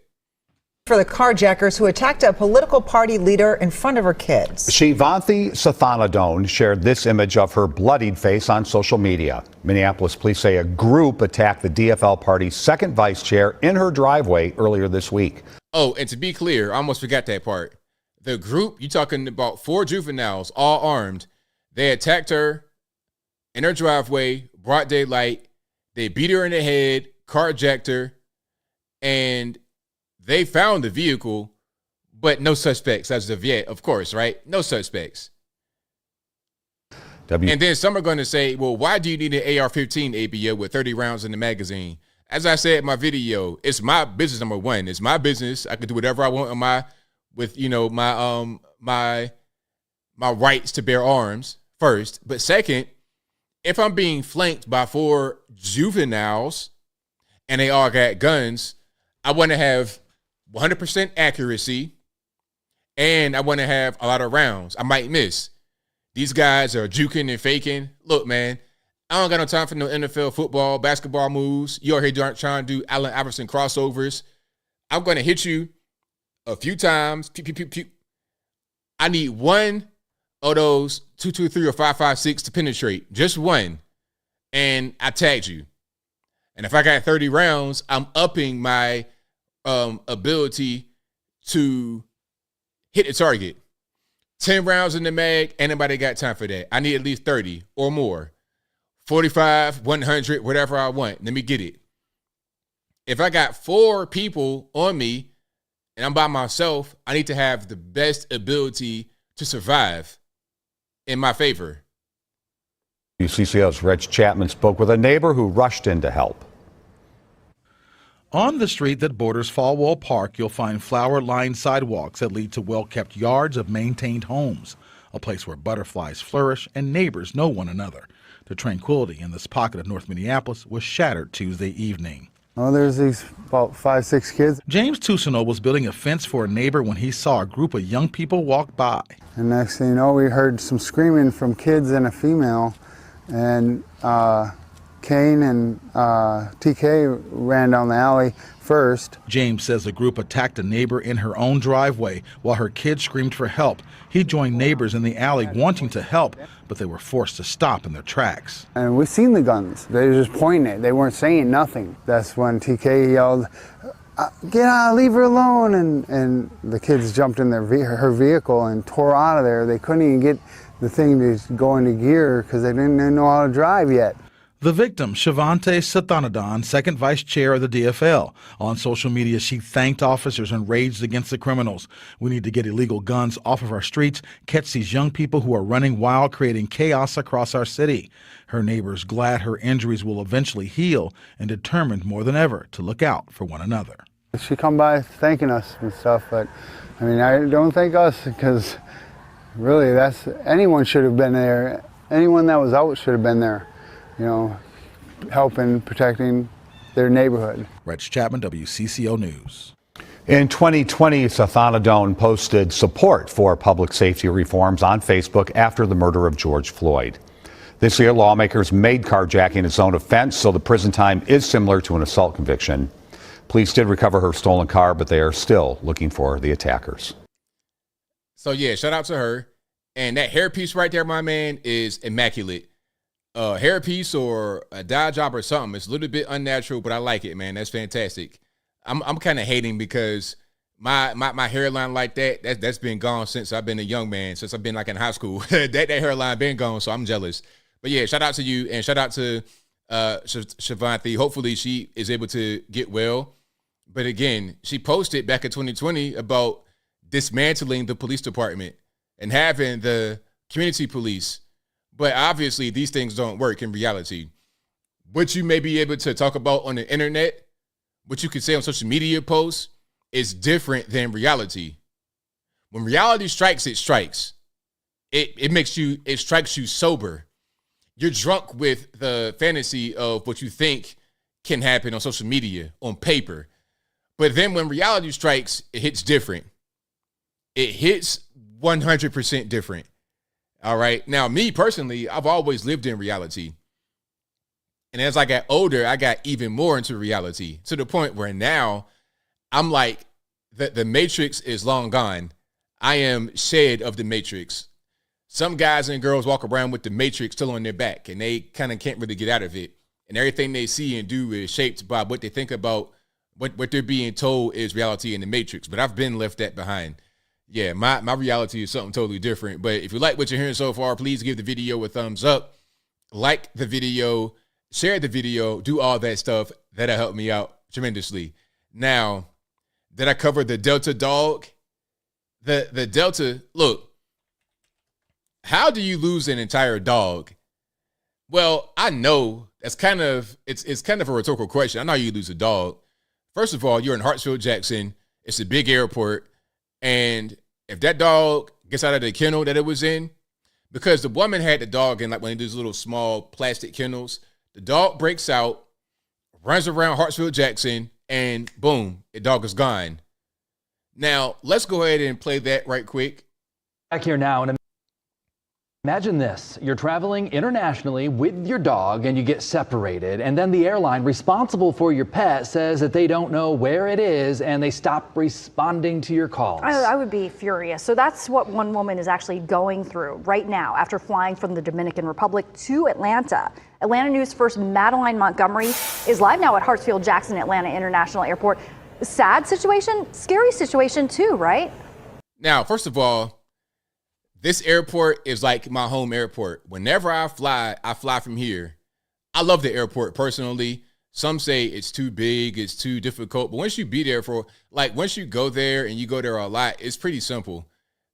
For the carjackers who attacked a political party leader in front of her kids. Shivanthi Shathanadhan shared this image of her bloodied face on social media. Minneapolis police say a group attacked the DFL party's second vice chair in her driveway earlier this week. Oh, and to be clear, I almost forgot that part. The group, you're talking about 4 juveniles, all armed. They attacked her in her driveway, broad daylight. They beat her in the head, carjacked her, and they found the vehicle, but no suspects as of yet, of course, right? No suspects. And then some are going to say, well, why do you need an AR-15 ABL with 30 rounds in the magazine? As I said in my video, it's my business, number one. It's my business. I can do whatever I want on my rights to bear arms, first. But second, if I'm being flanked by 4 juveniles and they all got guns, I want to have 100% accuracy, and I want to have a lot of rounds. I might miss. These guys are juking and faking. Look, man, I don't got no time for no NFL, football, basketball moves. You out here trying to do Allen Iverson crossovers. I'm going to hit you a few times. Pew, pew, pew, pew. I need one of those 223 or 556 to penetrate. Just one. And I tagged you. And if I got 30 rounds, I'm upping my ability to hit a target. 10 rounds in the mag, anybody got time for that? I need at least 30 or more. 45, 100, whatever I want. Let me get it. If I got 4 people on me and I'm by myself, I need to have the best ability to survive in my favor. WCCO's Reg Chapman spoke with a neighbor who rushed in to help. On the street that borders Falwell Park, you'll find flower-lined sidewalks that lead to well-kept yards of maintained homes, a place where butterflies flourish and neighbors know one another. The tranquility in this pocket of North Minneapolis was shattered Tuesday evening. Oh, there's these about 5, 6 kids. James Tousineau was building a fence for a neighbor when he saw a group of young people walk by. And next thing you know, we heard some screaming from kids and a female, and Kane and TK ran down the alley first. James says the group attacked a neighbor in her own driveway while her kids screamed for help. He joined neighbors in the alley wanting to help, but they were forced to stop in their tracks. And we seen the guns. They were just pointing it. They weren't saying nothing. That's when TK yelled, "Get out, leave her alone." And the kids jumped in her vehicle and tore out of there. They couldn't even get the thing to go into gear because they didn't know how to drive yet. The victim, Shivante Sathanandan, second vice chair of the DFL. On social media, she thanked officers and raged against the criminals. We need to get illegal guns off of our streets, catch these young people who are running wild, creating chaos across our city. Her neighbors glad her injuries will eventually heal and determined more than ever to look out for one another. She come by thanking us and stuff, but I mean, I don't thank us because really anyone should have been there. Anyone that was out should have been there. You know, helping, protecting their neighborhood. Reg Chapman, WCCO News. In 2020, Sathanandan posted support for public safety reforms on Facebook after the murder of George Floyd. This year, lawmakers made carjacking its own offense, so the prison time is similar to an assault conviction. Police did recover her stolen car, but they are still looking for the attackers. So, yeah, shout out to her. And that hairpiece right there, my man, is immaculate. Hairpiece or a dye job or something. It's a little bit unnatural, but I like it, man. That's fantastic. I'm kind of hating because my hairline like that's been gone since I've been a young man, since I've been like in high school. that hairline been gone, so I'm jealous. But yeah, shout out to you and shout out to Shivante. Hopefully she is able to get well. But again, she posted back in 2020 about dismantling the police department and having the community police. But obviously, these things don't work in reality. What you may be able to talk about on the internet, what you could say on social media posts, is different than reality. When reality strikes, it strikes. It strikes you sober. You're drunk with the fantasy of what you think can happen on social media, on paper. But then when reality strikes, it hits different. It hits 100% different. All right. Now, me personally, I've always lived in reality. And as I got older, I got even more into reality to the point where now I'm like, the Matrix is long gone. I am shed of the Matrix. Some guys and girls walk around with the Matrix still on their back, and they kind of can't really get out of it. And everything they see and do is shaped by what they think about, what they're being told is reality in the Matrix. But I've been left that behind. Yeah, my reality is something totally different. But if you like what you're hearing so far, please give the video a thumbs up. Like the video, share the video, do all that stuff. That'll help me out tremendously. Now, did I cover the Delta dog? The Delta, look, how do you lose an entire dog? Well, I know that's kind of, it's kind of a rhetorical question. I know you lose a dog. First of all, you're in Hartsfield-Jackson. It's a big airport. And if that dog gets out of the kennel that it was in, because the woman had the dog in like one of these little small plastic kennels, the dog breaks out, runs around Hartsfield-Jackson, and boom, the dog is gone. Now, let's go ahead and play that right quick. Back here now, and imagine this. You're traveling internationally with your dog and you get separated, and then the airline responsible for your pet says that they don't know where it is and they stop responding to your calls. I would be furious. So that's what one woman is actually going through right now after flying from the Dominican Republic to Atlanta. Atlanta News First Madeline Montgomery is live now at Hartsfield-Jackson Atlanta International Airport. Sad situation, scary situation too, right? Now, first of all, this airport is like my home airport. Whenever I fly from here. I love the airport personally. Some say it's too big, it's too difficult. But once you be there once you go there and you go there a lot, it's pretty simple.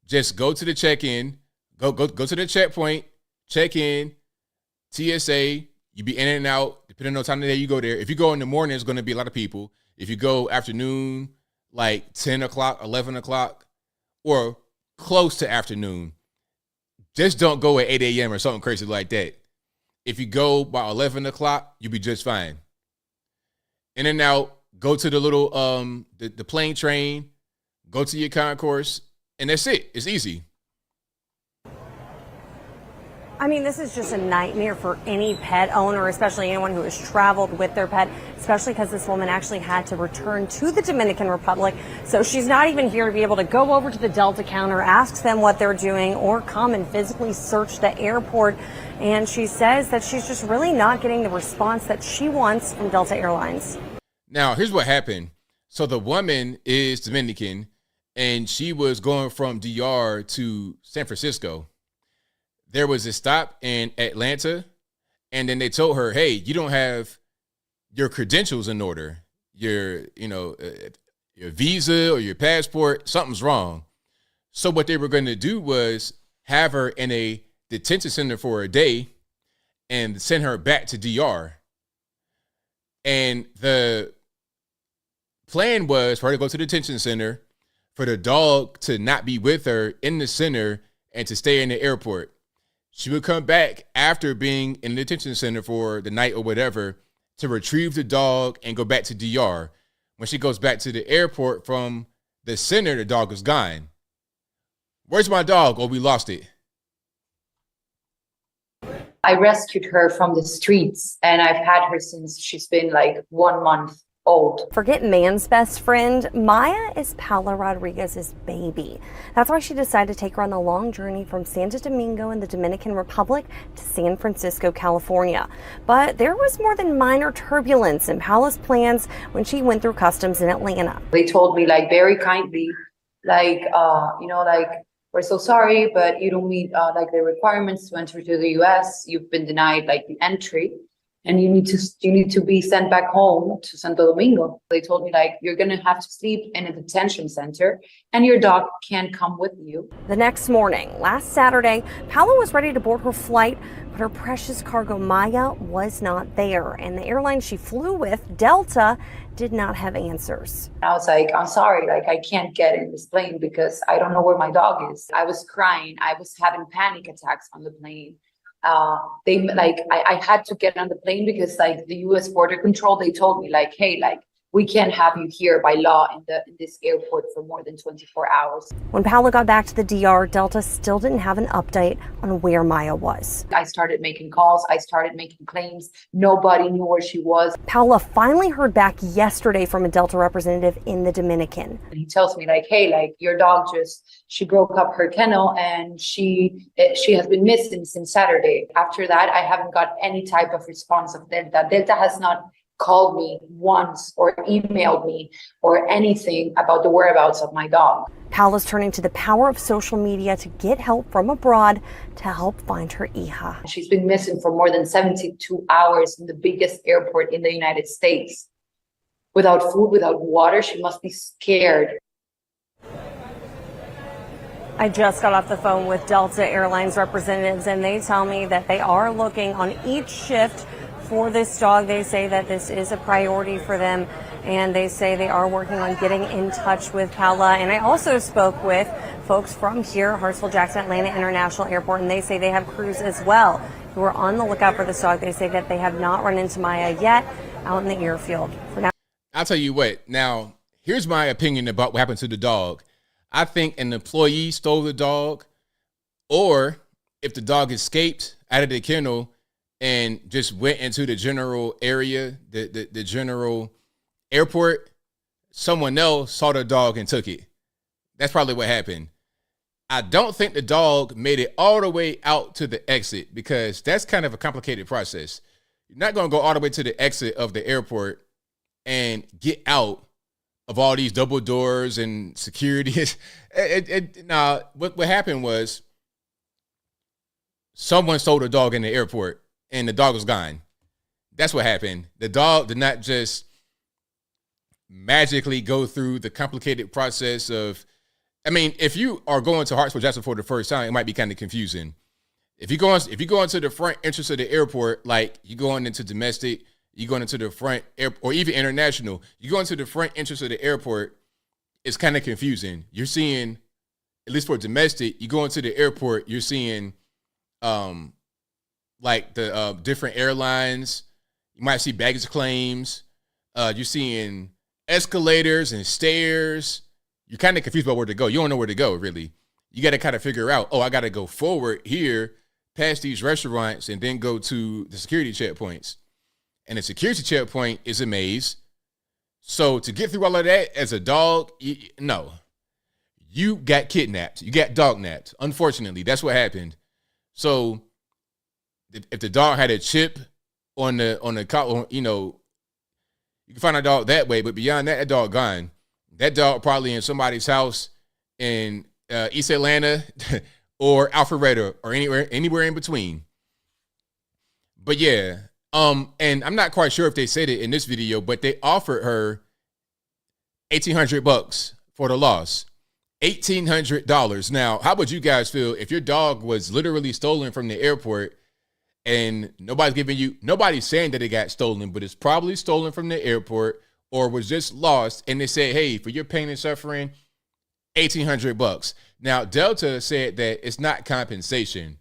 Just go to the check-in, go to the checkpoint, check in, TSA, you be in and out, depending on the time of the day you go there. If you go in the morning, there's going to be a lot of people. If you go afternoon, like 10 o'clock, 11 o'clock, or close to afternoon, just don't go at 8 a.m. or something crazy like that. If you go by 11 o'clock, you'll be just fine. In and out, go to the little, the plane train, go to your concourse, and that's it. It's easy. I mean, this is just a nightmare for any pet owner, especially anyone who has traveled with their pet, especially because this woman actually had to return to the Dominican Republic. So she's not even here to be able to go over to the Delta counter, ask them what they're doing, or come and physically search the airport. And she says that she's just really not getting the response that she wants from Delta Airlines. Now, here's what happened. So the woman is Dominican, and she was going from DR to San Francisco. There was a stop in Atlanta, And then they told her, hey, you don't have your credentials in order. Your visa or your passport, something's wrong. So what they were going to do was have her in a detention center for a day and send her back to DR. And the plan was for her to go to the detention center, for the dog to not be with her in the center and to stay in the airport. She would come back after being in the detention center for the night or whatever to retrieve the dog and go back to DR. When she goes back to the airport from the center, the dog is gone. Where's my dog? Oh, we lost it. I rescued her from the streets, and I've had her since she's been like 1 month old. Forget man's best friend. Maya is Paula Rodriguez's baby. That's why she decided to take her on the long journey from Santo Domingo in the Dominican Republic to San Francisco, California. But there was more than minor turbulence in Paula's plans when she went through customs in Atlanta. They told me like very kindly, like, we're so sorry, but you don't meet like the requirements to enter to the U.S. You've been denied like the entry, and you need to be sent back home to Santo Domingo. They told me like you're gonna have to sleep in a detention center, and your dog can't come with you. The next morning, last Saturday, Paula was ready to board her flight, but her precious cargo Maya was not there, and the airline she flew with, Delta, did not have answers. I was like, I'm sorry, like I can't get in this plane because I don't know where my dog is. I was crying. I was having panic attacks on the plane. I had to get on the plane because like the U.S. border control, they told me like, hey, like we can't have you here by law in this airport for more than 24 hours. When Paula got back to the DR, Delta still didn't have an update on where Maya was. I started making calls. I started making claims. Nobody knew where she was. Paula finally heard back yesterday from a Delta representative in the Dominican. He tells me like, hey, like your dog she broke up her kennel and she has been missing since Saturday. After that, I haven't got any type of response of Delta. Delta has not called me once or emailed me or anything about the whereabouts of my dog. Paula's turning to the power of social media to get help from abroad to help find her hija. She's been missing for more than 72 hours in the biggest airport in the United States. Without food, without water, she must be scared. I just got off the phone with Delta Airlines representatives, and they tell me that they are looking on each shift for this dog. They say that this is a priority for them, and they say they are working on getting in touch with Paula. And I also spoke with folks from here, Hartsfield-Jackson Atlanta International Airport, and they say they have crews as well who are on the lookout for this dog. They say that they have not run into Maya yet out in the airfield. For now, I'll tell you what. Now, here's my opinion about what happened to the dog. I think an employee stole the dog, or if the dog escaped out of the kennel and just went into the general area, the general airport, someone else saw the dog and took it. That's probably what happened. I don't think the dog made it all the way out to the exit because that's kind of a complicated process. You're not going to go all the way to the exit of the airport and get out of all these double doors and security. What happened was someone stole the dog in the airport and the dog was gone. That's what happened. The dog did not just magically go through the complicated process of, I mean, if you are going to Hartsfield-Jackson for the first time, it might be kind of confusing. If you go into the front entrance of the airport, like you going into domestic, you going into the front air, or even international, you go into the front entrance of the airport, it's kind of confusing. You're seeing, at least for domestic, you go into the airport, you're seeing like the different airlines. You might see baggage claims. You're seeing escalators and stairs. You're kind of confused about where to go. You don't know where to go, really. You got to kind of figure out, I got to go forward here, past these restaurants, and then go to the security checkpoints. And the security checkpoint is a maze. So to get through all of that as a dog, no. You got kidnapped. You got dog-napped. Unfortunately, that's what happened. So if the dog had a chip on the collar, you can find a dog that way. But beyond that dog gone. That dog probably in somebody's house in East Atlanta or Alpharetta or anywhere in between. But yeah, and I'm not quite sure if they said it in this video, but they offered her $1,800 for the loss. $1,800. Now, how would you guys feel if your dog was literally stolen from the airport and nobody's saying that it got stolen, but it's probably stolen from the airport or was just lost, and they said, hey, for your pain and suffering, $1,800. Now, Delta said that it's not compensation,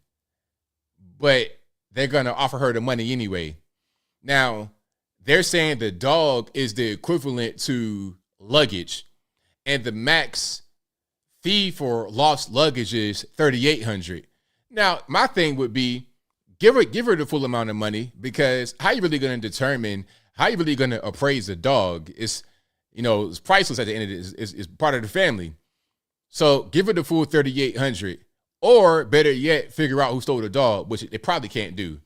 but they're going to offer her the money anyway. Now, they're saying the dog is the equivalent to luggage, and the max fee for lost luggage is $3,800. Now, my thing would be give her the full amount of money, because how you really going to determine, how you really going to appraise a dog? It's priceless at the end of it. It's part of the family. So give her the full $3,800, or better yet, figure out who stole the dog, which they probably can't do.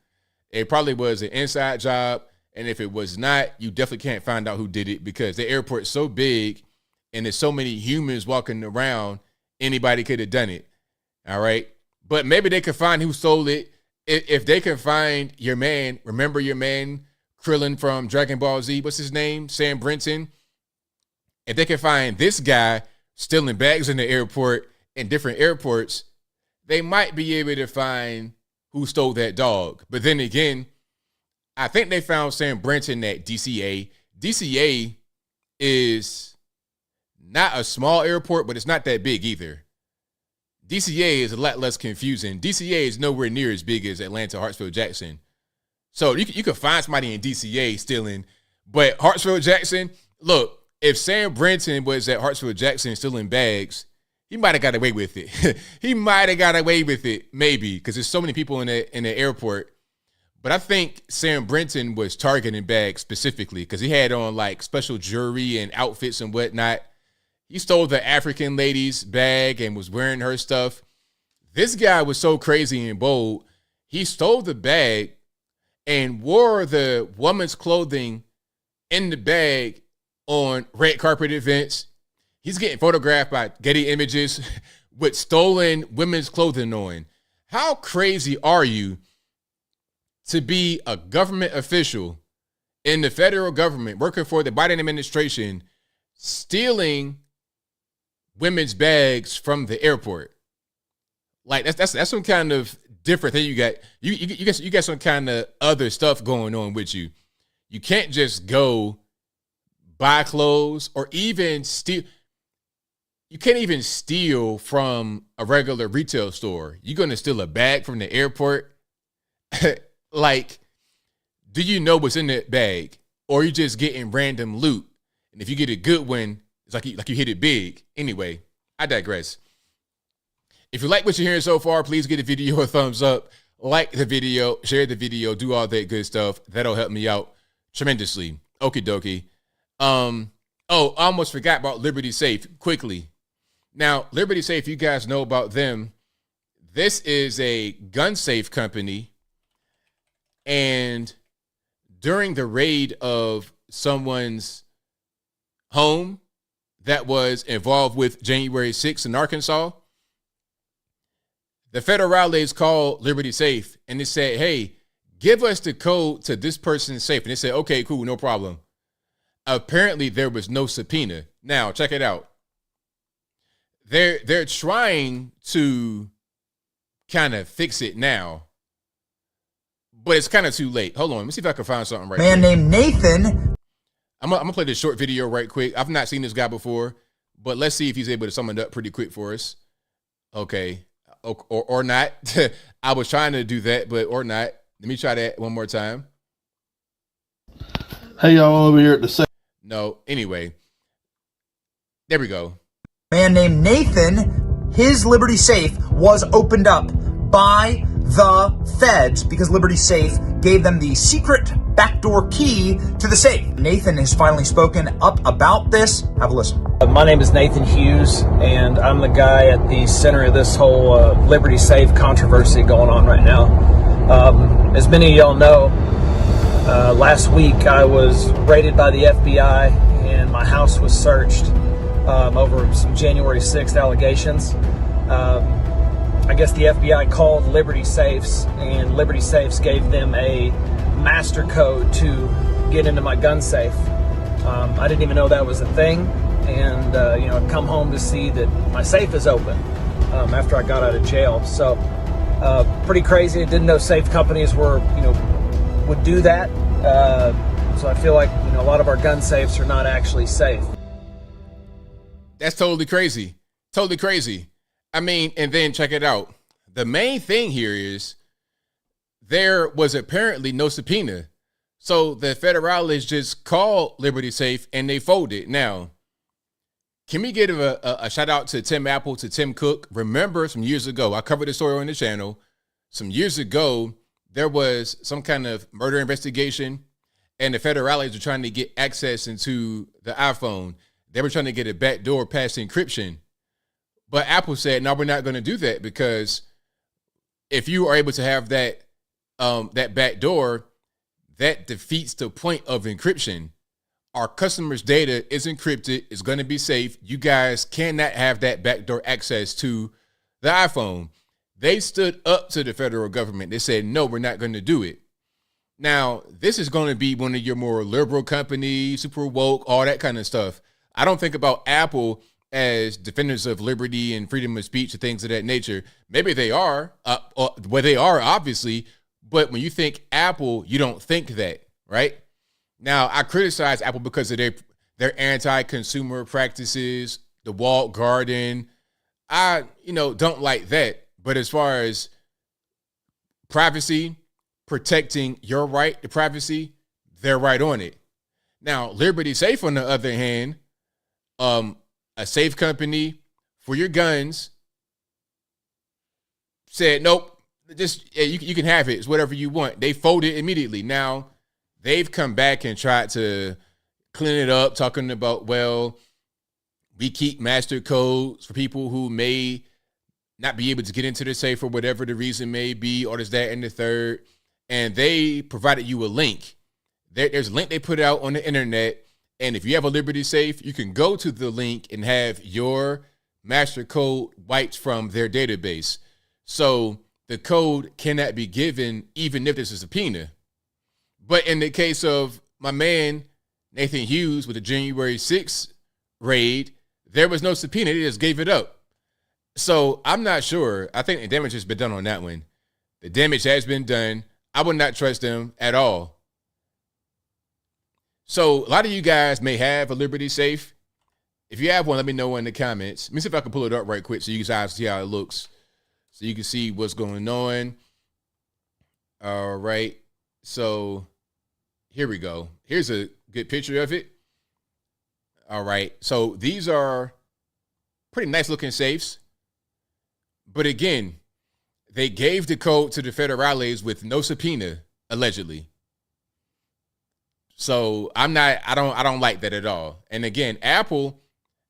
It probably was an inside job, and if it was not, you definitely can't find out who did it, because the airport's so big and there's so many humans walking around, anybody could have done it. All right. But maybe they could find who stole it. If they can find your man, remember your man, Krillin from Dragon Ball Z, what's his name? Sam Brenton. If they can find this guy stealing bags in the airport, in different airports, they might be able to find who stole that dog. But then again, I think they found Sam Brenton at DCA. DCA is not a small airport, but it's not that big either. DCA is a lot less confusing. DCA is nowhere near as big as Atlanta, Hartsfield-Jackson. So you could find somebody in DCA stealing, but Hartsfield-Jackson, look, if Sam Brenton was at Hartsfield-Jackson stealing bags, he might have got away with it. He might have got away with it, maybe, because there's so many people in the airport. But I think Sam Brenton was targeting bags specifically because he had on like special jewelry and outfits and whatnot. He stole the African lady's bag and was wearing her stuff. This guy was so crazy and bold. He stole the bag and wore the woman's clothing in the bag on red carpet events. He's getting photographed by Getty Images with stolen women's clothing on. How crazy are you to be a government official in the federal government working for the Biden administration, stealing women's bags from the airport? Like that's some kind of different thing you got. You got some kind of other stuff going on with you. You can't just go buy clothes or even steal. You can't even steal from a regular retail store. You're going to steal a bag from the airport? Like, do you know what's in that bag? Or you just getting random loot? And if you get a good one, it's like you hit it big. Anyway, I digress. If you like what you're hearing so far, please give the video a thumbs up. Like the video, share the video, do all that good stuff. That'll help me out tremendously. Okie dokie. I almost forgot about Liberty Safe quickly. Now, Liberty Safe, you guys know about them. This is a gun safe company. And during the raid of someone's home that was involved with January 6th in Arkansas, the federales called Liberty Safe and they said, hey, give us the code to this person's safe. And they said, okay, cool, no problem. Apparently there was no subpoena. Now, check it out. They're trying to kind of fix it now, but it's kind of too late. Hold on, let me see if I can find something right now. Man named Nathan. I'm gonna play this short video right quick. I've not seen this guy before, but let's see if he's able to sum it up pretty quick for us. Okay, or not. I was trying to do that, but or not. Let me try that one more time. Hey, y'all over here at the No, anyway. There we go. Man named Nathan, his Liberty Safe was opened up by the feds because Liberty Safe gave them the secret backdoor key to the safe. Nathan has finally spoken up about this. Have a listen. My name is Nathan Hughes, and I'm the guy at the center of this whole Liberty Safe controversy going on right now. As many of y'all know, last week I was raided by the FBI and my house was searched over some January 6th allegations. I guess the FBI called Liberty Safes, and Liberty Safes gave them a master code to get into my gun safe. I didn't even know that was a thing, and I come home to see that my safe is open after I got out of jail. So pretty crazy. I didn't know safe companies would do that. So I feel like a lot of our gun safes are not actually safe. That's totally crazy. Totally crazy. I mean, and then check it out. The main thing here is there was apparently no subpoena. So the federales just called Liberty Safe and they folded. Now, can we give a shout out to Tim Apple, to Tim Cook? Remember some years ago, I covered the story on the channel. Some years ago, there was some kind of murder investigation and the federales were trying to get access into the iPhone. They were trying to get a backdoor past encryption. But Apple said, no, we're not going to do that, because if you are able to have that back door, that defeats the point of encryption. Our customers' data is encrypted. It's going to be safe. You guys cannot have that backdoor access to the iPhone. They stood up to the federal government. They said, no, we're not going to do it. Now, this is going to be one of your more liberal companies, super woke, all that kind of stuff. I don't think about Apple as defenders of liberty and freedom of speech and things of that nature. Maybe they are, they are, obviously, but when you think Apple, you don't think that, right? Now, I criticize Apple because of their anti-consumer practices, the walled garden. I, don't like that. But as far as privacy, protecting your right to privacy, they're right on it. Now, Liberty Safe, on the other hand, a safe company for your guns, said, nope, you can have it. It's whatever you want. They folded immediately. Now, they've come back and tried to clean it up, talking about, well, we keep master codes for people who may not be able to get into the safe for whatever the reason may be, or there's that and the third. And they provided you a link. There's a link they put out on the internet. And if you have a Liberty Safe, you can go to the link and have your master code wiped from their database. So the code cannot be given even if there's a subpoena. But in the case of my man, Nathan Hughes, with the January 6th raid, there was no subpoena. They just gave it up. So I'm not sure. I think the damage has been done on that one. The damage has been done. I would not trust them at all. So a lot of you guys may have a Liberty Safe. If you have one, let me know in the comments. Let me see if I can pull it up right quick so you guys see how it looks. So you can see what's going on. All right. So here we go. Here's a good picture of it. All right. So these are pretty nice looking safes. But again, they gave the code to the federales with no subpoena, allegedly. So I don't like that at all. And again, Apple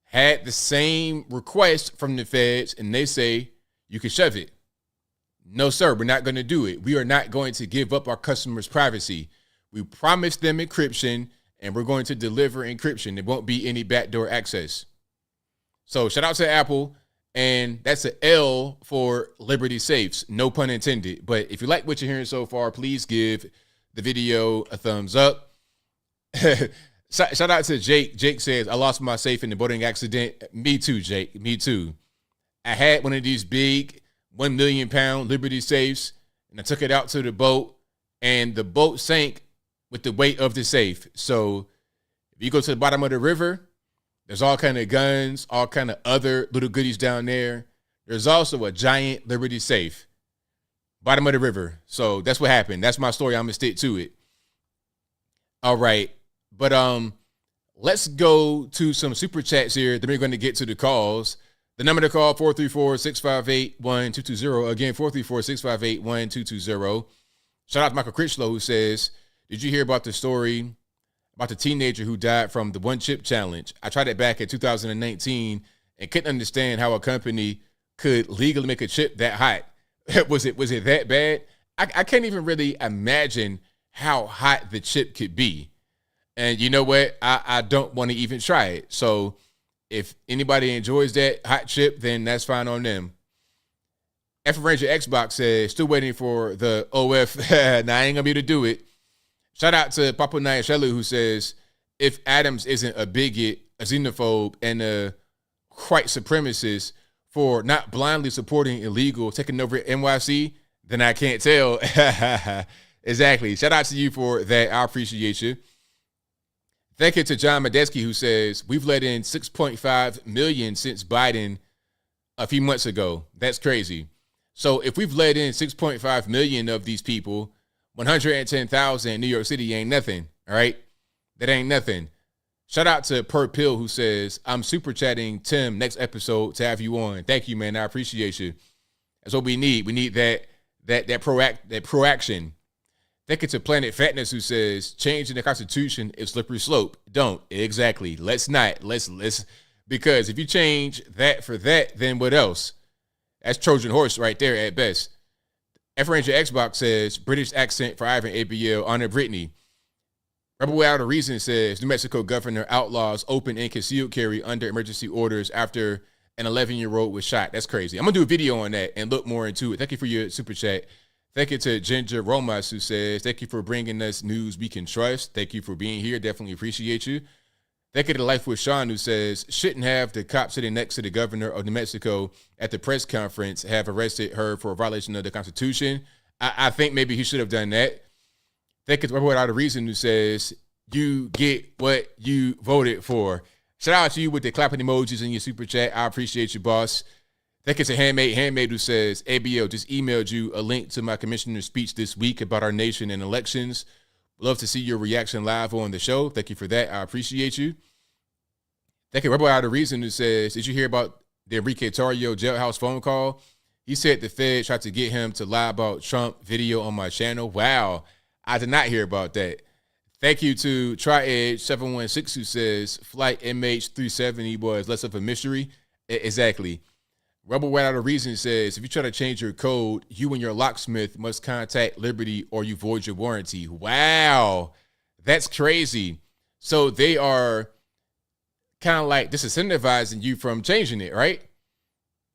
had the same request from the feds, and they say you can shove it. No, sir, we're not going to do it. We are not going to give up our customers' privacy. We promised them encryption, and we're going to deliver encryption. There won't be any backdoor access. So shout out to Apple. And that's an L for Liberty Safes, no pun intended. But if you like what you're hearing so far, please give the video a thumbs up. Shout out to Jake. Jake says, I lost my safe in the boating accident. Me too, Jake. Me too. I had one of these big 1 million pound Liberty Safes, and I took it out to the boat, and the boat sank with the weight of the safe. So if you go to the bottom of the river, there's all kind of guns, all kind of other little goodies down there. There's also a giant Liberty Safe, bottom of the river. So that's what happened. That's my story. I'm gonna stick to it. All right, but let's go to some super chats here. Then we're going to get to the calls. The number to call 434-658-1220. Again, 434-658-1220. Shout out to Michael Critchlow, who says, "Did you hear about the story about the teenager who died from the one chip challenge? I tried it back in 2019 and couldn't understand how a company could legally make a chip that hot. Was it that bad? I can't even really imagine how hot the chip could be. And you know what? I don't want to even try it. So if anybody enjoys that hot chip, then that's fine on them. F Ranger Xbox says, still waiting for the OF. Now, I ain't gonna be able to do it. Shout out to Papa Naya Shelu, who says, if Adams isn't a bigot, a xenophobe, and a white supremacist for not blindly supporting illegal taking over NYC, then I can't tell. Exactly. Shout out to you for that. I appreciate you. Thank you to John Medeski, who says, we've let in 6.5 million since Biden a few months ago. That's crazy. So if we've let in 6.5 million of these people, 110,000 in New York City ain't nothing, all right? That ain't nothing. Shout out to Per Pill, who says, I'm super chatting Tim next episode to have you on. Thank you, man. I appreciate you. That's what we need. We need that proaction. Thank you to Planet Fatness, who says, changing the Constitution is slippery slope. Don't. Exactly. Let's not. Let's because if you change that for that, then what else? That's Trojan horse right there at best. F Ranger Xbox says, British accent for Ivan ABL, honor Brittany. Rebel Without a Reason says, New Mexico governor outlaws open and concealed carry under emergency orders after an 11-year-old was shot. That's crazy. I'm going to do a video on that and look more into it. Thank you for your super chat. Thank you to Ginger Romas, who says, thank you for bringing us news we can trust. Thank you for being here. Definitely appreciate you. Thank you to Life with Sean, who says, shouldn't have the cop sitting next to the governor of New Mexico at the press conference have arrested her for a violation of the Constitution. I think maybe he should have done that. Thank you to Rebel Without a Reason, who says, you get what you voted for. Shout out to you with the clapping emojis in your super chat. I appreciate you, boss. Thank you to Handmade, who says, ABL just emailed you a link to my commissioner's speech this week about our nation and elections. Love to see your reaction live on the show. Thank you for that. I appreciate you. Thank you, Rebel Out of Reason, who says, did you hear about the Enrique Tarrio jailhouse phone call? He said the Fed tried to get him to lie about Trump video on my channel. Wow. I did not hear about that. Thank you to TriEdge716, who says, flight MH370 was less of a mystery. Exactly. Rebel Without a Reason says, if you try to change your code, you and your locksmith must contact Liberty or you void your warranty. Wow. That's crazy. So they are kind of like disincentivizing you from changing it, right?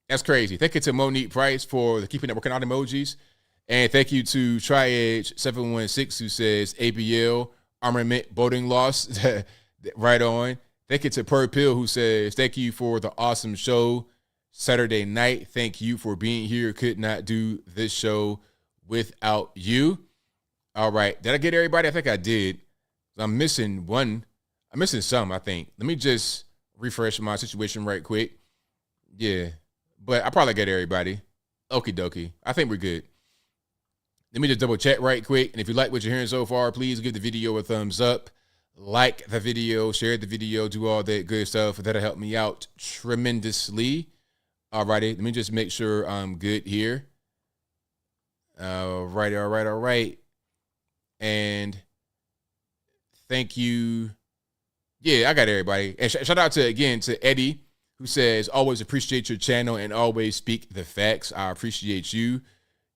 That's crazy. Thank you to Monique Price for the Keeping It Working Out emojis. And thank you to TriEdge716, who says, ABL, armament voting loss. Right on. Thank you to Per Pill, who says, thank you for the awesome show Saturday night. Thank you for being here. Could not do this show without you. All right. Did I get everybody? I think I did. I'm missing one. I'm missing some, I think. Let me just refresh my situation right quick. Yeah. But I probably got everybody. Okie dokie. I think we're good. Let me just double check right quick. And if you like what you're hearing so far, please give the video a thumbs up. Like the video, share the video, do all that good stuff. That'll help me out tremendously. All righty, let me just make sure I'm good here. All right. And thank you. Yeah, I got everybody. And shout out to Eddie, who says, always appreciate your channel and always speak the facts. I appreciate you.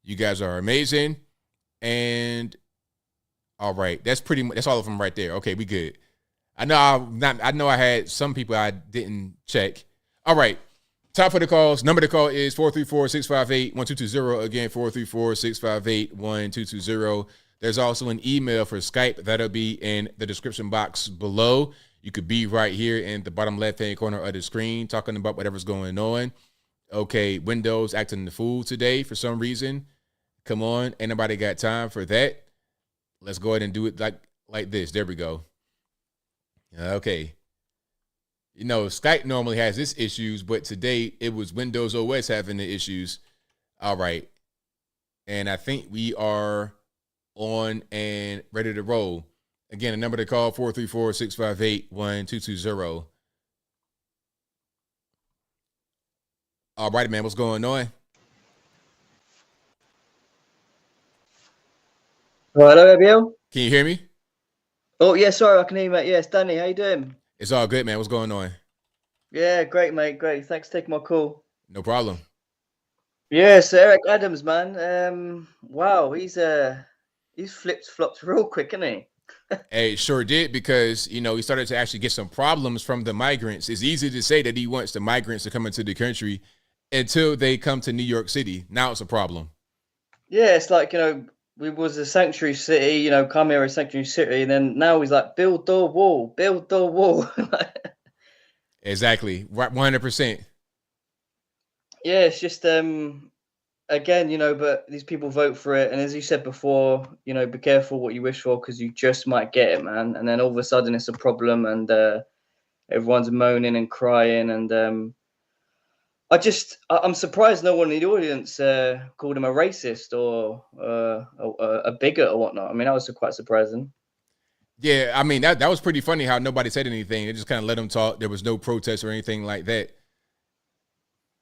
You guys are amazing. And all right, that's all of them right there. Okay, we good. I know I had some people I didn't check. All right. Time for the calls. Number to call is 434-658-1220. Again, 434-658-1220. There's also an email for Skype. That'll be in the description box below. You could be right here in the bottom left-hand corner of the screen talking about whatever's going on. Okay, Windows acting the fool today for some reason. Come on. Ain't nobody got time for that. Let's go ahead and do it like this. There we go. Okay. You know, Skype normally has its issues, but today it was Windows OS having the issues. All right. And I think we are on and ready to roll. Again, the number to call, 434-658-1220. All right, man. What's going on? Hello, ABL. Can you hear me? Oh, yeah, sorry, I can hear you, mate. Yeah, it's Danny. How you doing? It's all good, man. What's going on? Yeah, great, mate. Great. Thanks for taking my call. No problem. Yeah, so Eric Adams, man. Wow, he's flipped-flopped real quick, isn't he? Hey, sure did, because, you know, he started to actually get some problems from the migrants. It's easy to say that he wants the migrants to come into the country until they come to New York City. Now it's a problem. Yeah, it's like, we was a sanctuary city, come here a sanctuary city, and then now he's like, build the wall, build the wall. Exactly. 100%. Yeah, it's just again, but these people vote for it, and as you said before, be careful what you wish for, because you just might get it, man. And then all of a sudden it's a problem, and everyone's moaning and crying, and I'm surprised no one in the audience called him a racist or a bigot or whatnot. I mean, that was quite surprising. Yeah, I mean, that was pretty funny how nobody said anything. They just kind of let him talk. There was no protest or anything like that.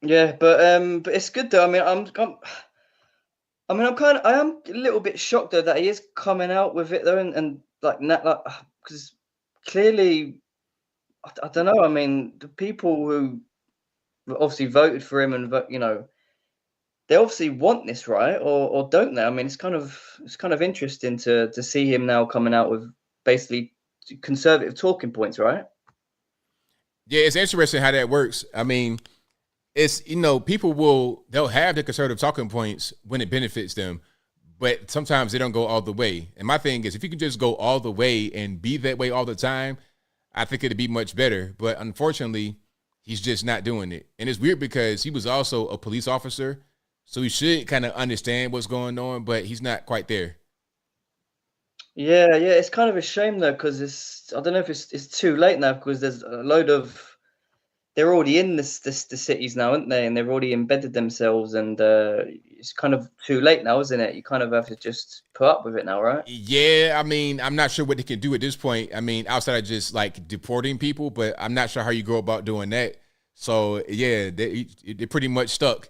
Yeah, but it's good though. I mean, I am a little bit shocked though that he is coming out with it though, and because clearly, I don't know. I mean, the people who obviously voted for him and they obviously want this, right? Or don't they? I mean, it's kind of interesting to see him now coming out with basically conservative talking points, right? Yeah, it's interesting how that works. I mean, it's, they'll have the conservative talking points when it benefits them, but sometimes they don't go all the way. And my thing is, if you can just go all the way and be that way all the time, I think it'd be much better. But unfortunately, he's just not doing it. And it's weird because he was also a police officer, so he should kind of understand what's going on, but he's not quite there. Yeah, it's kind of a shame though, because I don't know if it's too late now, because there's a load of, they're already in the cities now, aren't they? And they've already embedded themselves, and it's kind of too late now, isn't it? You kind of have to just put up with it now, right? Yeah, I mean, I'm not sure what they can do at this point. I mean, outside of just like deporting people, but I'm not sure how you go about doing that. So yeah, they're pretty much stuck.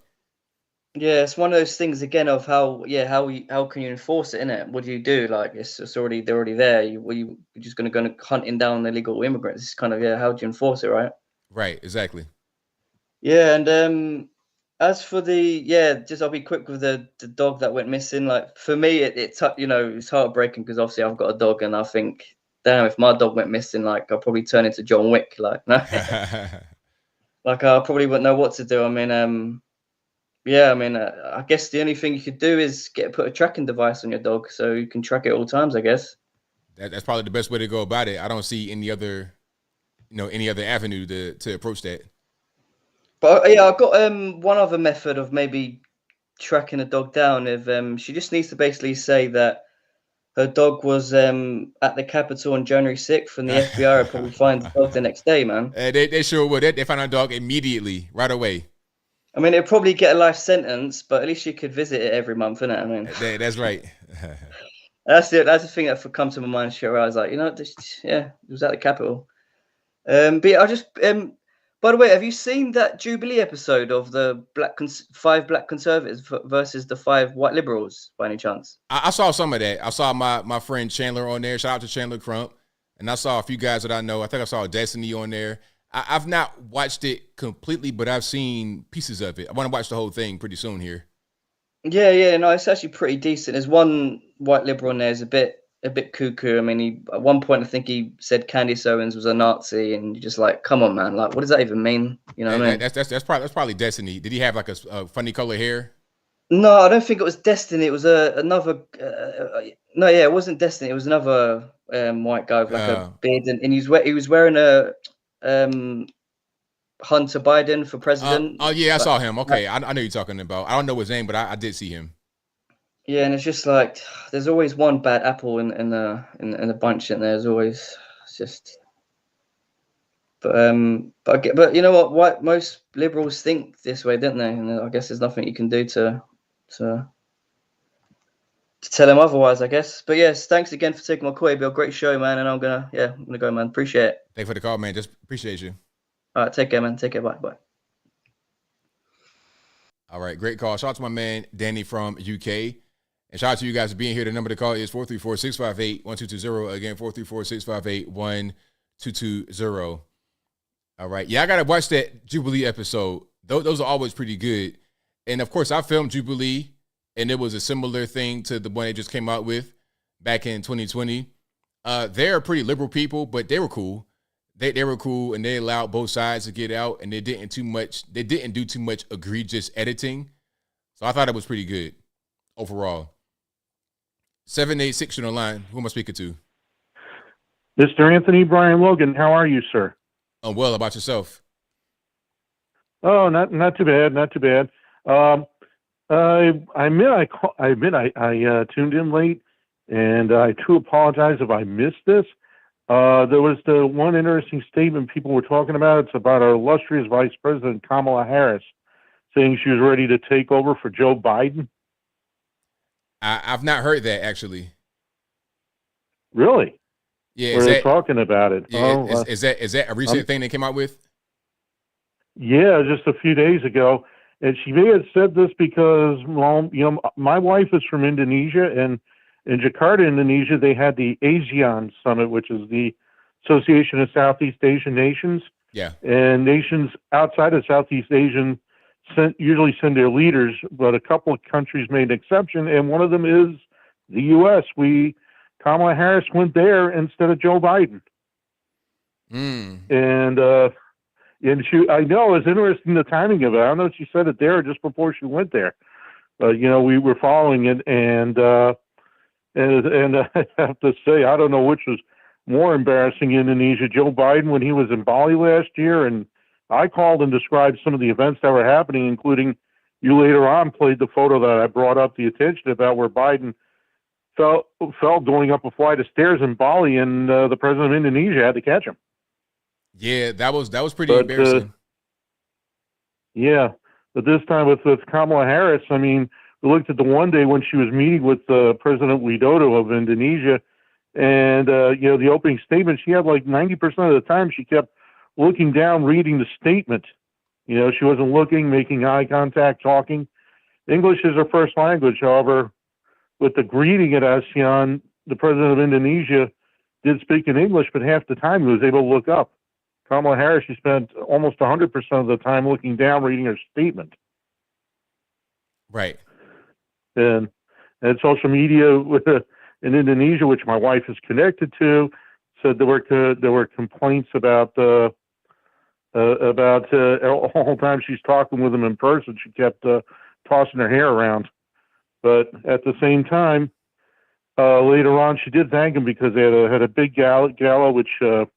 Yeah, it's one of those things again of how can you enforce it, innit? What do you do? Like they're already there. You're just gonna go hunting down illegal immigrants. It's kind of how do you enforce it, right? Right, exactly. Yeah, and as for I'll be quick with the dog that went missing. Like for me, it's heartbreaking because obviously I've got a dog, and I think, damn, if my dog went missing, like I'll probably turn into John Wick. Like, no, like I probably wouldn't know what to do. I mean, I guess the only thing you could do is put a tracking device on your dog so you can track it at all times, I guess. That's probably the best way to go about it. I don't see any other avenue to approach that. But I've got one other method of maybe tracking a dog down. If she just needs to basically say that her dog was at the Capitol on January 6th, and the FBI will probably find the dog the next day, man. They sure would. They find our dog immediately, right away. I mean, it'll probably get a life sentence, but at least you could visit it every month, innit? I mean, that's right. That's the thing that come to my mind. Sure, I was like, it was at the Capitol. But yeah, I just by the way, have you seen that Jubilee episode of the five black conservatives versus the 5 white liberals by any chance? I saw some of that. I saw my friend Chandler on there. Shout out to Chandler Crump. And I saw a few guys that I know. I think I saw Destiny on there. I've not watched it completely, but I've seen pieces of it. I want to watch the whole thing pretty soon here. Yeah, no, it's actually pretty decent. There's one white liberal on there is a bit cuckoo. I mean, at one point I think he said Candace Owens was a Nazi, and you're just like, come on, man, like, what does that even mean? You know what I mean? That's probably Destiny. Did he have like a funny color hair? No, I don't think it was Destiny. It was another. No, yeah, it wasn't Destiny. It was another white guy with like a beard, and he was wearing a Hunter Biden for president. Oh yeah, I saw him. Okay, I know you're talking about. I don't know his name, but I did see him. Yeah, and it's just like there's always one bad apple in the bunch, and there's always just. But you know what? Most liberals think this way, don't they? And I guess there's nothing you can do to tell them otherwise, I guess. But yes, thanks again for taking my call, ABL. Great show, man. And I'm gonna go, man. Appreciate it. Thanks for the call, man. Just appreciate you. All right, take care, man. Take care. Bye. All right, great call. Shout out to my man Danny from UK. And shout out to you guys for being here. The number to call is 434-658-1220. Again, 434-658-1220. All right. Yeah, I got to watch that Jubilee episode. Those are always pretty good. And, of course, I filmed Jubilee, and it was a similar thing to the one they just came out with back in 2020. They're pretty liberal people, but they were cool. they were cool, and they allowed both sides to get out, and they didn't do too much egregious editing. So I thought it was pretty good overall. 786 on the line. Who am I speaking to? Mr. Anthony Brian Logan, how are you, sir? I'm well. About yourself? Oh, not too bad, not too bad. I admit I tuned in late, and I do apologize if I missed this. There was the one interesting statement people were talking about. It's about our illustrious Vice President Kamala Harris saying she was ready to take over for Joe Biden. I've not heard that, actually. Really? Yeah, We're talking about it. Yeah, is that a recent thing they came out with? Yeah, just a few days ago. And she may have said this because, well, you know, my wife is from Indonesia, and in Jakarta, Indonesia, they had the ASEAN Summit, which is the Association of Southeast Asian Nations. Yeah. And nations outside of Southeast Asian usually send their leaders, but a couple of countries made an exception, and one of them is the U.S. Kamala Harris went there instead of Joe Biden. And I know it's interesting the timing of it. I don't know if she said it there or just before she went there. But you know, we were following it, and I have to say, I don't know which was more embarrassing in Indonesia, Joe Biden when he was in Bali last year, and I called and described some of the events that were happening, including you later on played the photo that I brought up the attention about where Biden fell going up a flight of stairs in Bali, and the president of Indonesia had to catch him. Yeah, that was pretty embarrassing. Yeah, but this time with Kamala Harris, I mean, we looked at the one day when she was meeting with President Widodo of Indonesia, and you know, the opening statement, she had like 90% of the time she kept looking down, reading the statement. You know, she wasn't looking, making eye contact, talking. English is her first language. However, with the greeting at ASEAN, the president of Indonesia did speak in English, but half the time he was able to look up. Kamala Harris, she spent almost 100% of the time looking down, reading her statement. Right. And social media in Indonesia, which my wife is connected to, said there were complaints about the whole time she's talking with him in person, she kept tossing her hair around. But at the same time, later on, she did thank him because they had a big gala, which my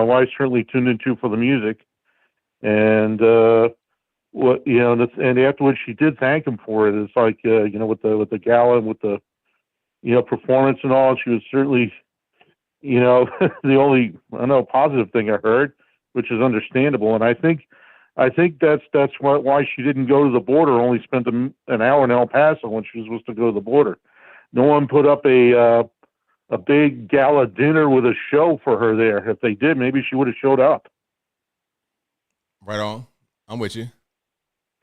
wife certainly tuned into for the music, and and afterwards she did thank him for it. It's like with the gala and with the performance and all, she was certainly the only positive thing I heard, which is understandable. And I think that's why she didn't go to the border. Only spent an hour in El Paso when she was supposed to go to the border. No one put up a big gala dinner with a show for her there. If they did, maybe she would have showed up. Right on. I'm with you.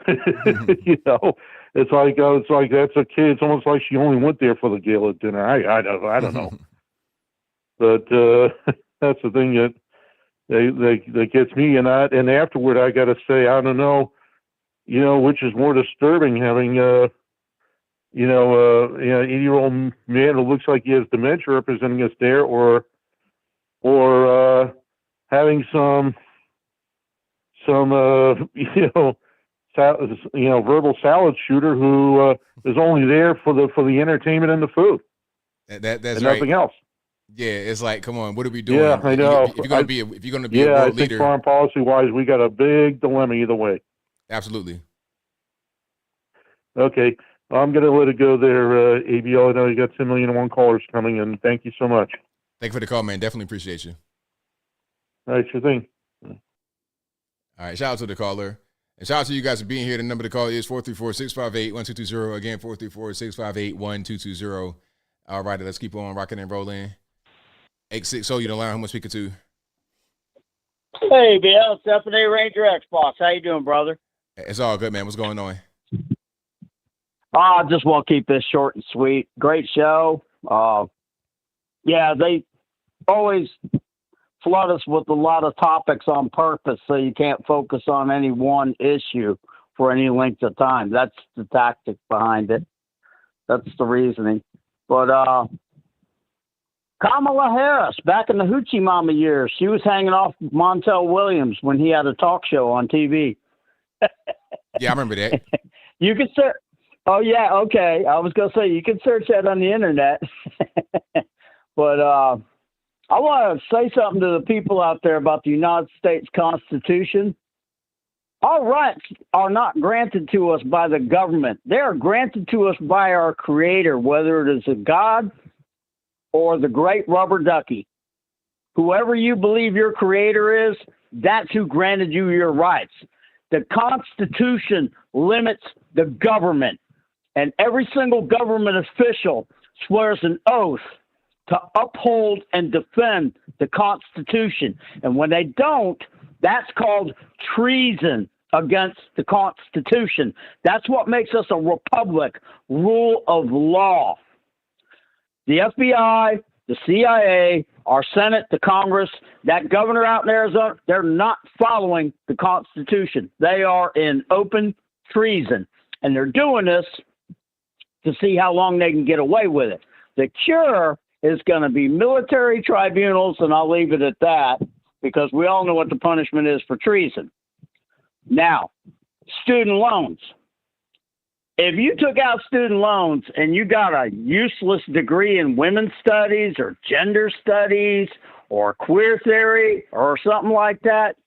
It's like that's okay. It's almost like she only went there for the gala dinner. I don't know. But that's the thing that gets me. And afterward, I got to say, I don't know, which is more disturbing, having an 80-year-old man who looks like he has dementia representing us there, or having some verbal salad shooter who is only there for the entertainment and the food. That's and right. Nothing else. Yeah, it's like, come on, what are we doing? Yeah, I know. If you're gonna be a world I think leader, foreign policy wise, we got a big dilemma either way. Absolutely. Okay, I'm gonna let it go there, ABL. I know you got 10 million and one callers coming, and thank you so much. Thank you for the call, man. Definitely appreciate you. All right, sure thing. All right, shout out to the caller. And shout out to you guys for being here. The number to call is 434-658-1220. Again, 434-658-1220. All right, let's keep on rocking and rolling. 860, you the line. Who am I speaking to? Hey, Bill, Stephanie Ranger Xbox. How you doing, brother? It's all good, man. What's going on? I just want to keep this short and sweet. Great show. They always flood us with a lot of topics on purpose so you can't focus on any one issue for any length of time. That's the tactic behind it. That's the reasoning. But Kamala Harris, back in the Hoochie Mama years, she was hanging off Montel Williams when he had a talk show on TV. Yeah, I remember that. You can search. Oh yeah, okay. I was gonna say you can search that on the internet. But I want to say something to the people out there about the United States Constitution. Our rights are not granted to us by the government. They are granted to us by our Creator, whether it is a God or the great rubber ducky. Whoever you believe your Creator is, that's who granted you your rights. The Constitution limits the government, and every single government official swears an oath to uphold and defend the Constitution. And when they don't, that's called treason against the Constitution. That's what makes us a republic, rule of law. The FBI, the CIA, our Senate, the Congress, that governor out in Arizona, they're not following the Constitution. They are in open treason. And they're doing this to see how long they can get away with it. The cure is going to be military tribunals, and I'll leave it at that because we all know what the punishment is for treason. Now, student loans. If you took out student loans and you got a useless degree in women's studies or gender studies or queer theory or something like that,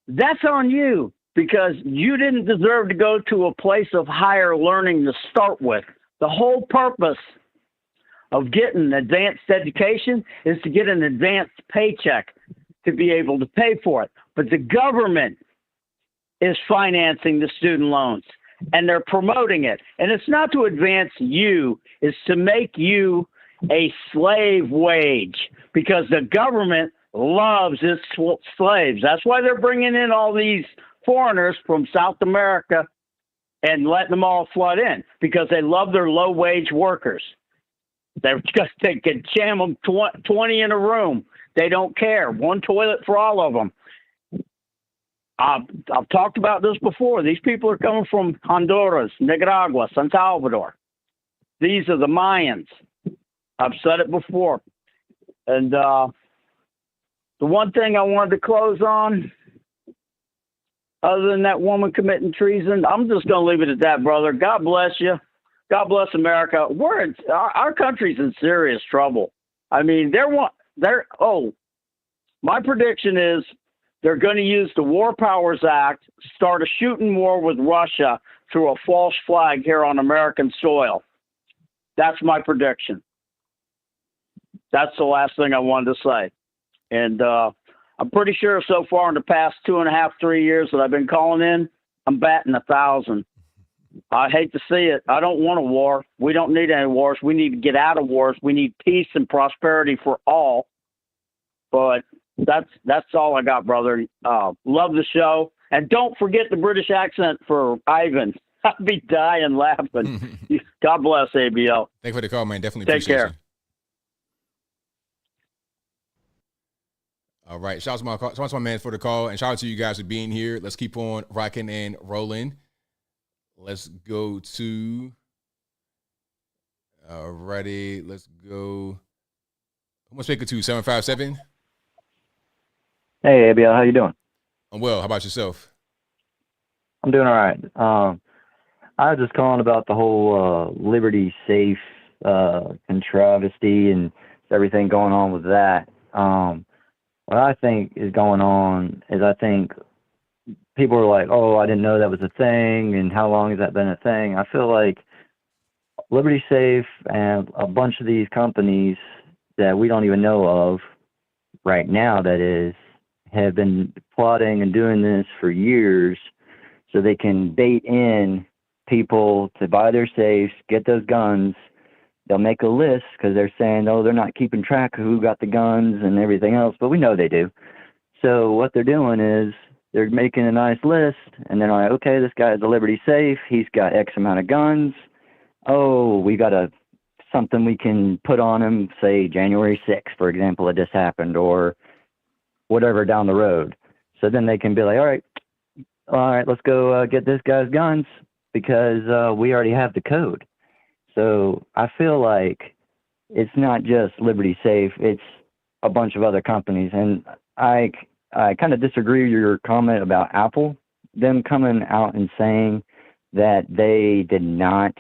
that's on you because you didn't deserve to go to a place of higher learning to start with. The whole purpose of getting advanced education is to get an advanced paycheck to be able to pay for it. But the government is financing the student loans, and they're promoting it. And it's not to advance you, it's to make you a slave wage because the government loves its slaves. That's why they're bringing in all these foreigners from South America and letting them all flood in because they love their low-wage workers. They can jam them 20 in a room. They don't care. One toilet for all of them. I've talked about this before. These people are coming from Honduras, Nicaragua, San Salvador. These are the Mayans. I've said it before. And the one thing I wanted to close on, other than that woman committing treason, I'm just going to leave it at that, brother. God bless you. God bless America. Our country's in serious trouble. I mean, my prediction is they're going to use the War Powers Act, start a shooting war with Russia through a false flag here on American soil. That's my prediction. That's the last thing I wanted to say. And I'm pretty sure so far in the past 2.5, 3 years that I've been calling in, I'm batting 1,000. I hate to see it. I don't want a war. We don't need any wars. We need to get out of wars. We need peace and prosperity for all. But that's all I got, brother. Love the show. And don't forget the British accent for Ivan. I'd be dying laughing. God bless, ABL. Thanks for the call, man. Definitely Take appreciate care. you. All right. Shout out to my man for the call. And shout out to you guys for being here. Let's keep on rocking and rolling. Let's go to. Alrighty. Let's go. Who am I speaking to? 757? Hey, ABL, how you doing? I'm well. How about yourself? I'm doing all right. I was just calling about the whole Liberty Safe controversy and everything going on with that. What I think is going on is I think people are like, oh, I didn't know that was a thing, and how long has that been a thing? I feel like Liberty Safe and a bunch of these companies that we don't even know of right now, that is, have been plotting and doing this for years so they can bait in people to buy their safes, get those guns. They'll make a list because they're saying, oh, they're not keeping track of who got the guns and everything else, but we know they do. So what they're doing is they're making a nice list, and they're like, okay, this guy is a Liberty Safe. He's got X amount of guns. Oh, we got something we can put on him, say January 6th, for example, it just happened, or whatever down the road. So then they can be like, all right, let's go get this guy's guns because we already have the code. So I feel like it's not just Liberty Safe, it's a bunch of other companies. And I kind of disagree with your comment about Apple, them coming out and saying that they did not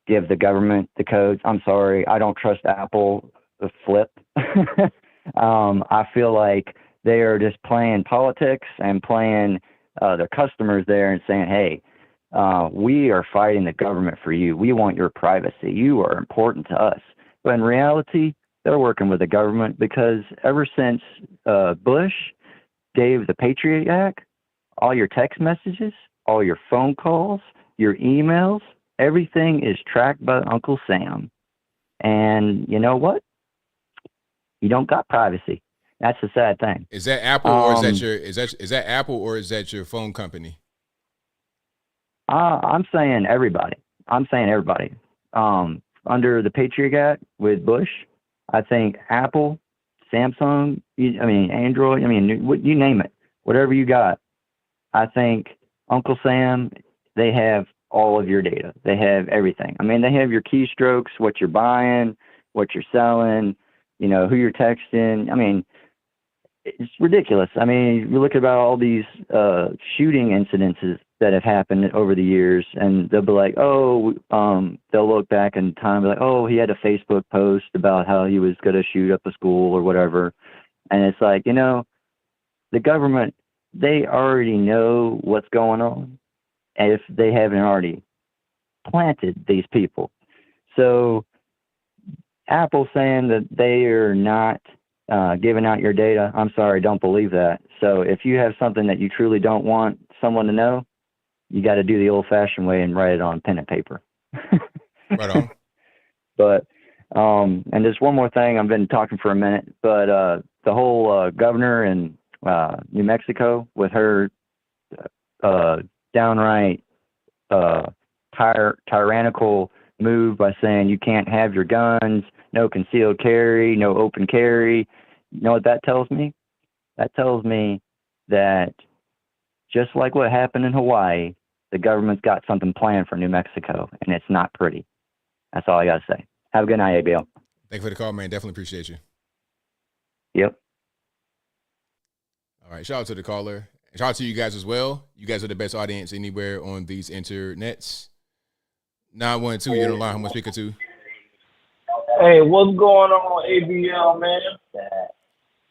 give the government the codes. I'm sorry, I don't trust Apple the flip. I feel like they are just playing politics and playing their customers there and saying, hey, we are fighting the government for you. We want your privacy. You are important to us. But in reality, they're working with the government because ever since Bush gave the Patriot Act, all your text messages, all your phone calls, your emails, everything is tracked by Uncle Sam. And you know what? You don't got privacy. That's the sad thing. Is that Apple or is that your is that Apple or is that your phone company? I'm saying everybody. Under the Patriot Act with Bush, I think Apple, Samsung, Android, you name it, whatever you got. I think Uncle Sam, they have all of your data. They have everything. They have your keystrokes, what you're buying, what you're selling, who you're texting. It's ridiculous. You look about all these shooting incidences that have happened over the years, and they'll be like, they'll look back in time and be like, oh, he had a Facebook post about how he was going to shoot up a school or whatever. And it's like, the government, they already know what's going on if they haven't already planted these people. So Apple saying that they are not giving out your data, I'm sorry, don't believe that. So if you have something that you truly don't want someone to know, you got to do the old-fashioned way and write it on pen and paper. Right on. But and there's one more thing. I've been talking for a minute, but the whole governor in New Mexico with her downright tyrannical move by saying you can't have your guns, no concealed carry, no open carry. You know what that tells me? That tells me that just like what happened in Hawaii, the government's got something planned for New Mexico, and it's not pretty. That's all I got to say. Have a good night, ABL. Thank you for the call, man. Definitely appreciate you. Yep. All right. Shout out to the caller. Shout out to you guys as well. You guys are the best audience anywhere on these internets. 912, you're on the line. Who am I speaking to? Hey, what's going on, ABL, man?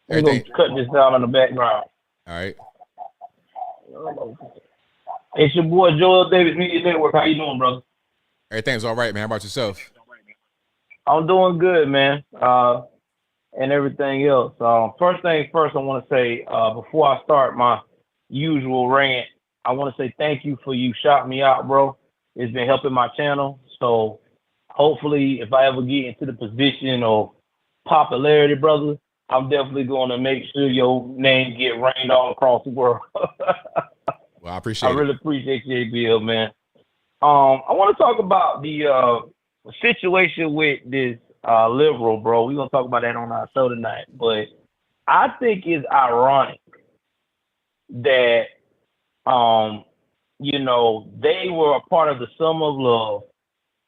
We're going to cut this down in the background. All right. It's your boy, Joel Davis Media Network. How you doing, brother? Everything's all right, man. How about yourself? I'm doing good, man, and everything else. First thing first, I want to say, before I start my usual rant, I want to say thank you for you shouting me out, bro. It's been helping my channel. So hopefully if I ever get into the position of popularity, brother, I'm definitely going to make sure your name get rained all across the world. Well, I appreciate it. I really appreciate you, ABL, man. I want to talk about the situation with this liberal, bro. We're going to talk about that on our show tonight. But I think it's ironic that, they were a part of the Summer of Love.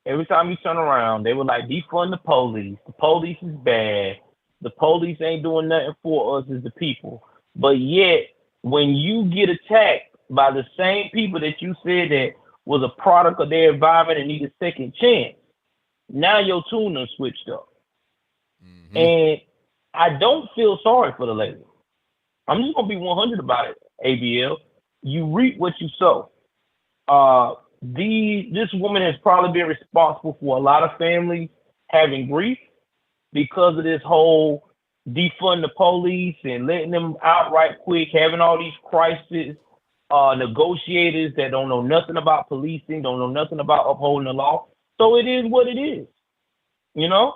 Every time you turn around, they were like, defund the police. The police is bad. The police ain't doing nothing for us as the people. But yet, when you get attacked by the same people that you said that was a product of their environment and need a second chance, now your tune done switched up. Mm-hmm. And I don't feel sorry for the lady. I'm just going to be 100 about it, ABL. You reap what you sow. This woman has probably been responsible for a lot of families having grief because of this whole defund the police and letting them out right quick, having all these crisis negotiators that don't know nothing about policing, don't know nothing about upholding the law. So it is what it is. You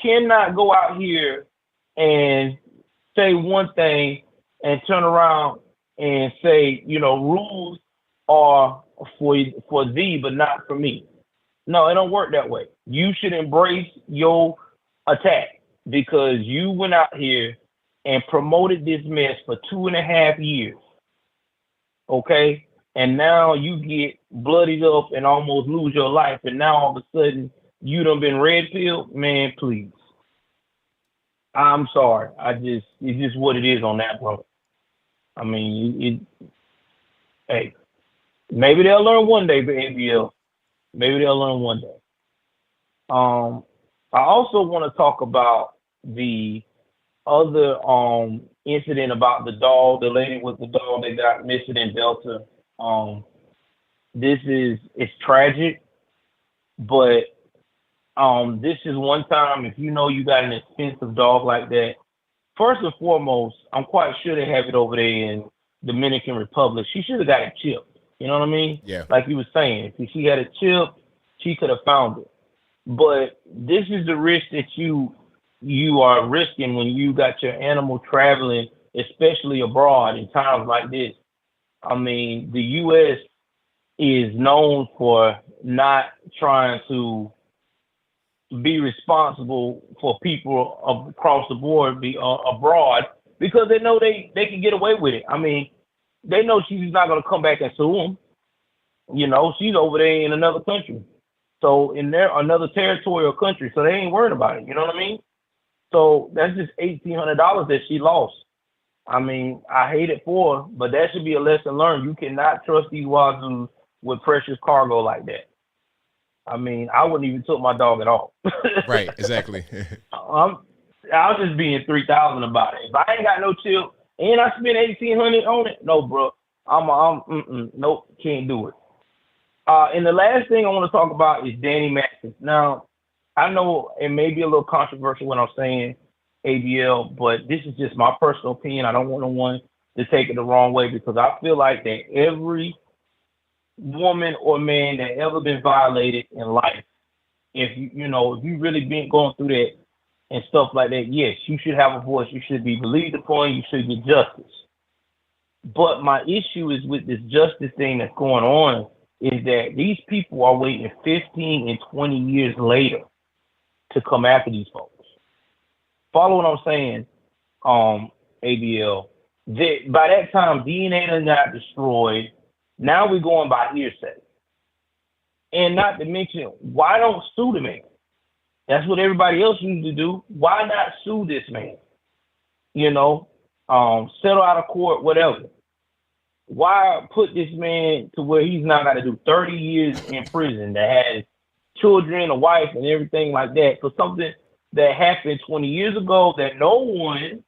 cannot go out here and say one thing and turn around and say, rules are for thee, but not for me. No, it don't work that way. You should embrace your attack because you went out here and promoted this mess for 2.5 years. Okay? And now you get bloodied up and almost lose your life. And now all of a sudden you done been red pilled, man, please. I'm sorry. It's just what it is on that, bro. I mean, hey, maybe they'll learn one day, but ABL. Maybe they'll learn one day. I also want to talk about the other incident about the dog, the lady with the dog that got missing in Delta. It's tragic, but this is one time if you know you got an expensive dog like that. First and foremost, I'm quite sure they have it over there in Dominican Republic. She should have got it chipped. You know what I mean? Yeah. Like you were saying, if she had a chip, she could have found it. But this is the risk that you are risking when you got your animal traveling, especially abroad in times like this. I mean, the U.S. is known for not trying to be responsible for people across the board abroad because they know they can get away with it. I mean, they know she's not going to come back and sue them. You know, she's over there in another country. So in another territorial country, so they ain't worried about it. You know what I mean? So that's just $1,800 that she lost. I mean, I hate it for her, but that should be a lesson learned. You cannot trust these wazoos with precious cargo like that. I mean, I wouldn't even took my dog at all. Right, exactly. I was just being 3,000 about it. If I ain't got no chip and I spent 1,800 on it, no, bro. Nope, can't do it. And the last thing I want to talk about is Danny Masterson. Now, I know it may be a little controversial when I'm saying ABL, but this is just my personal opinion. I don't want no one to take it the wrong way because I feel like that every woman or man that ever been violated in life, if you really been going through that and stuff like that, yes, you should have a voice. You should be believed upon. You should get justice. But my issue is with this justice thing that's going on is that these people are waiting 15 and 20 years later to come after these folks. Follow what I'm saying, ABL. By that time, DNA done got destroyed. Now we're going by hearsay. And not to mention, why don't sue the man? That's what everybody else used to do. Why not sue this man? You know, settle out of court, whatever. Why put this man to where he's now got to do 30 years in prison that has children, a wife, and everything like that for something that happened 20 years ago that no one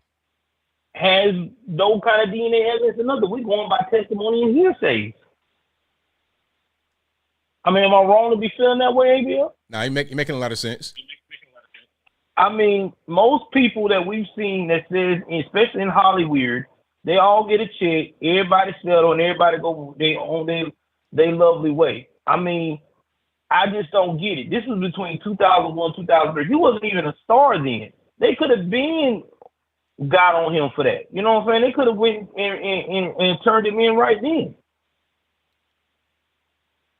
has no kind of DNA evidence or nothing. We're going by testimony and hearsay. I mean, am I wrong to be feeling that way, ABL? No, you're making a lot of sense. I mean, most people that we've seen that says, especially in Hollywood, they all get a check, everybody settle, and everybody go their lovely way. I mean, I just don't get it. This was between 2001 2003. He wasn't even a star then. They could have been got on him for that. You know what I'm saying? They could have went and turned him in right then.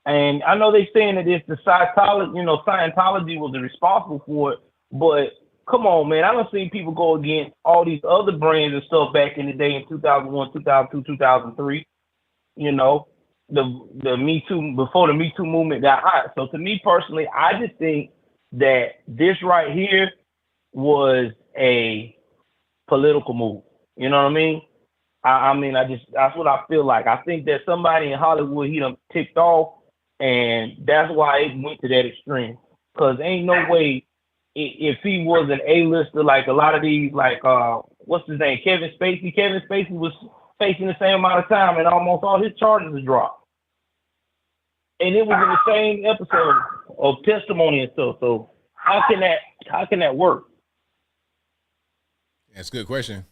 And I know they're saying that it's the Scientology was responsible for it, but come on, man. I done seen people go against all these other brands and stuff back in the day in 2001, 2002, 2003. You know, the Me Too, before the Me Too movement got hot. So to me personally, I just think that this right here was a political move. You know what I mean? I mean, that's what I feel like. I think that somebody in Hollywood, he done ticked off, and that's why it went to that extreme. Because ain't no way, if he was an A-lister like a lot of these, like, what's his name, Kevin Spacey. Kevin Spacey was facing the same amount of time, and almost all his charges were dropped. And it was in the same episode of testimony and stuff. So how can that work? That's a good question.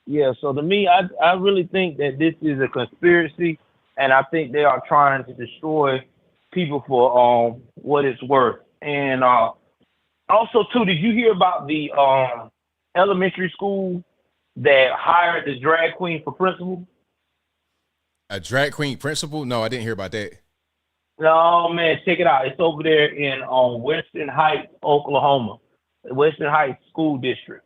Yeah, so to me, I really think that this is a conspiracy, and I think they are trying to destroy people for what it's worth. And also, too, did you hear about the elementary school that hired the drag queen for principal? A drag queen principal? No, I didn't hear about that. No, man, check it out. It's over there in Western Heights, Oklahoma, Western Heights School District.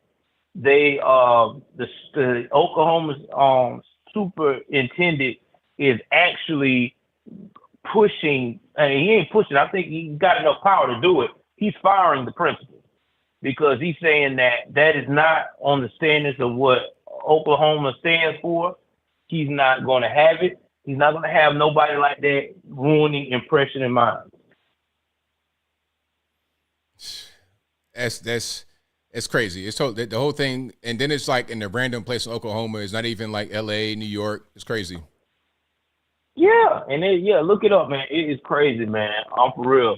They the Oklahoma's superintendent is actually pushing, and he ain't pushing, I think he's got enough power to do it. He's firing the principal because he's saying that is not on the standards of what Oklahoma stands for. He's not going to have it. He's not going to have nobody like that ruining impression in minds. It's crazy. It's the whole thing, and then it's like in a random place in Oklahoma. It's not even like L.A., New York. It's crazy. Yeah, and look it up, man. It is crazy, man. I'm for real.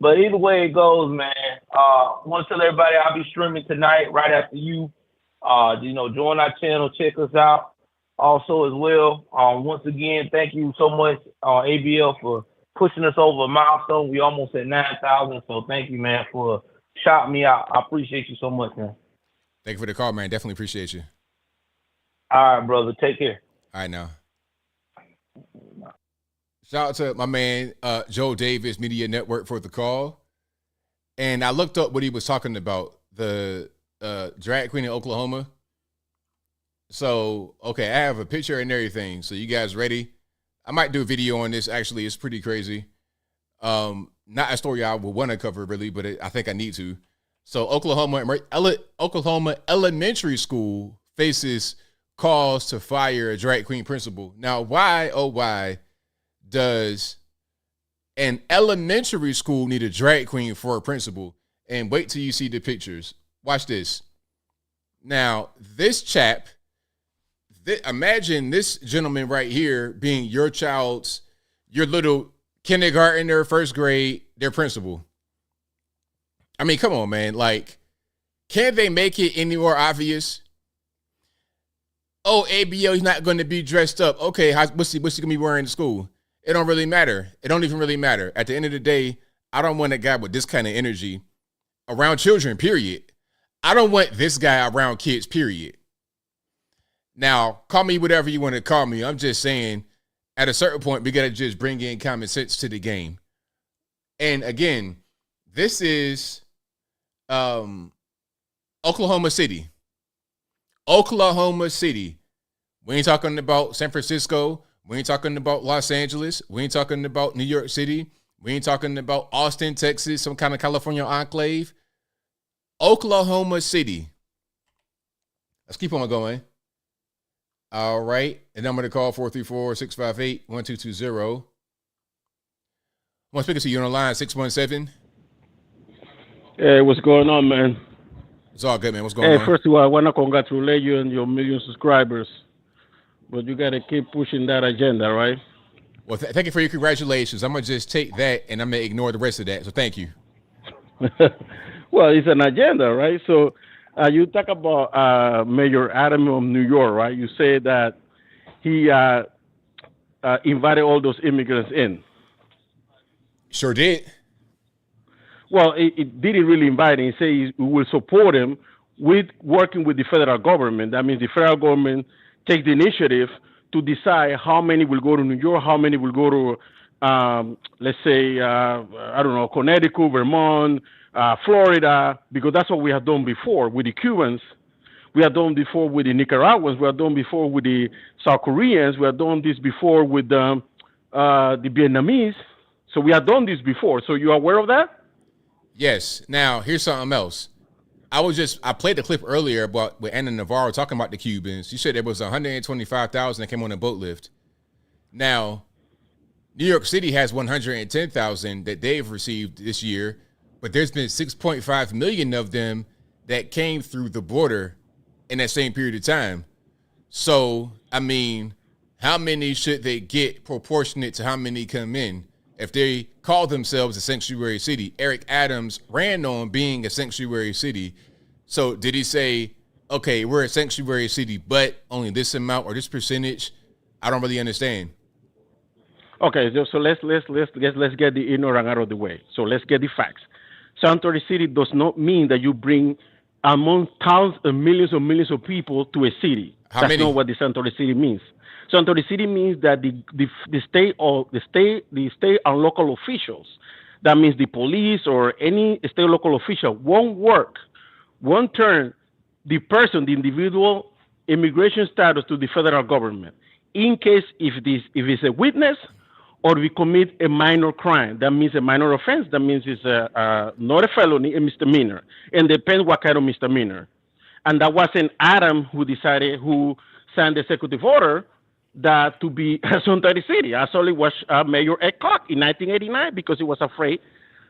But either way it goes, man. I want to tell everybody I'll be streaming tonight right after you. Join our channel, check us out. Also as well. Once again, thank you so much, ABL, for pushing us over a milestone. We almost at 9,000. So thank you, man, for shouting me out. I appreciate you so much, man. Thank you for the call, man. Definitely appreciate you. All right, brother. Take care. All right, now. Shout out to my man, Joe Davis, Media Network, for the call. And I looked up what he was talking about, the drag queen in Oklahoma. So, okay, I have a picture and everything. So you guys ready? I might do a video on this. Actually, it's pretty crazy. Not a story I would want to cover, really, but I think I need to. So Oklahoma elementary school faces calls to fire a drag queen principal. Now, why, oh, why does an elementary school need a drag queen for a principal? And wait till you see the pictures. Watch this. Now, this chap, imagine this gentleman right here being your little kindergartner, first grade, their principal. I mean, come on, man. Like, can't they make it any more obvious? Oh, ABL, he's not going to be dressed up. Okay, what's he going to be wearing to school? It don't really matter. It don't even really matter. At the end of the day, I don't want a guy with this kind of energy around children, period. I don't want this guy around kids, period. Now, call me whatever you want to call me. I'm just saying, at a certain point, we got to just bring in common sense to the game. And again, this is Oklahoma City. Oklahoma City. We ain't talking about San Francisco. We ain't talking about Los Angeles. We ain't talking about New York City. We ain't talking about Austin, Texas, some kind of California enclave. Oklahoma City. Let's keep on going. All right. The number to call, 434-658-1220. I'm speaking to you on the line, 617. Hey, what's going on, man? It's all good, man. What's going on? Hey, first of all, I want to congratulate you on your million subscribers. But you got to keep pushing that agenda, right? Well, thank you for your congratulations. I'm going to just take that and I'm going to ignore the rest of that. So thank you. Well, it's an agenda, right? So you talk about Mayor Adams of New York, right? You say that he invited all those immigrants in. Sure did. Well, it didn't really invite him. He said he will support him with working with the federal government. That means the federal government take the initiative to decide how many will go to New York, how many will go to, let's say, I don't know, Connecticut, Vermont, Florida, because that's what we have done before with the Cubans. We have done before with the Nicaraguans. We have done before with the South Koreans. We have done this before with the Vietnamese. So we have done this before. So you are aware of that? Yes. Now, here's something else. I played the clip earlier about with Anna Navarro talking about the Cubans. She said there was 125,000 that came on a boat lift. Now, New York City has 110,000 that they've received this year, but there's been 6.5 million of them that came through the border in that same period of time. So, I mean, how many should they get proportionate to how many come in? If they call themselves a sanctuary city, Eric Adams ran on being a sanctuary city. So did he say, okay, we're a sanctuary city, but only this amount or this percentage? I don't really understand. Okay, so let's get the ignorant out of the way. So let's get the facts. Sanctuary city does not mean that you bring among thousands and millions of people to a city. That's not what the sanctuary city means. Sanctuary city means that the state and local officials, that means the police or any state local official, won't turn the individual immigration status to the federal government. In case if it's a witness or we commit a minor crime. That means a minor offense. That means it's not a felony, a misdemeanor. And depends what kind of misdemeanor. And that wasn't Adam who signed the executive order that to be Santa City. Actually, it was Mayor Eric Adams in 1989 because he was afraid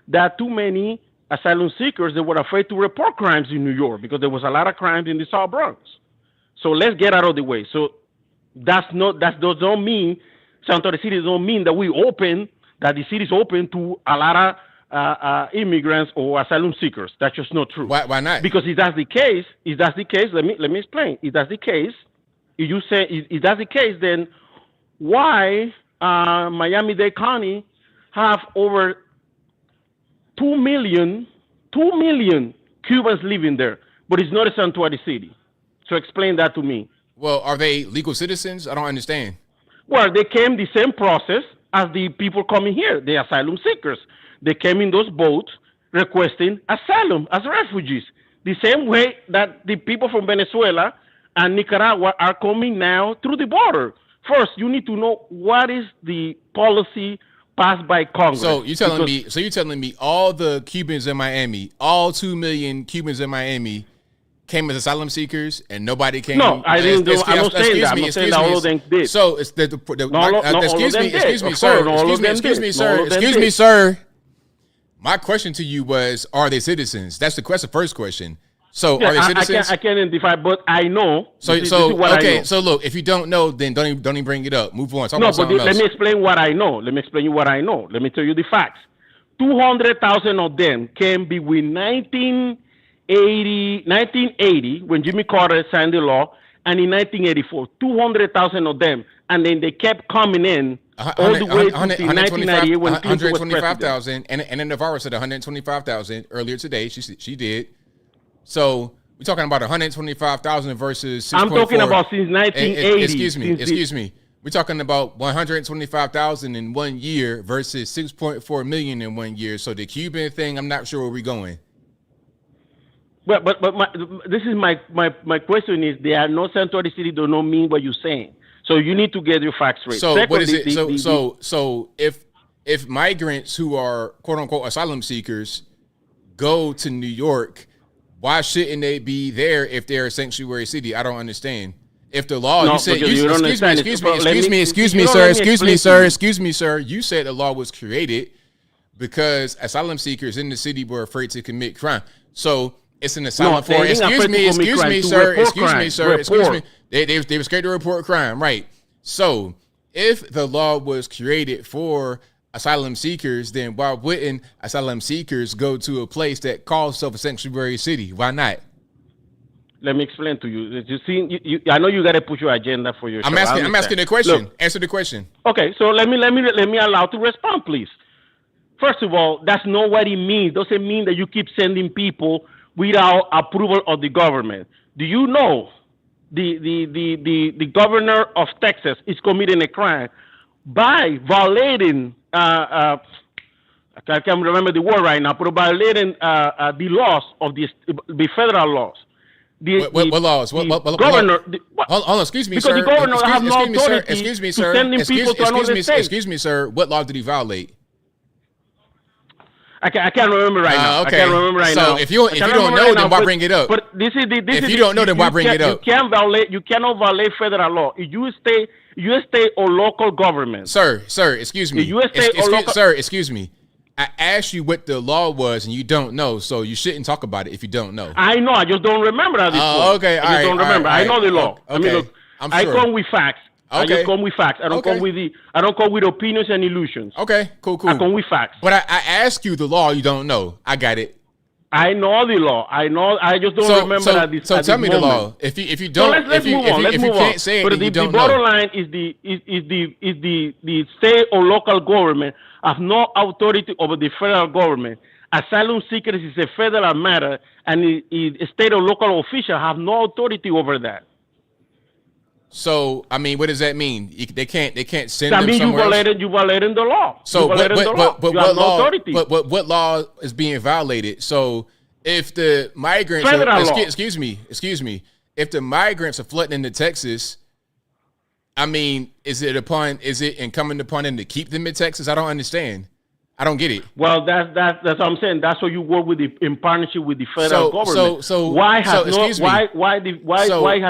that too many asylum seekers, they were afraid to report crimes in New York because there was a lot of crimes in the South Bronx. So let's get out of the way. So that doesn't mean, Santa City doesn't mean that the city is open to a lot of immigrants or asylum seekers. That's just not true. Why not? Because if that's the case, let me explain. If that's the case, if that's the case, then why Miami-Dade County have over 2 million Cubans living there, but it's not a sanctuary city? So explain that to me. Well, are they legal citizens? I don't understand. Well, they came the same process as the people coming here, the asylum seekers. They came in those boats requesting asylum as refugees, the same way that the people from Venezuela and Nicaragua are coming now through the border. First, you need to know what is the policy passed by Congress. So you're telling me all the Cubans in Miami, all 2 million Cubans in Miami, came as asylum seekers and nobody came? No, I didn't. I'm not saying that. I'm not saying that all of them did. So it's excuse me, sir. My question to you was, are they citizens? That's the first question. So are they citizens? I can't identify, but I know. So look, if you don't know, then don't even bring it up. Move on. Let me explain what I know. Let me explain you what I know. Let me tell you the facts. 200,000 of them came between 1980, when Jimmy Carter signed the law, and in 1984, 200,000 of them, and then they kept coming in all the way to 1998 when Clinton was president. 125,000, and then Navarro said 125,000 earlier today. She did. So we're talking about 125,000 versus 6.4. I'm talking about since 1980. Excuse me. We're talking about 125,000 in 1 year versus 6.4 million in 1 year. So the Cuban thing, I'm not sure where we're going. But this is my question is, they are no sanctuary city do not mean what you're saying. So you need to get your facts straight. So what is it? So if migrants who are quote unquote asylum seekers go to New York, why shouldn't they be there if they're a sanctuary city? I don't excuse me, sir. You said the law was created because asylum seekers in the city were afraid to commit crime. So it's an asylum for. Excuse me, sir. They were scared to report crime, right? So if the law was created for asylum seekers, then why wouldn't asylum seekers go to a place that calls itself a sanctuary city? Why not? Let me explain to you. You see, I know you got to push your agenda for your show. I'm asking the question. Look, answer the question. Okay, so let me allow to respond, please. First of all, that's not what it means. Doesn't mean that you keep sending people without approval of the government. Do you know the governor of Texas is committing a crime by violating I can't remember the word right now, but violating the laws of the federal laws. What laws? What governor? Hold on, excuse me, sir. Because the governor has no authority to sending people to another state. Excuse me, sir. What law did he violate? I can't remember right now. Okay. I can't remember right now. So if you don't know, then why bring it up? But if you don't know, then why bring it up? You cannot violate federal law. If you state or local government. Sir, excuse me. Excuse me. I asked you what the law was, and you don't know, so you shouldn't talk about it if you don't know. I know. I just don't remember at this point. Okay. I just don't remember. I know the law. Okay. I mean, look, I come with facts. Okay. I just come with facts. I don't come with opinions and illusions. Okay, cool. I come with facts. But I asked you the law, you don't know. I got it. I know the law. I know. I just don't remember at this. So tell me the law. If you don't, let's move on. Let's move on. Can't say it, but the bottom line is the state or local government have no authority over the federal government. Asylum seekers is a federal matter, and the state or local officials have no authority over that. So I mean, what does that mean? They can't send them somewhere else? You violated the law. So what law? Authority. But what law is being violated? So if the migrants, federal law. Excuse me, if the migrants are flooding into Texas, I mean, is it incumbent upon him to keep them in Texas? I don't understand. I don't get it. Well, that's what I'm saying. That's why you work in partnership with the federal government. Why has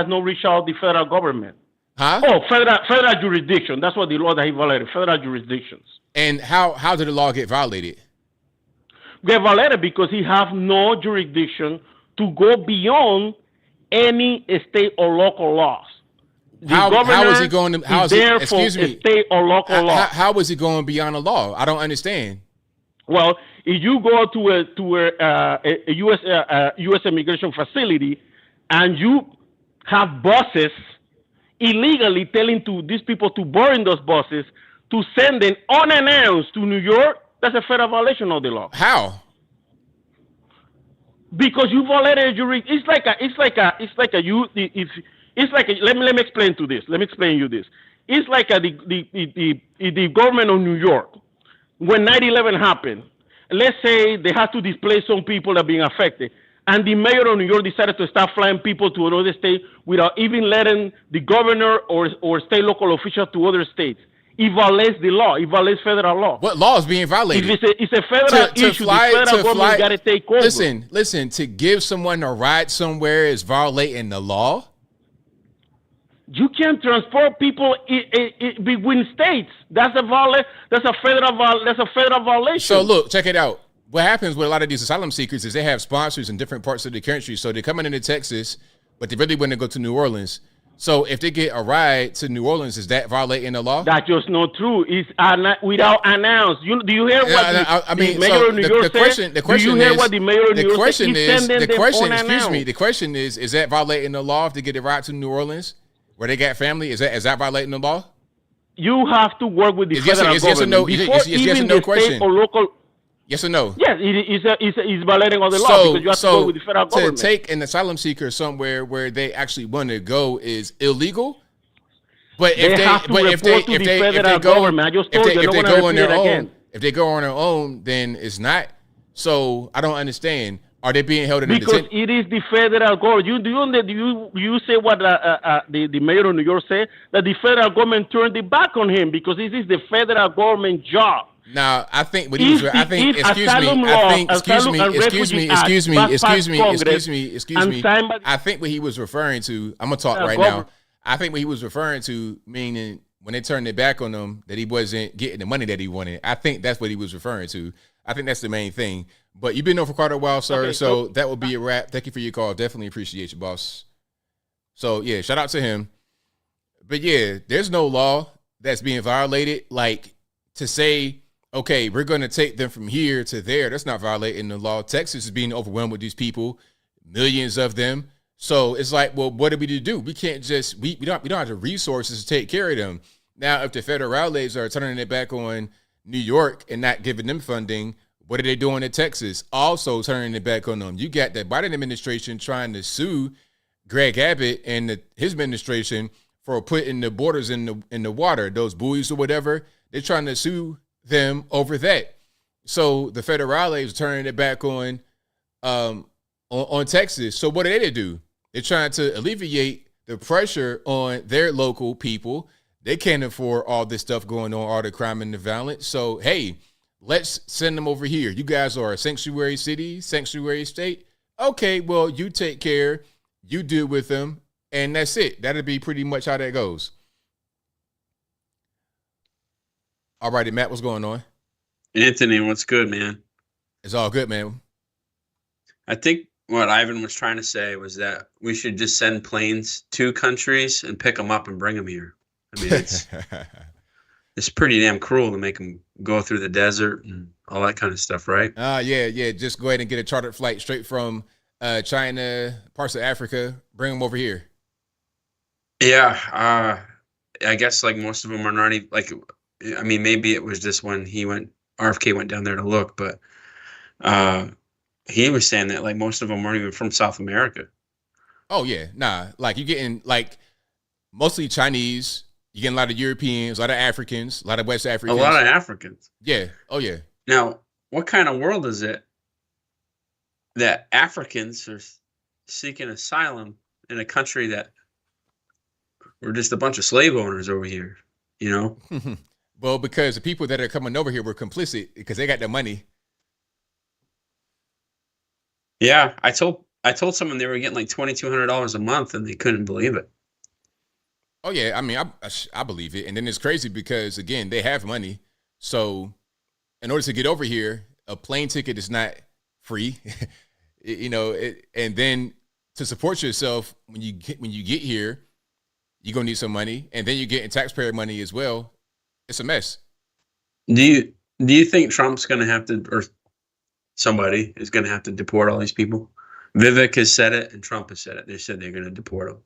no reached out the federal government? Huh? Oh, federal jurisdiction. That's what the law that he violated. Federal jurisdictions. And how did the law get violated? Get violated because he have no jurisdiction to go beyond any state or local laws. How is he going to? How is he? Excuse me. State or local law. How is he going beyond the law? I don't understand. Well, if you go to a U.S. immigration facility and you have buses illegally telling to these people to board those buses to send them unannounced to New York, that's a federal violation of the law. How? Because you violated a jury. Let me explain to this. Let me explain you this. It's like the government of New York. When 9/11 happened, let's say they had to displace some people that are being affected, and the mayor of New York decided to start flying people to another state without even letting the governor or state local official to other states. It violates the law. It violates federal law. What law is being violated? If it's a federal issue, the federal government got to take over. Listen. To give someone a ride somewhere is violating the law. You can't transport people between states. That's a federal violation. So look, check it out. What happens with a lot of these asylum seekers is they have sponsors in different parts of the country. So they're coming into Texas, but they really want to go to New Orleans. So if they get a ride to New Orleans, is that violating the law? That's just not true. It's without announced. Do you hear what the mayor of New York said? Do you hear what the mayor of New York said? The question is that violating the law if they get a ride to New Orleans where they got family? Is that violating the law? You have to work with the federal government. Yes or no? Yes or no question. Or local. Yes or no? Yes, it's violating all the law because you have to go with the federal government. To take an asylum seeker somewhere where they actually want to go is illegal. But if they go on their own, then it's not. So I don't understand. Are they being held in because it is the federal government. You say what the mayor of New York said, that the federal government turned it back on him because this is the federal govment job. Now, I think what he was. Excuse me. I think what he was referring to. I'm gonna talk right now. I think what he was referring to, meaning when they turned their back on him, that he wasn't getting the money that he wanted. I think that's what he was referring to. I think that's the main thing. But you've been on for quite a while, sir. Okay, so that will be a wrap. Thank you for your call. Definitely appreciate you, boss. So yeah, shout out to him. But yeah, there's no law that's being violated. Like to say, okay, we're going to take them from here to there. That's not violating the law. Texas is being overwhelmed with these people, millions of them. So it's like, well, what are we to do? We can't just we don't have the resources to take care of them. Now, if the federales are turning it back on New York and not giving them funding, what are they doing in Texas? Also turning it back on them. You got the Biden administration trying to sue Greg Abbott and his administration for putting the borders in the water, those buoys or whatever. They're trying to sue them over that. So the federales are turning it back on Texas. So what are they to do? They're trying to alleviate the pressure on their local people. They can't afford all this stuff going on, all the crime and the violence. So, hey, let's send them over here. You guys are a sanctuary city, sanctuary state. Okay, well, you take care, you deal with them, and that's it. That'll be pretty much how that goes. All righty, Matt, what's going on? Anthony, what's good, man? It's all good, man. I think what Ivan was trying to say was that we should just send planes to countries and pick them up and bring them here. I mean, it's pretty damn cruel to make them go through the desert and all that kind of stuff, right? Yeah. Just go ahead and get a chartered flight straight from China, parts of Africa, bring them over here. Yeah, I guess like most of them are not even like. I mean, maybe it was just when RFK went down there to look, but he was saying that like most of them weren't even from South America. Oh yeah, nah. Like you're getting like mostly Chinese. You get a lot of Europeans, a lot of Africans, a lot of West Africans. A lot of Africans. Yeah. Oh, yeah. Now, what kind of world is it that Africans are seeking asylum in a country that We're just a bunch of slave owners over here, you know? Well, because the people that are coming over here were complicit because they got the money. Yeah, I told someone they were getting like $2,200 a month, and they couldn't believe it. Oh yeah, I mean, I believe it. And then it's crazy because again, they have money. So in order to get over here, a plane ticket is not free, you know. And then to support yourself when you get here, you're gonna need some money, and then you're getting taxpayer money as well. It's a mess. Do you think Trump's gonna have to, or somebody is gonna have to deport all these people? Vivek has said it, and Trump has said it. They said they're gonna deport them.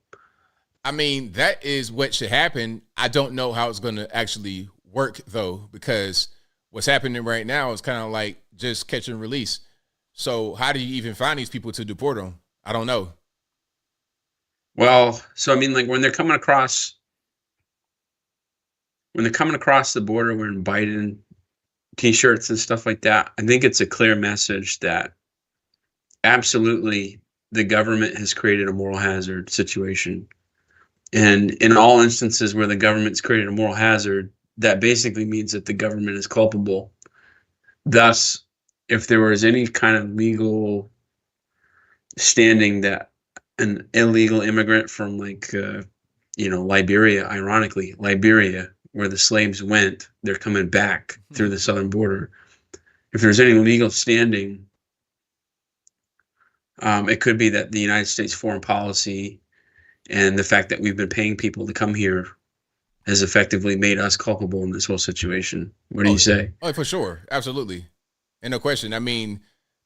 I mean, that is what should happen. I don't know how it's going to actually work, though, because what's happening right now is kind of like just catch and release. So how do you even find these people to deport them? I don't know. Well, so I mean, like when they're coming across the border wearing Biden T-shirts and stuff like that, I think it's a clear message that absolutely the government has created a moral hazard situation. And in all instances where the government's created a moral hazard, that basically means that the government is culpable. Thus, if there was any kind of legal standing that an illegal immigrant from like, Liberia, ironically, Liberia, where the slaves went, they're coming back through the southern border. If there's any legal standing, it could be that the United States foreign policy and the fact that we've been paying people to come here has effectively made us culpable in this whole situation. What do you say? Oh, for sure. Absolutely. And no question. I mean,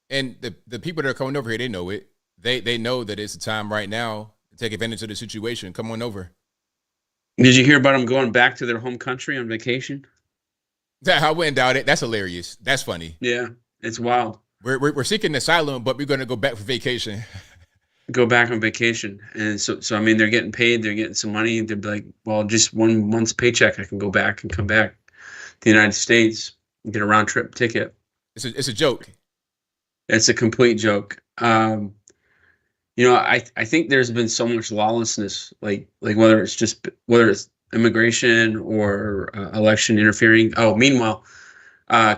and the people that are coming over here, they know it. They know that it's the time right now to take advantage of the situation. Come on over. Did you hear about them going back to their home country on vacation? I wouldn't doubt it. That's hilarious. That's funny. Yeah, it's wild. We're seeking asylum, but we're going to go back for vacation. Go back on vacation. And so I mean, they're getting paid, they're getting some money. They're like, well, just 1 month's paycheck, I can go back and come back to the United States and get a round trip ticket. It's a joke. It's a complete joke. I think there's been so much lawlessness, like whether it's immigration or election interfering. Oh, meanwhile,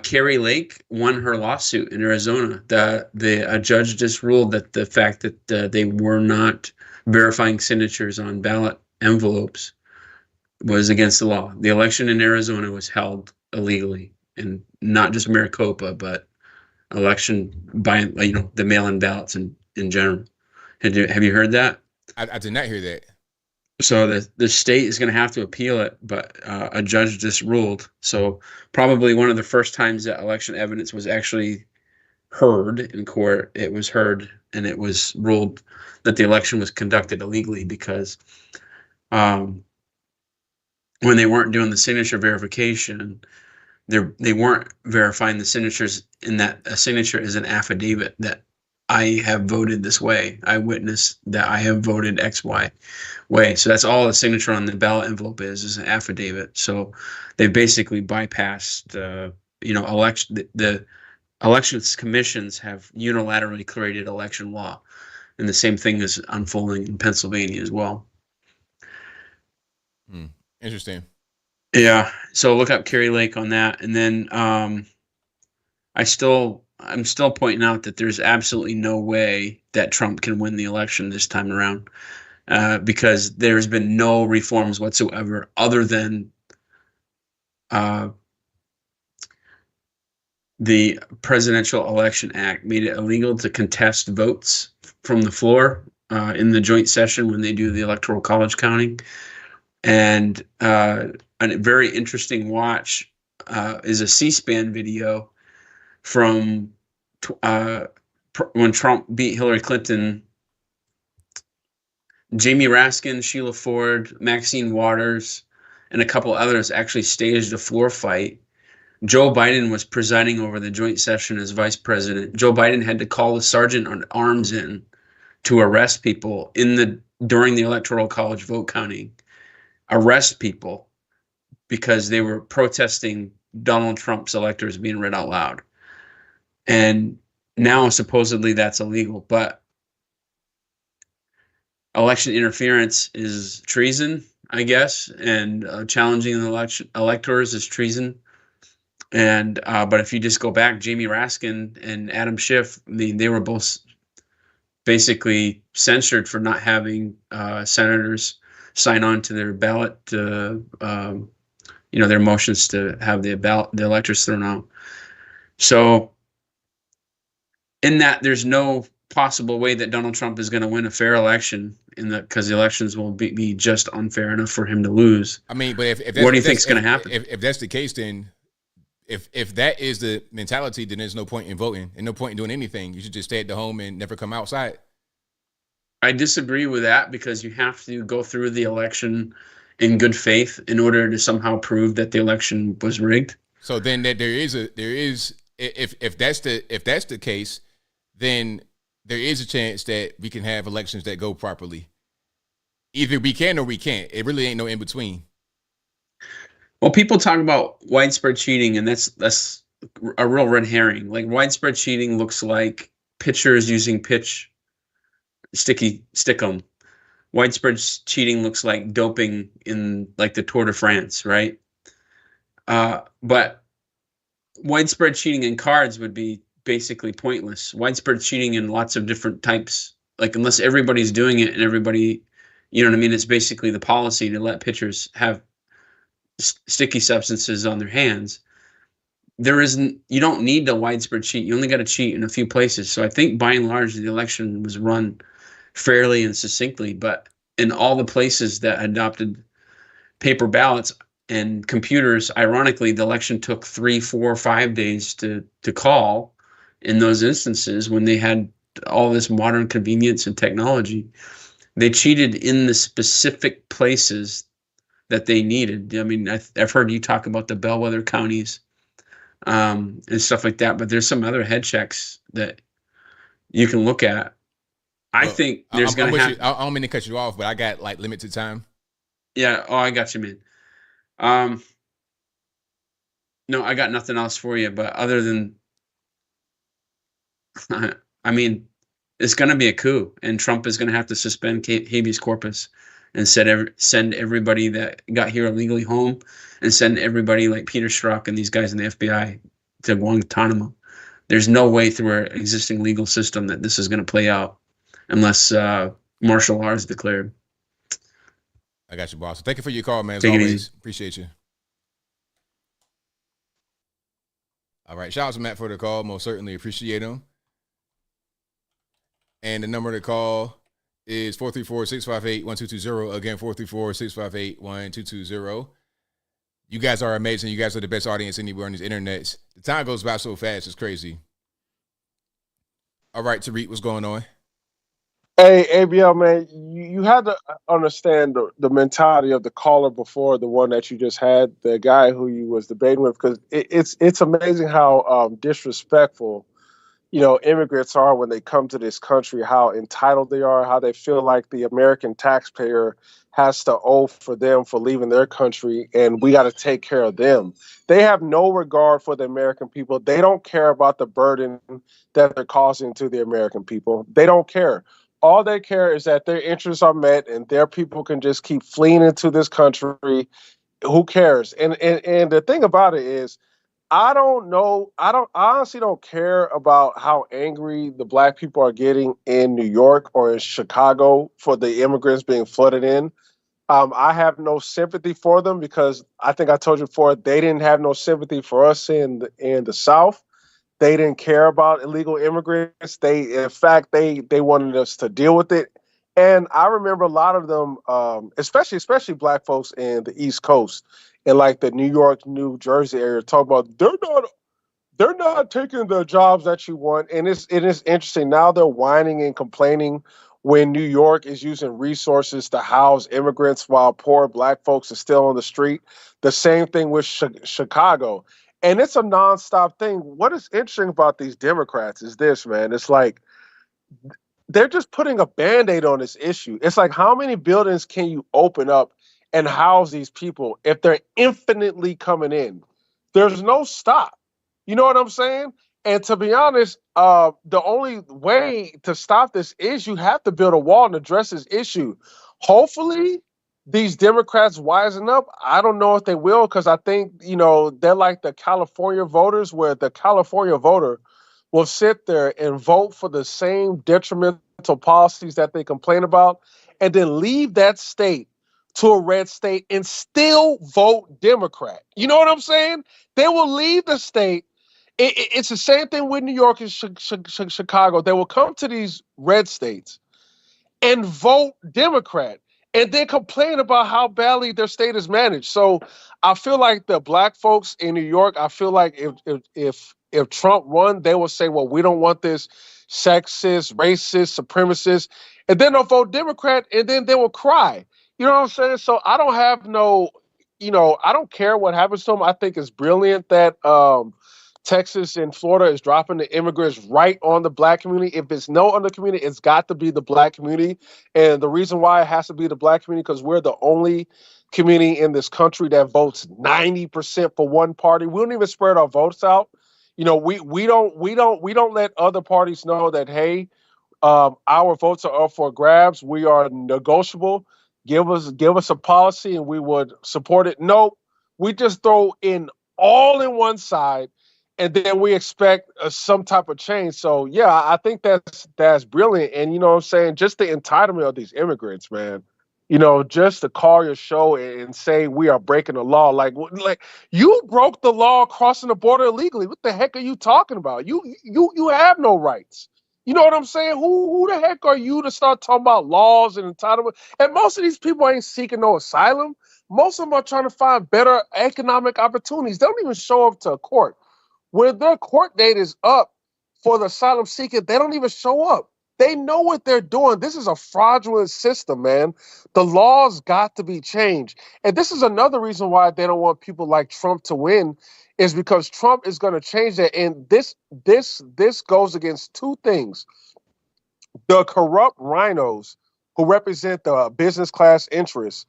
Carrie Lake won her lawsuit in Arizona. A judge just ruled that the fact that they were not verifying signatures on ballot envelopes was against the law. The election in Arizona was held illegally, and not just Maricopa, but election by the mail-in ballots in general. Have you heard that? I did not hear that. So the state is going to have to appeal it, but a judge just ruled. So probably one of the first times that election evidence was actually heard in court, it was heard and it was ruled that the election was conducted illegally because when they weren't doing the signature verification, they weren't verifying the signatures, in that a signature is an affidavit that I have voted this way. I witnessed that I have voted X, Y way. So that's all a signature on the ballot envelope is an affidavit. So they basically bypassed, election. The elections commissions have unilaterally created election law, and the same thing is unfolding in Pennsylvania as well. Interesting. Yeah. So look up Carrie Lake on that, and then I'm still pointing out that there's absolutely no way that Trump can win the election this time around, because there's been no reforms whatsoever other than the Presidential Election Act made it illegal to contest votes from the floor in the joint session when they do the Electoral College counting. And a very interesting watch is a C-SPAN video from when Trump beat Hillary Clinton. Jamie Raskin, Sheila Ford, Maxine Waters, and a couple others actually staged a floor fight. Joe Biden was presiding over the joint session as vice president. Joe Biden had to call the sergeant at arms in to arrest people during the Electoral College vote counting. Arrest people because they were protesting Donald Trump's electors being read out loud. And now supposedly that's illegal, but election interference is treason, I guess, and challenging the electors is treason. And but if you just go back, Jamie Raskin and Adam Schiff, they were both basically censured for not having senators sign on to their ballot, their motions to have the electors thrown out. So in that, there's no possible way that Donald Trump is going to win a fair election because the elections will be just unfair enough for him to lose. I mean, but if what do you think is going to happen? If that's the case, then if that is the mentality, then there's no point in voting and no point in doing anything. You should just stay at the home and never come outside. I disagree with that because you have to go through the election in good faith in order to somehow prove that the election was rigged. So then that if that's the case, then there is a chance that we can have elections that go properly. Either we can or we can't. It really ain't no in between. Well, people talk about widespread cheating, and that's a real red herring. Like, widespread cheating looks like pitchers using stickum. Widespread cheating looks like doping in like the Tour de France, right? But widespread cheating in cards would be basically pointless. Widespread cheating in lots of different types, like unless everybody's doing it and everybody, you know what I mean? It's basically the policy to let pitchers have sticky substances on their hands. You don't need to widespread cheat. You only got to cheat in a few places. So I think by and large, the election was run fairly and succinctly, but in all the places that adopted paper ballots and computers, ironically, the election took 3, 4, 5 days to call in those instances when they had all this modern convenience and technology. They cheated in the specific places that they needed. I mean, I've heard you talk about the bellwether counties and stuff like that, but there's some other head checks that you can look at. I think there's going to have... I don't mean to cut you off, but I got like limited time. Yeah. Oh, I got you, man. No, I got nothing else for you, but other than, I mean, it's going to be a coup, and Trump is going to have to suspend habeas corpus and send everybody that got here illegally home, and send everybody like Peter Strzok and these guys in the FBI to Guantanamo. There's no way through our existing legal system that this is going to play out unless martial law is declared. I got you, boss. Thank you for your call, man. As Take it always, easy. Appreciate you. All right. Shout out to Matt for the call. Most certainly appreciate him. And the number to call is 434-658-1220. Again, 434-658-1220. You guys are amazing. You guys are the best audience anywhere on these internets. The time goes by so fast. It's crazy. All right, Tariq, what's going on? Hey, ABL, man, you had to understand the mentality of the caller before, the one that you just had, the guy who you was debating with, because it's amazing how disrespectful, immigrants are when they come to this country, how entitled they are, how they feel like the American taxpayer has to owe for them for leaving their country, and we got to take care of them. They have no regard for the American people. They don't care about the burden that they're causing to the American people. They don't care. All they care is that their interests are met and their people can just keep fleeing into this country. Who cares? And the thing about it is, I honestly don't care about how angry the black people are getting in New York or in Chicago for the immigrants being flooded in. I have no sympathy for them because I think I told you before, they didn't have no sympathy for us in the South. They didn't care about illegal immigrants. In fact, they wanted us to deal with it. And I remember a lot of them, especially black folks in the East Coast, in like the New York, New Jersey area, talk about they're not taking the jobs that you want. And it is interesting. Now they're whining and complaining when New York is using resources to house immigrants while poor black folks are still on the street. The same thing with Chicago. And it's a nonstop thing. What is interesting about these Democrats is this, man. It's like they're just putting a Band-Aid on this issue. It's like, how many buildings can you open up and house these people if they're infinitely coming in? There's no stop. You know what I'm saying? And to be honest, the only way to stop this is you have to build a wall and address this issue. Hopefully, these Democrats wisen up? I don't know if they will, because I think, they're like the California voters, where the California voter will sit there and vote for the same detrimental policies that they complain about, and then leave that state to a red state and still vote Democrat. You know what I'm saying? They will leave the state. It's the same thing with New York and Chicago. They will come to these red states and vote Democrat, and then complain about how badly their state is managed. So I feel like the black folks in New York, I feel like if Trump won, they will say, well, we don't want this sexist, racist, supremacist, and then they'll vote Democrat, and then they will cry. You know what I'm saying? So I don't have I don't care what happens to them. I think it's brilliant that Texas and Florida is dropping the immigrants right on the black community. If it's no other community, it's got to be the black community. And the reason why it has to be the black community, because we're the only community in this country that votes 90% for one party. We don't even spread our votes out. We don't let other parties know that, hey, our votes are up for grabs. We are negotiable. Give us a policy and we would support it. No, we just throw in all in one side, and then we expect some type of change. So, yeah, I think that's brilliant. And, you know what I'm saying, just the entitlement of these immigrants, man, just to call your show and say we are breaking the law. Like you broke the law crossing the border illegally. What the heck are you talking about? You have no rights. You know what I'm saying? Who the heck are you to start talking about laws and entitlement? And most of these people ain't seeking no asylum. Most of them are trying to find better economic opportunities. They don't even show up to a court. When their court date is up for the asylum seeker, they don't even show up. They know what they're doing. This is a fraudulent system, man. The laws got to be changed. And this is another reason why they don't want people like Trump to win, is because Trump is going to change that. And this goes against two things. The corrupt rhinos who represent the business class interests,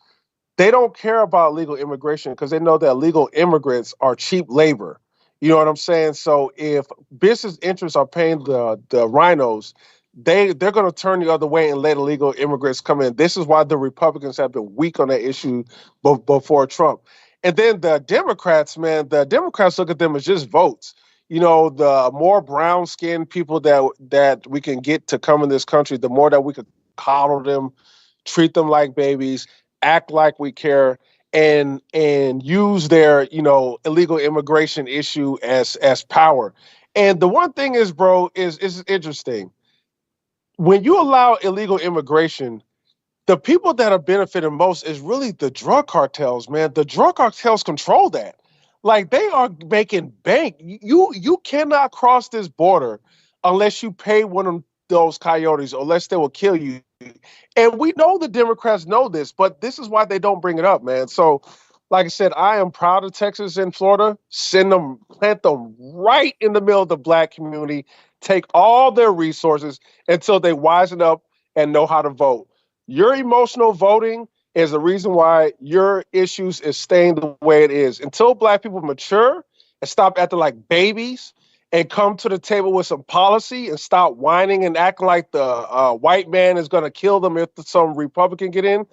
they don't care about legal immigration because they know that legal immigrants are cheap labor. You know what I'm saying? So if business interests are paying the rhinos, they're going to turn the other way and let illegal immigrants come in. This is why the Republicans have been weak on that issue before Trump. And then the Democrats, man, the Democrats look at them as just votes. The more brown-skinned people that we can get to come in this country, the more that we could coddle them, treat them like babies, act like we care, and use their, illegal immigration issue as power. And the one thing is, bro, is interesting. When you allow illegal immigration, the people that are benefiting most is really the drug cartels, man. The drug cartels control that. Like, they are making bank. You cannot cross this border unless you pay one of those coyotes, or unless they will kill you. And we know the Democrats know this, but this is why they don't bring it up, man. So, like I said, I am proud of Texas and Florida. Plant them right in the middle of the black community. Take all their resources until they wisen up and know how to vote. Your emotional voting is the reason why your issues is staying the way it is. Until black people mature and stop acting like babies and come to the table with some policy and stop whining and acting like the white man is going to kill them if some Republican get in,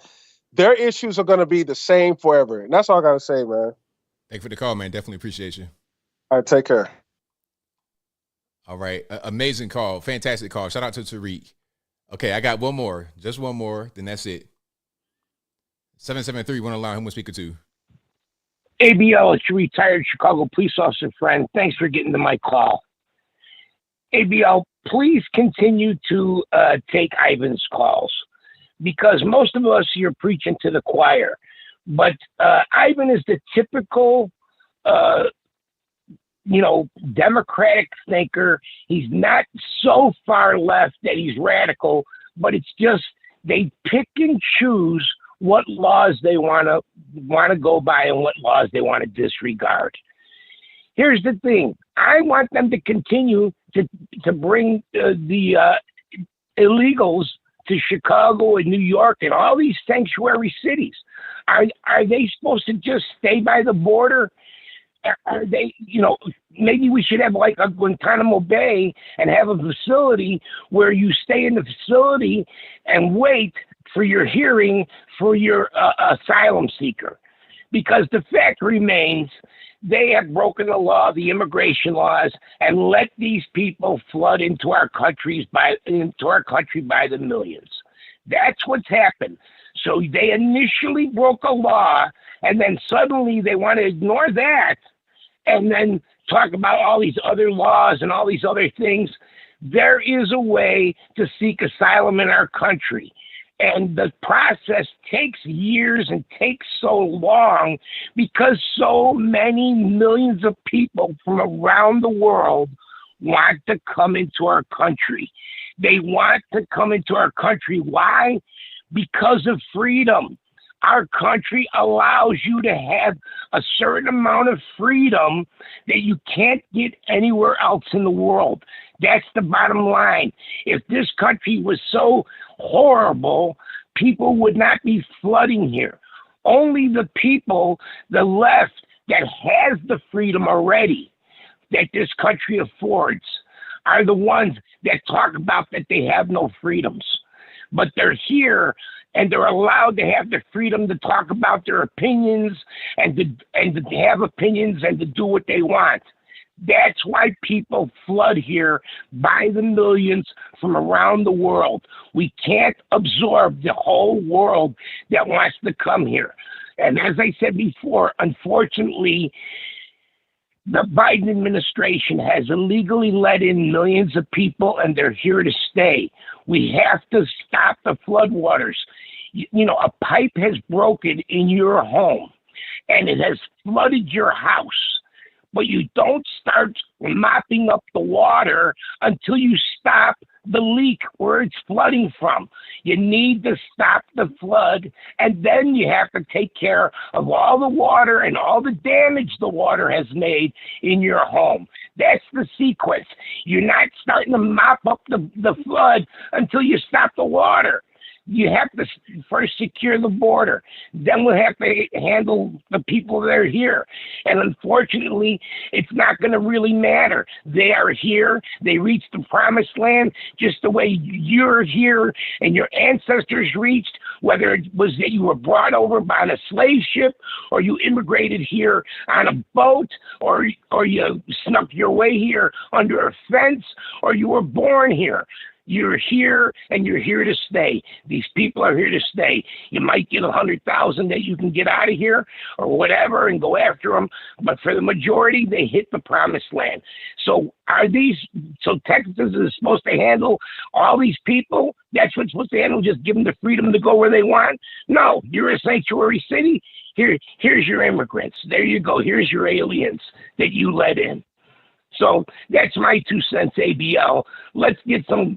their issues are going to be the same forever. And that's all I got to say, man. Thank you for the call, man. Definitely appreciate you. All right, take care. All right. Amazing call. Fantastic call. Shout out to Tariq. Okay, I got one more. Just one more. Then that's it. 773, want to allow him to speak to. ABL, it's your retired Chicago police officer friend. Thanks for getting to my call. ABL, please continue to take Ivan's calls, because most of us, you're preaching to the choir. But Ivan is the typical, Democratic thinker. He's not so far left that he's radical, but it's just they pick and choose what laws they want to go by and what laws they want to disregard. Here's the thing. I want them to continue to bring the illegals to Chicago and New York and all these sanctuary cities. Are they supposed to just stay by the border? Are they, maybe we should have like a Guantanamo Bay and have a facility where you stay in the facility and wait for your hearing for your asylum seeker. Because the fact remains, they have broken the law, the immigration laws, and let these people flood into our country by the millions. That's what's happened. So they initially broke a law, and then suddenly they want to ignore that, and then talk about all these other laws and all these other things. There is a way to seek asylum in our country. And the process takes years and takes so long because so many millions of people from around the world want to come into our country. They want to come into our country. Why? Because of freedom. Our country allows you to have a certain amount of freedom that you can't get anywhere else in the world. That's the bottom line. If this country was so horrible, people would not be flooding here. Only the people, the left, that has the freedom already that this country affords are the ones that talk about that they have no freedoms. But they're here and they're allowed to have the freedom to talk about their opinions and to have opinions and to do what they want. That's why people flood here by the millions from around the world. We can't absorb the whole world that wants to come here. And as I said before, unfortunately, the Biden administration has illegally let in millions of people, and they're here to stay. We have to stop the floodwaters. You know, a pipe has broken in your home, and it has flooded your house. But you don't start mopping up the water until you stop the leak where it's flooding from. You need to stop the flood, and then you have to take care of all the water and all the damage the water has made in your home. That's the sequence. You're not starting to mop up the flood until you stop the water. You have to first secure the border. Then we'll have to handle the people that are here. And unfortunately, it's not going to really matter. They are here. They reached the promised land just the way you're here and your ancestors reached, whether it was that you were brought over by a slave ship or you immigrated here on a boat or you snuck your way here under a fence or you were born here. You're here and you're here to stay. These people are here to stay. You might get 100,000 that you can get out of here or whatever and go after them. But for the majority, they hit the promised land. So Texas is supposed to handle all these people? That's what's supposed to handle, just give them the freedom to go where they want? No, you're a sanctuary city. Here's your immigrants. There you go. Here's your aliens that you let in. So that's my 2 cents, ABL. Let's get some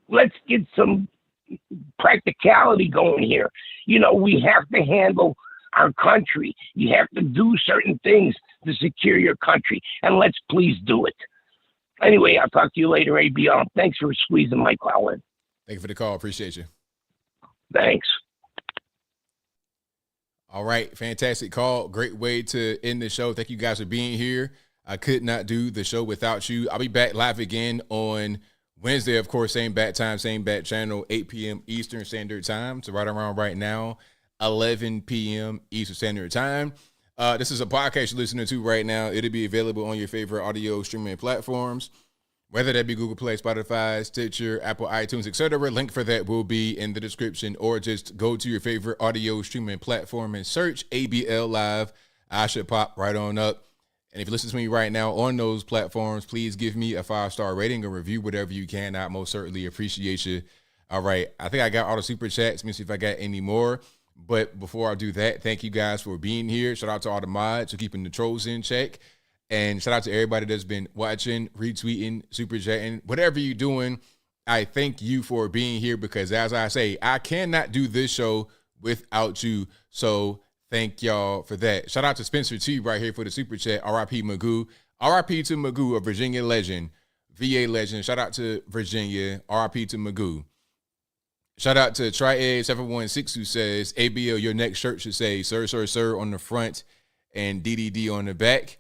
practicality going here. You know, we have to handle our country. You have to do certain things to secure your country, and let's please do it. Anyway, I'll talk to you later, ABL. Thanks for squeezing my call in. Thank you for the call. Appreciate you. Thanks. All right. Fantastic call. Great way to end the show. Thank you guys for being here. I could not do the show without you. I'll be back live again on Wednesday, of course, same bat time, same bat channel, 8 p.m. Eastern Standard Time. So right around right now, 11 p.m. Eastern Standard Time. This is a podcast you're listening to right now. It'll be available on your favorite audio streaming platforms, whether that be Google Play, Spotify, Stitcher, Apple, iTunes, etc. Link for that will be in the description, or just go to your favorite audio streaming platform and search ABL Live. I should pop right on up. And if you listen to me right now on those platforms, please give me a 5-star rating or review, whatever you can. I most certainly appreciate you. All right. I think I got all the super chats. Let me see if I got any more. But before I do that, thank you guys for being here. Shout out to all the mods for keeping the trolls in check. And shout out to everybody that's been watching, retweeting, super chatting, whatever you're doing. I thank you for being here because, as I say, I cannot do this show without you. So thank y'all for that. Shout out to Spencer T right here for the super chat. R.I.P. Magoo. R.I.P. to Magoo, a Virginia legend, VA legend. Shout out to Virginia. R.I.P. to Magoo. Shout out to Triad716 who says, ABL, your next shirt should say, sir, sir, sir on the front and DDD on the back.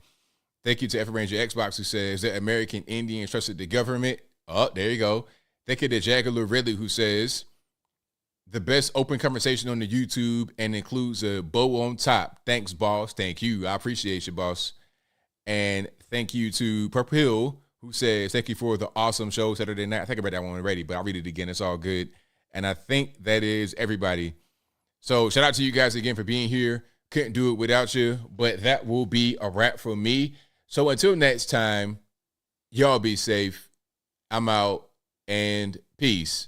Thank you to F Ranger Xbox who says that American Indians trusted the government. Oh, there you go. Thank you to Jagger Ridley who says, the best open conversation on the YouTube and includes a bow on top. Thanks, boss. Thank you. I appreciate you, boss. And thank you to Purple Hill, who says, thank you for the awesome show Saturday night. I think I read that one already, but I'll read it again. It's all good. And I think that is everybody. So shout out to you guys again for being here. Couldn't do it without you, but that will be a wrap for me. So until next time, y'all be safe. I'm out, and peace.